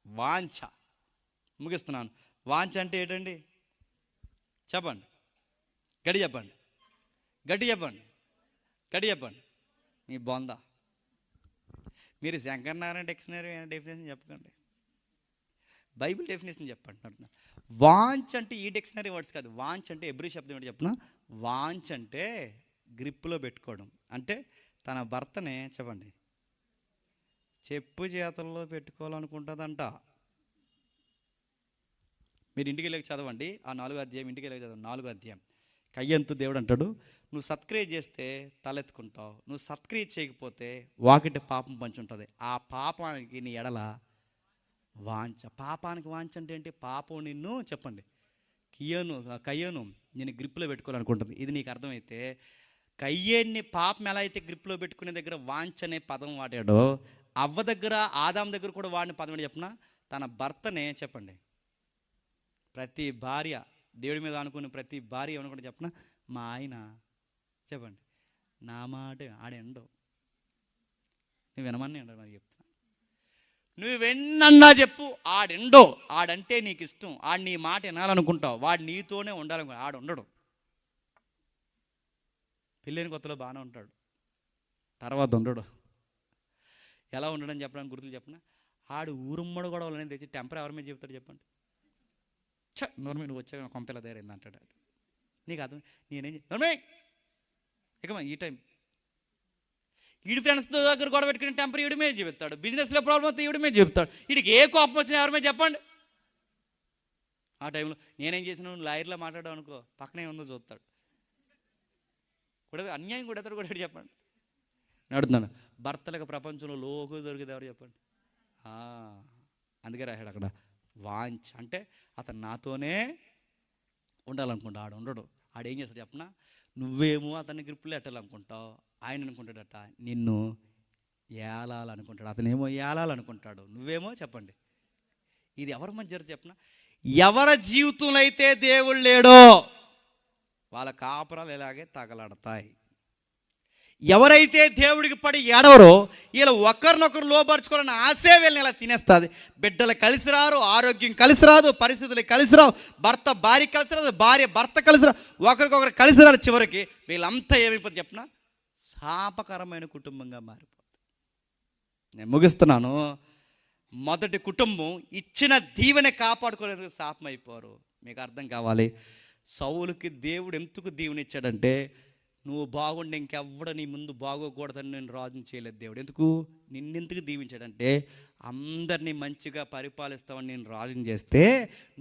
వాంఛ. ముగిస్తున్నాను. వాంఛ అంటే ఏంటండి చెప్పండి, గడి చెప్పండి మీ బొంద. మీరు శంకరనారాయణ డిక్షనరీ డెఫినేషన్ చెప్పకండి, బైబిల్ డెఫినేషన్ చెప్పండి అంటున్నా. వాంచ్ అంటే ఈ డిక్షనరీ వర్డ్స్ కాదు. వాంచ్ అంటే ఎబ్రీ శబ్దం ఏంటి చెప్పిన, వాంచ్ అంటే గ్రిప్పులో పెట్టుకోవడం. అంటే తన భర్తనే చెప్పండి చెప్పు చేతల్లో పెట్టుకోవాలనుకుంటుందంట. మీరు ఇంటికి వెళ్ళి చదవండి ఆ 4వ అధ్యాయం, ఇంటికి వెళ్ళి చదవండి 4వ అధ్యాయం. కయ్యంతు దేవుడు అంటాడు, నువ్వు సత్క్రియ చేస్తే తలెత్తుకుంటావు, నువ్వు సత్క్రియ చేయకపోతే వాకిటి పాపం పంచి ఉంటుంది, ఆ పాపానికి నీ ఎడల వాంఛ. పాపానికి వాంఛ అంటే ఏంటి? పాపం నిన్ను చెప్పండి కయ్యను నేను గ్రిప్లో పెట్టుకోవాలనుకుంటుంది. ఇది నీకు అర్థమైతే కయ్యేన్ని పాపం ఎలా అయితే గ్రిప్లో పెట్టుకునే దగ్గర వాంఛ అనే పదం వాడాడో, అవ్వ దగ్గర ఆదాం దగ్గర కూడా వాడిన పదం ఏంటి చెప్పిన, తన భర్తనే చెప్పండి ప్రతి భార్య దేవుడి మీద అనుకుని ప్రతి భార్య అనుకుంటే చెప్పిన, మా ఆయన చెప్పండి నా మాట ఆడెండో, నువ్వు వినమని ఎండో మరి చెప్తున్నా, నువ్వు వెన్నన్నా చెప్పు ఆడెండో, ఆడంటే నీకు ఇష్టం, ఆడు నీ మాట వినాలనుకుంటావు, వాడు నీతోనే ఉండాలనుకో, ఆడు ఉండడు. పెళ్ళైన కొత్తలో బాగానే ఉంటాడు, తర్వాత ఉండడు. ఎలా ఉండడం చెప్పడానికి గుర్తులు చెప్పిన, ఆడు ఊరుమ్మడు కూడా వాళ్ళని తెచ్చి టెంపర్ ఎవరి మీద చెప్తాడు చెప్పండి. నోర్మే నువ్వు వచ్చా కొంపెలా తయారైంది అంటాడు. నీకు అర్థం నేనేం నోర్మే ఇక ఈ టైం వీడి ఫ్రెండ్స్తో దగ్గర గొడవ పెట్టుకుని టెంపర్ వీడి మీద చెప్తాడు, బిజినెస్లో ప్రాబ్లం వస్తే వీడి మీద చెప్తాడు. వీడికి ఏ కోపం వచ్చినా ఎవరి మీద చెప్పండి. ఆ టైంలో నేనేం చేసిన లాయర్లో మాట్లాడావు అనుకో, పక్కనే ఉందో చూస్తాడు. కూడా అన్యాయం కూడా ఎత్తడు కూడా చెప్పండి. నడుతున్నాను. భర్తలకు ప్రపంచంలో లోకు దొరికింది ఎవరు చెప్పండి. అందుకే రాశాడు అక్కడ వాంఛ. అంటే అతను నాతోనే ఉండాలనుకుంటా. ఆడు ఉండడు. ఆడేం చేస్తాడు చెప్పనా, నువ్వేమో అతన్ని గ్రిప్పులు ఎట్టాలనుకుంటావు, ఆయన అనుకుంటాడట నిన్ను ఏలాలనుకుంటాడు. అతనేమో ఏలాలనుకుంటాడు, నువ్వేమో చెప్పండి. ఇది ఎవరి మధ్య చెప్పనా, ఎవరి జీవితంలో అయితే దేవుడు లేడో వాళ్ళ కాపురాలు ఇలాగే తగలడతాయి. ఎవరైతే దేవుడికి పడి ఏడవరో వీళ్ళు ఒకరినొకరు లోపరుచుకోవాలని ఆశే వీళ్ళని ఇలా తినేస్తుంది. బిడ్డలు కలిసి రారు, ఆరోగ్యం కలిసి రాదు, పరిస్థితులు కలిసి రావు, భర్త భార్య కలిసి రాదు, భార్య భర్త కలిసి రాదు, ఒకరికొకరు కలిసి రాదు. చివరికి వీళ్ళంతా ఏమైపోతుంది చెప్పినా శాపకరమైన కుటుంబంగా మారిపోతుంది. నేను ముగిస్తున్నాను. మొదటి కుటుంబం ఇచ్చిన దీవెన కాపాడుకోలేందుకు శాపం అయిపోరు. మీకు అర్థం కావాలి. సౌలుకి దేవుడు ఎందుకు దీవెనిచ్చాడంటే, నువ్వు బాగుండి ఇంకెవ్వడ నీ ముందు బాగోకూడదని నేను రాజుని చేయలేదు దేవుడు. ఎందుకు నిన్నెందుకు దీవించాడంటే, అందరినీ మంచిగా పరిపాలిస్తావని నేను రాజుని చేస్తే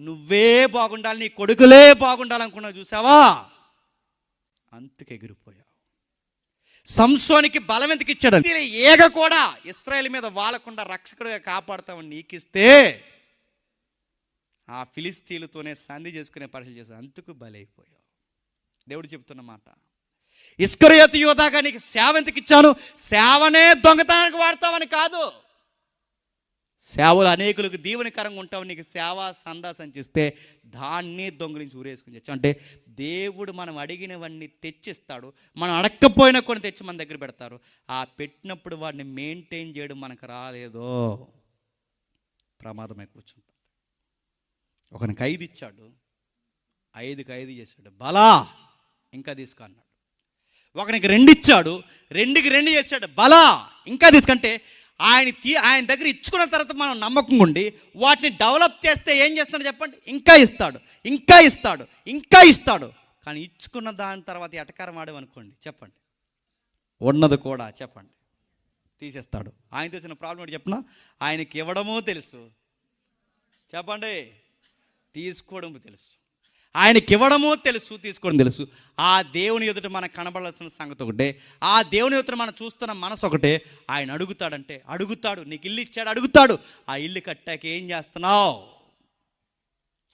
నువ్వే బాగుండాలి, నీ కొడుకులే బాగుండాలనుకున్నావు చూసావా, అంతకు ఎగిరిపోయావు. సంసోనికి బలం ఎందుకు ఇచ్చాడు, ఏగ కూడా ఇశ్రాయేలు మీద వాలకుండా రక్షకుడిగా కాపాడుతామని నీకిస్తే ఆ ఫిలిస్తీన్లతోనే సంధి చేసుకునే పరిస్థితి చేస్తావు, అంతకు బలైపోయావు. దేవుడు చెప్తున్న మాట, ఇస్కరియోతు యూదాగా నీకు సేవ ఎందుకు ఇచ్చాను, సేవనే దొంగతనానికి వాడతావని కాదు, సేవలు అనేకులకు దీవెనకరంగా ఉంటావు. నీకు సేవ సందా సంచిస్తే దాన్ని దొంగలించి ఊరేసుకుని తెచ్చు. అంటే దేవుడు మనం అడిగినవన్నీ తెచ్చిస్తాడు. మనం అడగకపోయినా కొన్ని తెచ్చి మన దగ్గర పెడతారు. ఆ పెట్టినప్పుడు వాడిని మెయింటైన్ చేయడం మనకు రాలేదో ప్రమాదమై కూర్చుంటుంది. ఒకనికి 5 ఇచ్చాడు, 5కి 5 చేశాడు, బలా ఇంకా తీసుకో అన్నాడు. ఒకనికి 2 ఇచ్చాడు, 2కి 2 చేశాడు, బలా ఇంకా తీసుకంటే ఆయన దగ్గర ఇచ్చుకున్న తర్వాత మనం నమ్మకంగా ఉండి వాటిని డెవలప్ చేస్తే ఏం చేస్తాడు చెప్పండి, ఇంకా ఇస్తాడు, ఇంకా ఇస్తాడు, ఇంకా ఇస్తాడు. కానీ ఇచ్చుకున్న దాని తర్వాత ఎటకారం ఆడేమనుకోండి చెప్పండి, ఉన్నది కూడా చెప్పండి తీసేస్తాడు. ఆయనతో వచ్చిన ప్రాబ్లం ఏంటి చెప్పిన, ఆయనకి ఇవ్వడమో తెలుసు చెప్పండి, తీసుకోవడము తెలుసు. ఆయనకి ఇవ్వడమో తెలుసు, తీసుకోవడం తెలుసు. ఆ దేవుని ఎదుట మనకు కనబడాల్సిన సంగతి ఒకటే, ఆ దేవుని ఎదుట మనం చూస్తున్న మనసు ఒకటే. ఆయన అడుగుతాడంటే అడుగుతాడు, నీకు ఇల్లు ఇచ్చాడు అడుగుతాడు, ఆ ఇల్లు కట్టాక ఏం చేస్తున్నావు.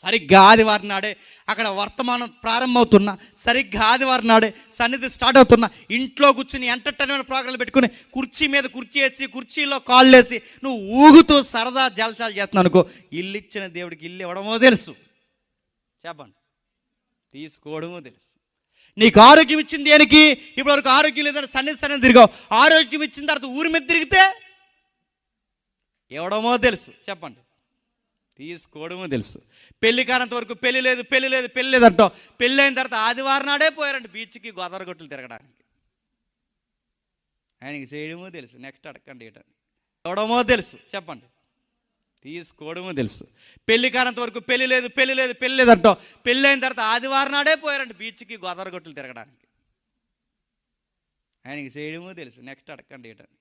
సరిగ్గా ఆదివారం నాడే అక్కడ వర్తమానం ప్రారంభమవుతున్నా, సరిగ్గా ఆదివారం నాడే సన్నిధి స్టార్ట్ అవుతున్నా, ఇంట్లో కూర్చుని ఎంటర్టైన్మెంట్ ప్రోగ్రాంలు పెట్టుకుని కుర్చీ మీద కుర్చీ వేసి కుర్చీలో కాళ్ళు వేసి నువ్వు ఊగుతూ సరదా జలసాలు చేస్తున్నావు అనుకో, ఇల్లు ఇచ్చిన దేవుడికి ఇల్లు ఇవ్వడమో తెలుసు చెప్పండి, తీసుకోవడమో తెలుసు. నీకు ఆరోగ్యం ఇచ్చింది దేనికి, ఇప్పుడు వరకు ఆరోగ్యం లేదంటే సన్నిధి తిరిగావు, ఆరోగ్యం ఇచ్చిన తర్వాత ఊరి మీద తిరిగితే ఇవ్వడమో తెలుసు చెప్పండి, తీసుకోవడమో తెలుసు. పెళ్లి కానంత వరకు పెళ్లి లేదు పెళ్లి లేదు పెళ్లి లేదు అంటావు, పెళ్ళి అయిన తర్వాత ఆదివారం నాడే పోయారంటే బీచ్కి గోదావరి గొట్టులు తిరగడానికి. ఆయనకి చేయడమో తెలుసు, నెక్స్ట్ అడగండి ఏంటండి, ఇవ్వడమో తెలుసు చెప్పండి, తీసుకోవడమో తెలుసు. పెళ్లి కానంత వరకు పెళ్లి లేదు పెళ్లి లేదు పెళ్లి లేదు అంటావు, పెళ్ళి అయిన తర్వాత ఆదివారం నాడే పోయారంటే బీచ్కి గోదావరి గొట్టులు తిరగడానికి. ఆయనకి చేయడమో తెలుసు, నెక్స్ట్ అడగండి ఏంటండి.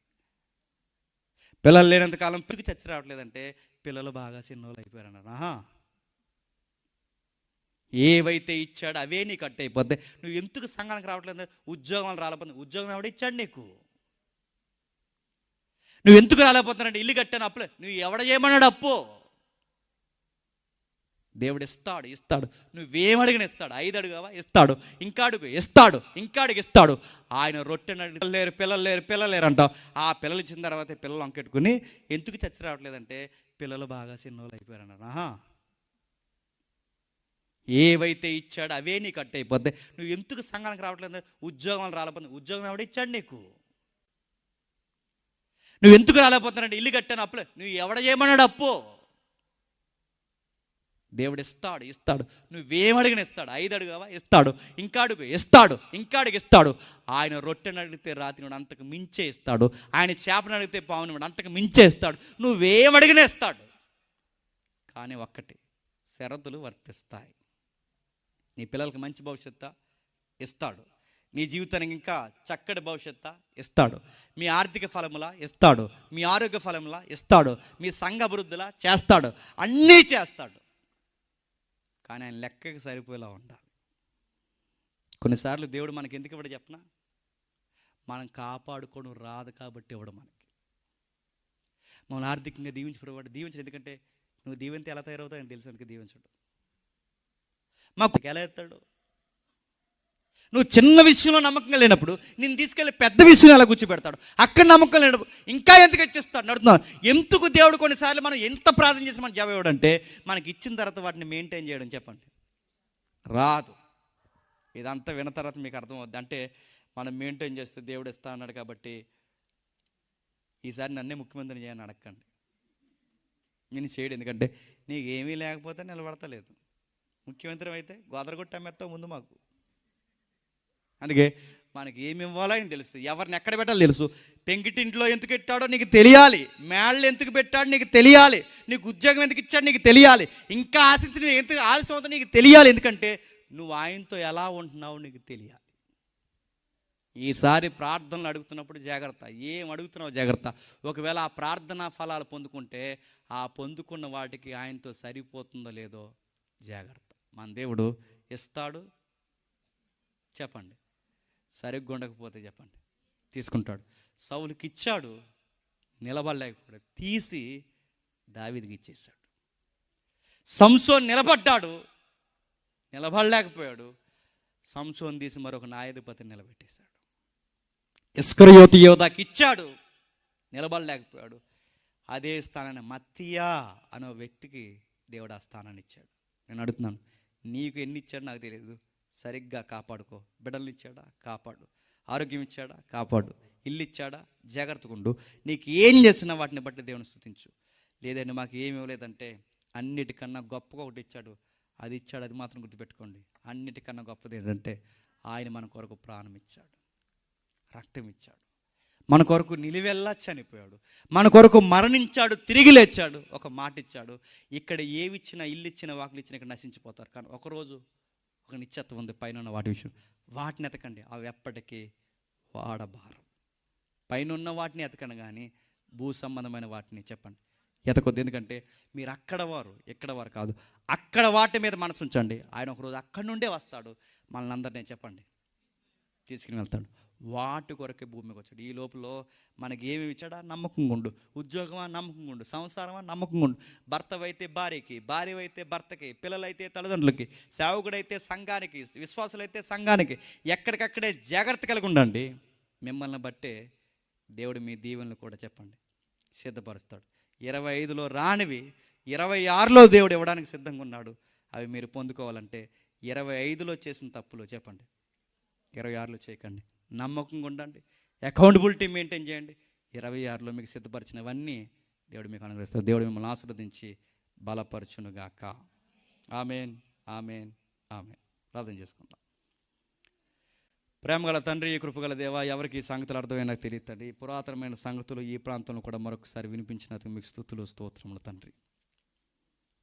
పిల్లలు లేనంతకాలం పిల్లకి చచ్చి రావట్లేదంటే పిల్లలు బాగా చిన్నోళ్ళు అయిపోయారన్నా. ఏవైతే ఇచ్చాడో అవే నీకు కట్ అయిపోద్ది. నువ్వు ఎందుకు సంఘానికి రావట్లేదు, ఉద్యోగాలు రాలేకపోతే ఉద్యోగం ఎవడ ఇచ్చాడు నీకు, నువ్వు ఎందుకు రాలేకపోతున్నాడు, ఇల్లు కట్టాను అప్పులే, నువ్వు ఎవడ చేయమన్నాడు అప్పు, దేవుడు ఇస్తాడు ఇస్తాడు, నువ్వేమడిగిన ఇస్తాడు. 5 అడుగావా ఇస్తాడు, ఇంకా అడుగు ఇస్తాడు, ఇంకా అడుగు ఇస్తాడు. ఆయన రొట్టెని లేరు పిల్లలు లేరు పిల్లలు లేరు అంటావు, ఆ పిల్లలు ఇచ్చిన తర్వాత పిల్లలు అంకెట్టుకుని ఎందుకు చచ్చి రావట్లేదంటే పిల్లలు బాగా చిన్నోళ్ళు అయిపోయారన్నా. ఏవైతే ఇచ్చాడో అవే నీకు కట్ అయిపోద్ది. నువ్వు ఎందుకు సంఘానికి రావట్లేదు, ఉద్యోగాలు రాలేకపోతే ఉద్యోగం ఎవడ ఇచ్చాడు నీకు, నువ్వు ఎందుకు రాలేకపోతున్నాడు, ఇల్లు కట్టాను అప్పులే, నువ్వు ఎవడ చేయమన్నాడు అప్పు, దేవుడు ఇస్తాడు ఇస్తాడు, నువ్వేమడిగిన ఇస్తాడు. 5 అడుగావా ఇస్తాడు, ఇంకా అడుగు ఇస్తాడు, ఇంకా అడుగు ఇస్తాడు. ఆయన రొట్టెని అడిగితే రాతినోడు అంతకు మించే ఇస్తాడు, ఆయన చేపను అడిగితే పావునివాడు అంతకు మించే ఇస్తాడు, నువ్వేమడిగినా ఇస్తాడు. కానీ ఒక్కటి షరతులు వర్తిస్తాయి. నీ పిల్లలకి మంచి భవిష్యత్తు ఇస్తాడు, నీ జీవితానికి ఇంకా చక్కటి భవిష్యత్తు ఇస్తాడు. మీ ఆర్థిక ఫలములా ఇస్తాడు, మీ ఆరోగ్య ఫలములా ఇస్తాడు, మీ సంఘ అభివృద్ధిలా చేస్తాడు, అన్నీ చేస్తాడు. కానీ ఆయన లెక్కకి సరిపోయేలా ఉండాలి. కొన్నిసార్లు దేవుడు మనకి ఎందుకు ఇవ్వడం చెప్పనా? మనం కాపాడుకోవడం రాదు కాబట్టి ఇవ్వడం మనకి. మమ్మల్ని ఆర్థికంగా దీవించడు. ఎందుకంటే నువ్వు దీవెంతే ఎలా తయారవుతావు అని తెలుసు, అందుకే దీవించడు. మాకు ఎలా ఎత్తాడు? నువ్వు చిన్న విషయంలో నమ్మకంగా లేనప్పుడు నేను తీసుకెళ్ళి పెద్ద విషయం ఎలా కూర్చోబెడతాడు. అక్కడ నమ్మకం లేనప్పుడు ఇంకా ఎందుకు ఇచ్చేస్తాడు నడుతున్నాను. ఎందుకు దేవుడు కొన్నిసార్లు మనం ఎంత ప్రార్థన చేసి మనం జవాబు ఇవ్వడంటే మనకి ఇచ్చిన తర్వాత వాటిని మెయింటైన్ చేయడం చెప్పండి రాదు. ఇదంతా విన్న తర్వాత మీకు అర్థమవుద్ది. అంటే మనం మెయింటైన్ చేస్తే దేవుడు ఇస్తా అన్నాడు కాబట్టి ఈసారి నన్నే ముఖ్యమంత్రిని చేయని అడగండి. నేను చేయడు, ఎందుకంటే నీకు ఏమీ లేకపోతే నిలబడతలేదు. ముఖ్యమంత్రి అయితే గోదరగొట్ట అమ్మేస్తావు ముందు మాకు. అందుకే మనకి ఏమి ఇవ్వాలో అని తెలుసు, ఎవరిని ఎక్కడ పెట్టాలో తెలుసు. పెంకిటింట్లో ఎందుకు పెట్టాడో నీకు తెలియాలి, మేళ్ళు ఎందుకు పెట్టాడో నీకు తెలియాలి, నీకు ఉద్యోగం ఎందుకు ఇచ్చాడో నీకు తెలియాలి, ఇంకా ఆశించిన ఎందుకు ఆలస్యం అవుతుందో నీకు తెలియాలి. ఎందుకంటే నువ్వు ఆయనతో ఎలా ఉంటున్నావు నీకు తెలియాలి. ఈసారి ప్రార్థనలు అడుగుతున్నప్పుడు జాగ్రత్త, ఏం అడుగుతున్నావు జాగ్రత్త. ఒకవేళ ఆ ప్రార్థనా ఫలాలు పొందుకుంటే ఆ పొందుకున్న వాటికి ఆయనతో సరిపోతుందో లేదో జాగ్రత్త. మన దేవుడు ఇస్తాడు చెప్పండి, సరిగ్గా ఉండకపోతే చెప్పండి తీసుకుంటాడు. సౌలుకి ఇచ్చాడు, నిలబడలేకపోయాడు, తీసి దావీదుకి ఇచ్చేసాడు. సంసోన్ నిలబడ్డాడు, నిలబడలేకపోయాడు, సంసోన్ తీసి మరొక న్యాయాధిపతిని నిలబెట్టేశాడు. ఇస్కరియోతు యోధాకి ఇచ్చాడు, నిలబడలేకపోయాడు, అదే స్థానాన్ని మత్తీయా అనే వ్యక్తికి దేవుడు ఆ స్థానాన్ని ఇచ్చాడు. నేను అడుగుతున్నాను, నీకు ఎన్ని ఇచ్చాడు నాకు తెలియదు, సరిగ్గా కాపాడుకో. బిడ్డలు ఇచ్చాడా కాపాడు, ఆరోగ్యం ఇచ్చాడా కాపాడు, ఇల్లు ఇచ్చాడా జాగ్రత్తగా ఉండు. నీకు ఏం చేసినా వాటిని బట్టి దేవుని స్తుతించు. లేదండి మాకు ఏమి ఇవ్వలేదంటే అన్నిటికన్నా గొప్పగా ఒకటి ఇచ్చాడు, అది ఇచ్చాడు, అది మాత్రం గుర్తుపెట్టుకోండి. అన్నిటికన్నా గొప్పది ఏంటంటే ఆయన మన కొరకు ప్రాణం ఇచ్చాడు, రక్తం ఇచ్చాడు, మన కొరకు నిలువెల్లా చనిపోయాడు, మన కొరకు మరణించాడు, తిరిగి లేచాడు, ఒక మాట ఇచ్చాడు. ఇక్కడ ఏవి ఇచ్చినా, ఇల్లు ఇచ్చిన వాకిలు ఇచ్చినా ఇక్కడ నశించిపోతారు. కానీ ఒకరోజు ఒక నిశ్చత్వం ఉంది పైన ఉన్న వాటి విషయం. వాటిని ఎతకండి, అవి ఎప్పటికీ వాడబారం. పైన ఉన్న వాటిని ఎతకండి, కానీ భూ సంబంధమైన వాటిని చెప్పండి ఎతకొద్దు. ఎందుకంటే మీరు అక్కడ వారు ఇక్కడ వారు కాదు, అక్కడ వాటి మీద మనసు ఉంచండి. ఆయన ఒకరోజు అక్కడి నుండే వస్తాడు, మనల్ని అందరినీ చెప్పండి తీసుకుని వెళ్తాడు. వాటి కొరకే భూమికి వచ్చాడు. ఈ లోపల మనకి ఏమేమి ఇచ్చాడా? నమ్మకంగా ఉండు. ఉద్యోగమా నమ్మకంగా ఉండు, సంసారమా నమ్మకంగా ఉండు, భర్తవైతే భార్యకి, భార్యవైతే భర్తకి, పిల్లలైతే తల్లిదండ్రులకి, సేవకుడైతే సంఘానికి, విశ్వాసులైతే సంఘానికి, ఎక్కడికక్కడే జాగ్రత్త కలిగి ఉండండి. మిమ్మల్ని బట్టే దేవుడు మీ దీవెనలు కూడా చెప్పండి సిద్ధపరుస్తాడు. 25లో రానివి 26లో దేవుడు ఇవ్వడానికి సిద్ధంగా ఉన్నాడు. అవి మీరు పొందుకోవాలంటే 25లో చేసిన తప్పులు చెప్పండి 26లో చేయకండి. నమ్మకంగా ఉండండి, అకౌంటబిలిటీ మెయింటైన్ చేయండి. 26లో మీకు సిద్ధపరిచినవన్నీ దేవుడు మీకు అనుగ్రహిస్తాడు. దేవుడు మిమ్మల్ని ఆశీర్వదించి బలపరచునుగాక. ఆమేన్, ఆమేన్, ఆమేన్. ప్రార్థన చేసుకుందాం. ప్రేమగల తండ్రి, కృపగల దేవా, ఎవరికి ఈ సంగతులు అర్థమైనా నాకు తెలియదు తండ్రి. పురాతనమైన సంగతులు ఈ ప్రాంతంలో కూడా మరొకసారి వినిపించినందుకు మీకు స్తుతులు స్తోత్రములు తండ్రి.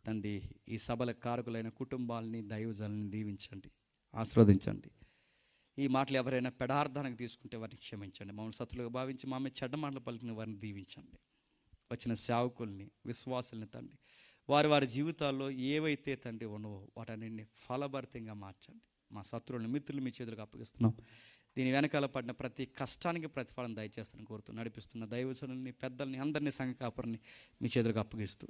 తండ్రి, ఈ సభల కారకులైన కుటుంబాలని, దైవజనులని దీవించండి, ఆశీర్వదించండి. ఈ మాటలు ఎవరైనా పెడార్థానికి తీసుకుంటే వారిని క్షమించండి. మమ్మల్ని సతులుగా భావించి మా మీద చెడ్డ మాటలు పలికిన వారిని దీవించండి. వచ్చిన సేవకుల్ని, విశ్వాసుల్ని తండ్రి, వారి వారి జీవితాల్లో ఏవైతే తండ్రి ఉన్నవో వాటన్నింటినీ ఫలభరితంగా మార్చండి. మా శత్రువులను, మిత్రులు మీ చేతులకు అప్పగిస్తున్నాం. దీని వెనకాల పడిన ప్రతి కష్టానికి ప్రతిఫలం దయచేస్తానని కోరుతూ నడిపిస్తున్న దైవజనుల్ని, పెద్దల్ని, అందరినీ, సంఘ కాపురిని మీ చేతులకు అప్పగిస్తూ